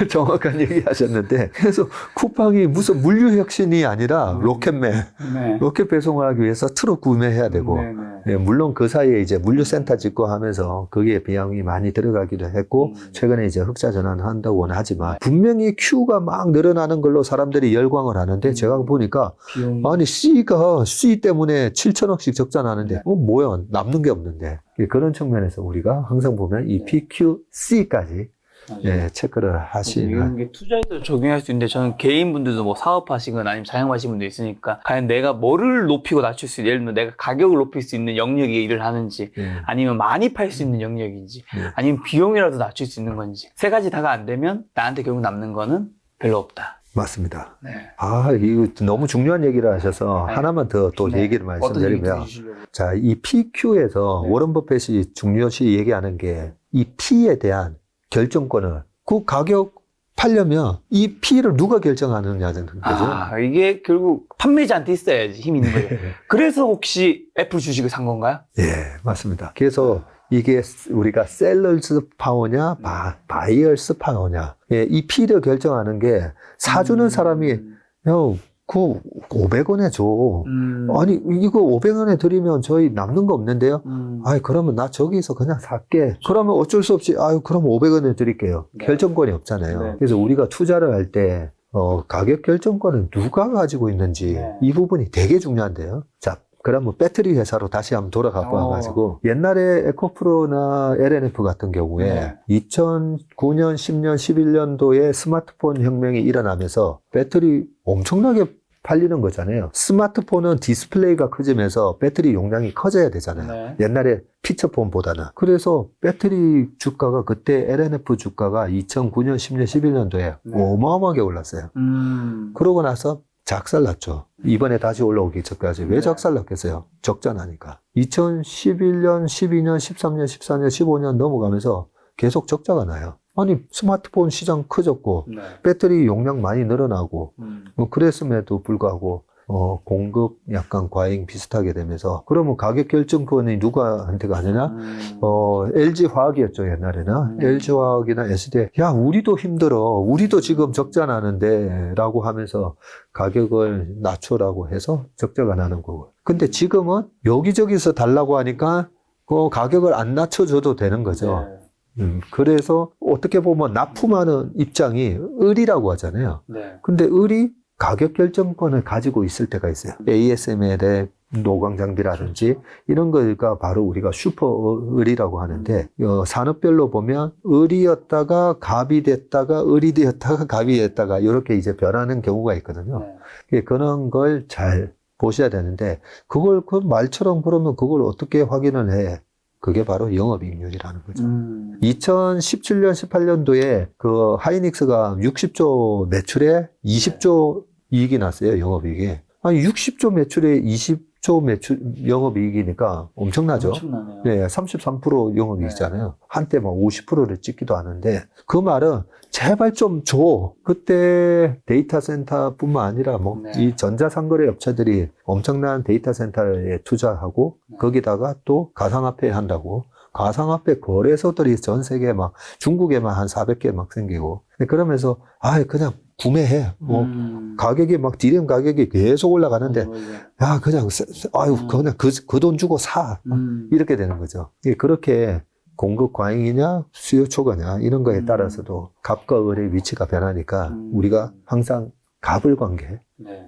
정확한 얘기 하셨는데. 그래서 쿠팡이 무슨 물류혁신이 아니라 로켓맨. 네. 로켓 배송하기 위해서 트럭 구매해야 되고. 네네. 예, 물론 그 사이에 이제 물류센터 짓고 하면서 거기에 비용이 많이 들어가기도 했고, 최근에 이제 흑자 전환을 한다고는 하지만, 분명히 Q가 막 늘어나는 걸로 사람들이 열광을 하는데, 제가 보니까, 비용. 아니, C가 C 때문에 7천억씩 적자 나는데, 뭐야, 남는 게 없는데. 그런 측면에서 우리가 항상 보면 이 PQC까지 예, 체크를 하시는. 이런 게 투자에도 적용할 수 있는데 저는 개인분들도 뭐 사업하시거나 아니면 자영업하시는 분도 있으니까 과연 내가 뭐를 높이고 낮출 수 있는 예를 들면 내가 가격을 높일 수 있는 영역에 일을 하는지 아니면 많이 팔 수 있는 영역인지 아니면 비용이라도 낮출 수 있는 건지 세 가지 다가 안 되면 나한테 결국 남는 거는 별로 없다. 맞습니다. 네. 아, 이거 너무 중요한 얘기를 하셔서 네. 하나만 더 또 네. 얘기를 말씀드리면 어떤 얘기 자, 이 PQ에서 네. 워런 버핏이 중요시 얘기하는 게 이 P에 대한 결정권을 그 가격 팔려면 이 P를 누가 결정하느냐는 거죠. 아, 이게 결국 판매자한테 있어야지 힘이 있는 거죠. 그래서 혹시 애플 주식을 산 건가요? 예, 맞습니다. 그래서 이게 우리가 셀러스 파워냐, 바이어스 파워냐. 예, 이 P를 결정하는 게 사주는 사람이, 형, 그 500원에 줘. 아니, 이거 500원에 드리면 저희 남는 거 없는데요? 아이, 그러면 나 저기서 그냥 살게. 그러면 어쩔 수 없이, 아유, 그럼 500원에 드릴게요. 네. 결정권이 없잖아요. 네. 그래서 우리가 투자를 할 때, 가격 결정권은 누가 가지고 있는지 네. 이 부분이 되게 중요한데요. 자, 그러면 배터리 회사로 다시 한번 돌아가 봐가지고 옛날에 에코프로나 LNF 같은 경우에 2009년, 10년, 11년도에 스마트폰 혁명이 일어나면서 배터리 엄청나게 팔리는 거잖아요. 스마트폰은 디스플레이가 커지면서 배터리 용량이 커져야 되잖아요. 네. 옛날에 피처폰보다는. 그래서 배터리 주가가 그때 LNF 주가가 2009년, 10년, 11년도에 어마어마하게 올랐어요. 그러고 나서 작살났죠. 이번에 다시 올라오기 전까지. 왜 작살났겠어요? 적자나니까. 2011년, 12년, 13년, 14년, 15년 넘어가면서 계속 적자가 나요. 아니, 스마트폰 시장 커졌고, 배터리 용량 많이 늘어나고, 뭐 그랬음에도 불구하고, 공급 약간 과잉 비슷하게 되면서, 그러면 가격 결정권이 누구한테 가느냐? LG 화학이었죠, 옛날에는. LG 화학이나 SD, 야, 우리도 힘들어. 우리도 지금 적자 나는데, 라고 하면서 가격을 낮춰라고 해서 적자가 나는 거고. 근데 지금은 여기저기서 달라고 하니까, 그 가격을 안 낮춰줘도 되는 거죠. 그래서 어떻게 보면 납품하는 입장이 을이라고 하잖아요. 근데 을이 가격 결정권을 가지고 있을 때가 있어요. ASML의 노광 장비라든지 이런 거가 바로 우리가 슈퍼 을이라고 하는데 산업별로 보면 을이었다가 갑이 됐다가 을이 되었다가 갑이 됐다가 이렇게 이제 변하는 경우가 있거든요. 그런 걸 잘 보셔야 되는데 그걸 그 말처럼 그러면 그걸 어떻게 확인을 해? 그게 바로 영업이익률이라는 거죠. 2017년, 18년도에 그 하이닉스가 60조 매출에 20조 이익이 났어요, 영업이익이. 아니, 60조 매출에 20조 매출, 영업이익이니까 엄청나죠? 엄청나네요. 네, 33% 영업이익이잖아요. 한때 막 50%를 찍기도 하는데, 그 말은 제발 좀 줘. 그때 데이터 센터뿐만 아니라 이 전자상거래 업체들이 엄청난 데이터 센터에 투자하고 거기다가 또 가상화폐 한다고. 가상화폐 거래소들이 전 세계에 막 중국에만 한 400개 막 생기고. 그러면서 그냥 구매해. 가격이 막 디램 가격이 계속 올라가는데 야 그냥 그냥 그 돈 주고 사. 이렇게 되는 거죠. 그렇게 공급 과잉이냐 수요 초과냐 이런 거에 따라서도 갑과 을의 위치가 변하니까 우리가 항상 갑을 관계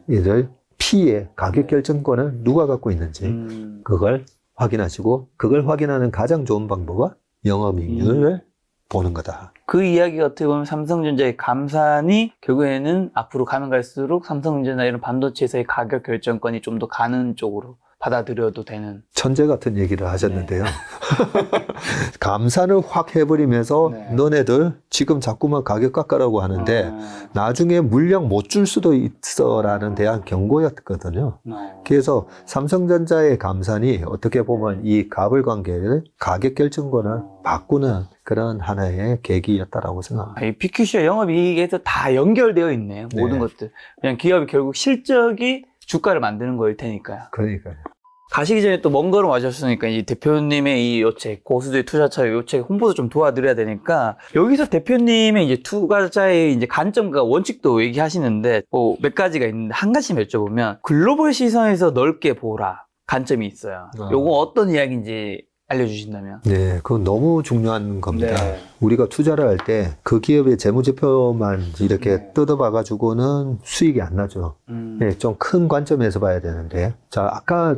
얘를 P의 가격 결정권을 누가 갖고 있는지 그걸 확인하시고 그걸 확인하는 가장 좋은 방법은 영업이익률을 보는 거다. 그 이야기가 어떻게 보면 삼성전자의 감산이 결국에는 앞으로 가면 갈수록 삼성전자 이런 반도체에서의 가격 결정권이 좀 더 가는 쪽으로 받아들여도 되는. 천재 같은 얘기를 하셨는데요. 감산을 확 해버리면서 너네들 지금 자꾸만 가격 깎으라고 하는데 나중에 물량 못 줄 수도 있어라는 대한 경고였거든요. 그래서 삼성전자의 감산이 어떻게 보면 이 갑을 관계를 가격 결정권을 바꾸는 그런 하나의 계기였다라고 생각합니다. 이 PQC와 영업이익에서 다 연결되어 있네요. 모든 것들. 그냥 기업이 결국 실적이 주가를 만드는 거일 테니까요. 그러니까요. 가시기 전에 또 먼 걸음 와주셨으니까 이 대표님의 이 요책, 고수들의 투자차 요책 홍보도 좀 도와드려야 되니까 여기서 대표님의 이제 투자자의 이제 관점과 원칙도 얘기하시는데 뭐 몇 가지가 있는데 한 가지만 여쭤보면 글로벌 시선에서 넓게 보라 관점이 있어요. 요거 어떤 이야기인지 알려주신다면? 네, 그건 너무 중요한 겁니다. 우리가 투자를 할 때 그 기업의 재무제표만 이렇게 뜯어봐가지고는 수익이 안 나죠. 네, 좀 큰 관점에서 봐야 되는데. 자, 아까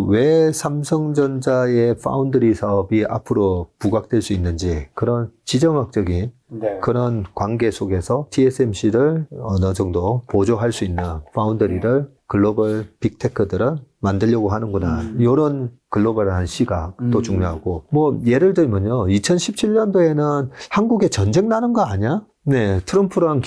왜 삼성전자의 파운드리 사업이 앞으로 부각될 수 있는지 그런 지정학적인 그런 관계 속에서 TSMC를 어느 정도 보조할 수 있는 파운드리를 글로벌 빅테크들은 만들려고 하는구나. 이런 글로벌한 시각도 중요하고. 뭐, 예를 들면요. 2017년도에는 한국에 전쟁 나는 거 아니야? 네. 트럼프랑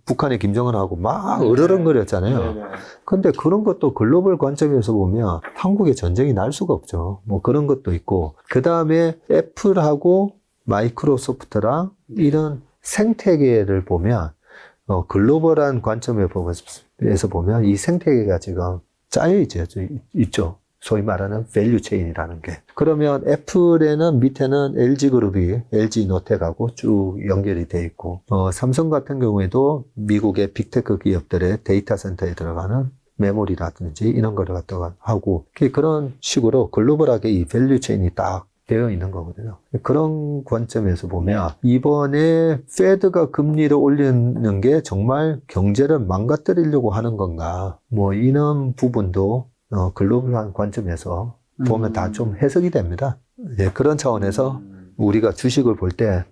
북한의 김정은하고 막 으르렁거렸잖아요. 근데 그런 것도 글로벌 관점에서 보면 한국에 전쟁이 날 수가 없죠. 뭐 그런 것도 있고. 그 다음에 애플하고 마이크로소프트랑 이런 생태계를 보면 글로벌한 관점에서 보면 이 생태계가 지금 짜여 있죠. 소위 말하는 밸류 체인이라는 게. 그러면 애플에는 밑에는 LG그룹이 LG노텍하고 쭉 연결이 돼 있고, 삼성 같은 경우에도 미국의 빅테크 기업들의 데이터 센터에 들어가는 메모리라든지 이런 거를 갖다가 하고, 그런 식으로 글로벌하게 이 밸류 체인이 딱 되어 있는 거거든요. 그런 관점에서 보면 이번에 페드가 금리를 올리는 게 정말 경제를 망가뜨리려고 하는 건가, 뭐 이런 부분도 글로벌한 관점에서 보면 다 좀 해석이 됩니다. 예, 그런 차원에서 우리가 주식을 볼 때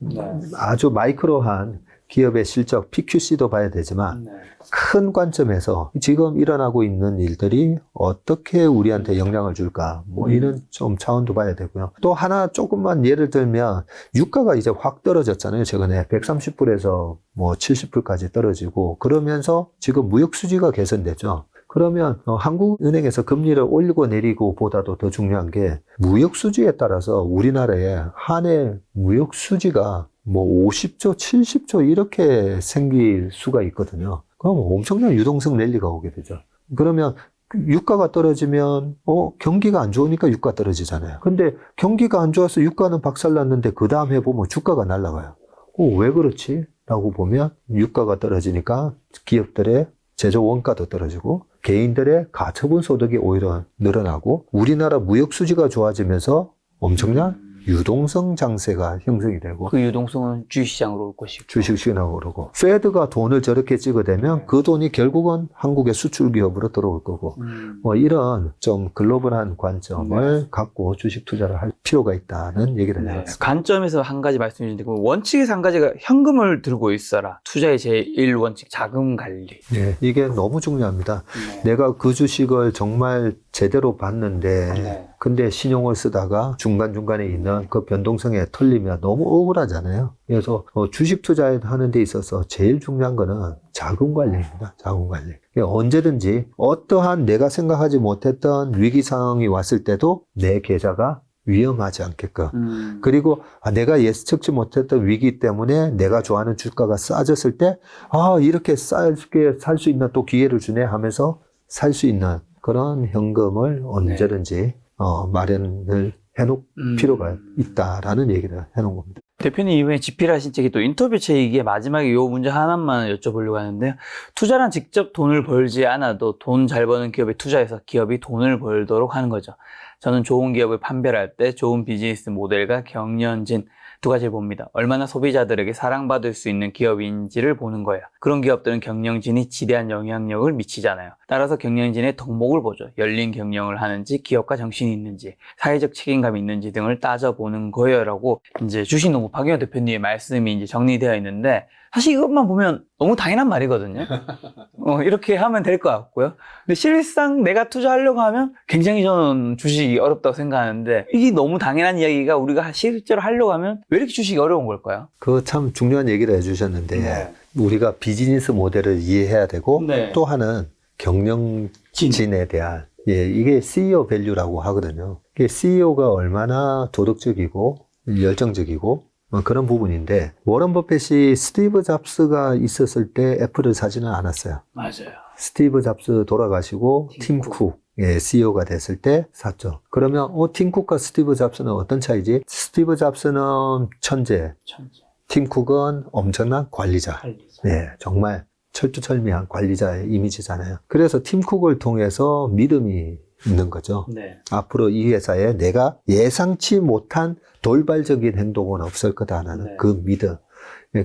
아주 마이크로한 기업의 실적, PQC도 봐야 되지만 큰 관점에서 지금 일어나고 있는 일들이 어떻게 우리한테 영향을 줄까, 뭐 이런 좀 차원도 봐야 되고요. 또 하나 조금만 예를 들면 유가가 이제 확 떨어졌잖아요. 최근에 130불에서 뭐 70불까지 떨어지고, 그러면서 지금 무역 수지가 개선되죠. 그러면 한국은행에서 금리를 올리고 내리고 보다도 더 중요한 게 무역 수지에 따라서 우리나라의 한 해 무역 수지가 뭐 50조, 70조 이렇게 생길 수가 있거든요. 그럼 엄청난 유동성 랠리가 오게 되죠. 그러면 유가가 떨어지면 경기가 안 좋으니까 유가 떨어지잖아요. 근데 경기가 안 좋아서 유가는 박살났는데 그 다음 해 보면 주가가 날아가요. 왜 그렇지? 라고 보면 유가가 떨어지니까 기업들의 제조 원가도 떨어지고 개인들의 가처분 소득이 오히려 늘어나고 우리나라 무역 수지가 좋아지면서 엄청난 유동성 장세가 형성이 되고, 그 유동성은 주식시장으로 올 것이고, 주식시장으로 오르고, 페드가 돈을 저렇게 찍어대면 그 돈이 결국은 한국의 수출 기업으로 들어올 거고, 뭐 이런 좀 글로벌한 관점을 갖고 주식 투자를 할 필요가 있다는 얘기를 해봤습니다. 관점에서 한 가지 말씀해 주신데, 원칙에서 한 가지가 현금을 들고 있어라. 투자의 제1원칙 자금 관리. 네, 이게 너무 중요합니다. 내가 그 주식을 정말 제대로 봤는데 근데 신용을 쓰다가 중간중간에 있는 그 변동성에 털리면 너무 억울하잖아요. 그래서 주식 투자하는 데 있어서 제일 중요한 거는 자금 관리입니다. 자금 관리. 언제든지 어떠한 내가 생각하지 못했던 위기 상황이 왔을 때도 내 계좌가 위험하지 않게끔. 그리고 내가 예측치 못했던 위기 때문에 내가 좋아하는 주가가 싸졌을 때 이렇게 싸게 살 수 있는 또 기회를 주네 하면서 살 수 있는 그런 현금을 언제든지 마련을 해놓을 필요가 있다라는 얘기를 해놓은 겁니다. 대표님 이번에 집필하신 책이 또 인터뷰 책이기에 마지막에 이 문제 하나만 여쭤보려고 하는데요. 투자란 직접 돈을 벌지 않아도 돈 잘 버는 기업에 투자해서 기업이 돈을 벌도록 하는 거죠. 저는 좋은 기업을 판별할 때 좋은 비즈니스 모델과 경영진 두 가지를 봅니다. 얼마나 소비자들에게 사랑받을 수 있는 기업인지를 보는 거예요. 그런 기업들은 경영진이 지대한 영향력을 미치잖아요. 따라서 경영진의 덕목을 보죠. 열린 경영을 하는지, 기업가 정신이 있는지, 사회적 책임감이 있는지 등을 따져보는 거예요. 라고 이제 주식농부 박영호 대표님의 말씀이 이제 정리되어 있는데, 사실 이것만 보면 너무 당연한 말이거든요. 이렇게 하면 될 것 같고요. 근데 실상 내가 투자하려고 하면 굉장히 저는 주식이 어렵다고 생각하는데, 이게 너무 당연한 이야기가 우리가 실제로 하려고 하면 왜 이렇게 주식이 어려운 걸까요? 그거 참 중요한 얘기를 해주셨는데, 우리가 비즈니스 모델을 이해해야 되고, 또 하나는 경영진에 대한, 이게 CEO 밸류라고 하거든요. 이게 CEO가 얼마나 도덕적이고 열정적이고 그런 부분인데, 워런 버핏이 스티브 잡스가 있었을 때 애플을 사지는 않았어요. 맞아요. 스티브 잡스 돌아가시고 팀 쿡 CEO가 됐을 때 샀죠. 그러면 팀 쿡과 스티브 잡스는 어떤 차이지? 스티브 잡스는 천재. 팀 쿡은 엄청난 관리자. 네, 정말 철두철미한 관리자의 이미지잖아요. 그래서 팀 쿡을 통해서 믿음이 있는 거죠. 앞으로 이 회사에 내가 예상치 못한 돌발적인 행동은 없을 거다라는 그 믿음.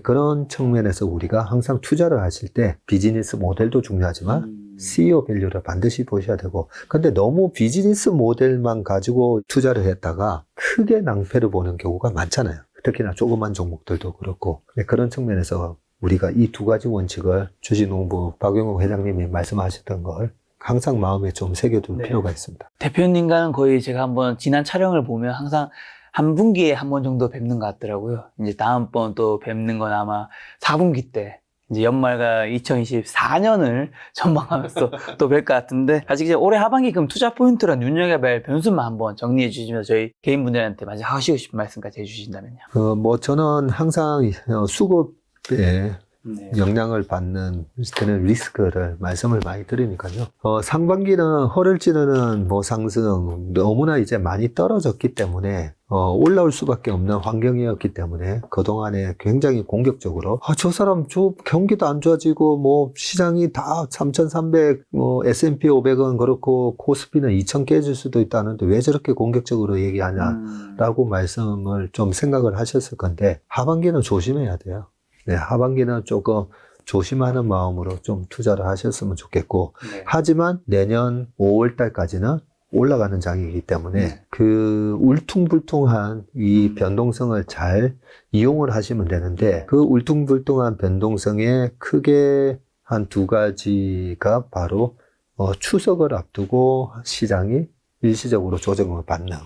그런 측면에서 우리가 항상 투자를 하실 때 비즈니스 모델도 중요하지만 CEO 밸류를 반드시 보셔야 되고, 근데 너무 비즈니스 모델만 가지고 투자를 했다가 크게 낭패를 보는 경우가 많잖아요. 특히나 조그만 종목들도 그렇고. 그런 측면에서 우리가 이 두 가지 원칙을 주식농부 박영호 회장님이 말씀하셨던 걸 항상 마음에 좀 새겨둘 필요가 있습니다. 대표님과는 거의 제가 한번 지난 촬영을 보면 항상 한 분기에 한 번 정도 뵙는 것 같더라고요. 이제 다음번 또 뵙는 건 아마 4분기 때, 이제 연말과 2024년을 전망하면서 또 뵐 것 같은데, 아직 이제 올해 하반기 그럼 투자 포인트랑 눈여겨봐야 할 변수만 한번 정리해 주시면서 저희 개인분들한테 마지막 하시고 싶은 말씀까지 해주신다면요. 저는 항상 수급 네. 네. 영향을 받는 되는 리스크를 말씀을 많이 드리니까요. 상반기는 허를 찌르는 뭐 상승 너무나 이제 많이 떨어졌기 때문에 올라올 수밖에 없는 환경이었기 때문에 그동안에 굉장히 공격적으로 저 사람 저 경기도 안 좋아지고 뭐 시장이 다 3,300, 뭐 S&P 500은 그렇고 코스피는 2,000 깨질 수도 있다는데 왜 저렇게 공격적으로 얘기하냐라고 말씀을 좀 생각을 하셨을 건데 하반기는 조심해야 돼요. 네, 하반기는 조금 조심하는 마음으로 좀 투자를 하셨으면 좋겠고, 네. 하지만 내년 5월 달까지는 올라가는 장이기 때문에 그 울퉁불퉁한 이 변동성을 잘 이용을 하시면 되는데, 그 울퉁불퉁한 변동성에 크게 한 두 가지가 바로 추석을 앞두고 시장이 일시적으로 조정을 받는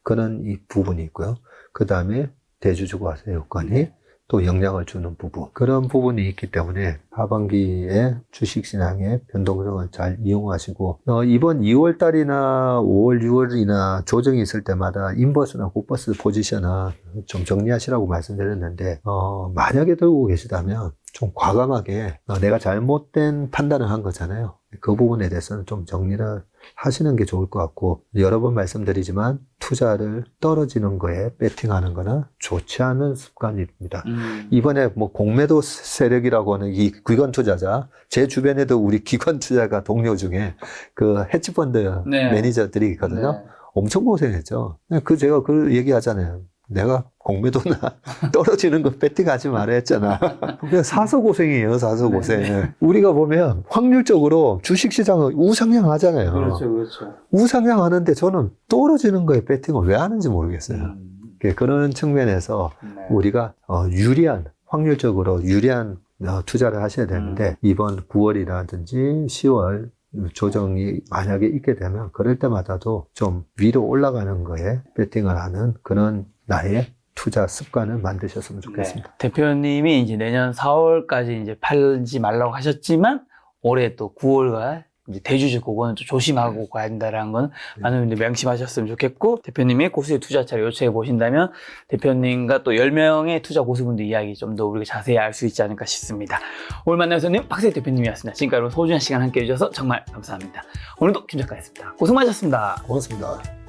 그런 이 부분이 있고요. 그 다음에 대주주가 와서 여건이 또 영향을 주는 부분, 그런 부분이 있기 때문에 하반기에 주식시장의 변동성을 잘 이용하시고 이번 2월 달이나 5월, 6월이나 조정이 있을 때마다 인버스나 굿버스 포지션은 좀 정리하시라고 말씀드렸는데 만약에 들고 계시다면 좀 과감하게 내가 잘못된 판단을 한 거잖아요. 그 부분에 대해서는 좀 정리를 하시는 게 좋을 것 같고, 여러 번 말씀드리지만 투자를 떨어지는 거에 배팅하는 거는 좋지 않은 습관입니다. 이번에 뭐 공매도 세력이라고 하는 이 기관 투자자, 제 주변에도 우리 기관 투자가 동료 중에 그 헤지펀드 네. 매니저들이 있거든요. 네. 엄청 고생했죠. 제가 그 얘기하잖아요. 내가 공매도나 떨어지는 거 배팅하지 말아 했잖아. 그냥 사서 고생이에요, 사서 고생. 네. 우리가 보면 확률적으로 주식시장은 우상향 하잖아요. 그렇죠, 그렇죠. 우상향 하는데 저는 떨어지는 거에 배팅을 왜 하는지 모르겠어요. 그런 측면에서 네. 우리가 유리한, 확률적으로 유리한 투자를 하셔야 되는데, 이번 9월이라든지 10월 조정이 만약에 있게 되면 그럴 때마다도 좀 위로 올라가는 거에 배팅을 하는 그런 나의 투자 습관을 만드셨으면 좋겠습니다. 네. 대표님이 이제 내년 4월까지 이제 팔지 말라고 하셨지만 올해 또 9월과 이제 대주주 그거는 좀 조심하고 가야 된다라는 건 많은 분들이 명심하셨으면 좋겠고, 대표님의 고수의 투자차를 요청해 보신다면 대표님과 또 10명의 투자 고수분들 이야기 좀 더 우리가 자세히 알 수 있지 않을까 싶습니다. 오늘 만난 손님 박세희 대표님이었습니다. 지금까지 소중한 시간 함께 해주셔서 정말 감사합니다. 오늘도 김 작가였습니다. 고생 많으셨습니다. 고맙습니다.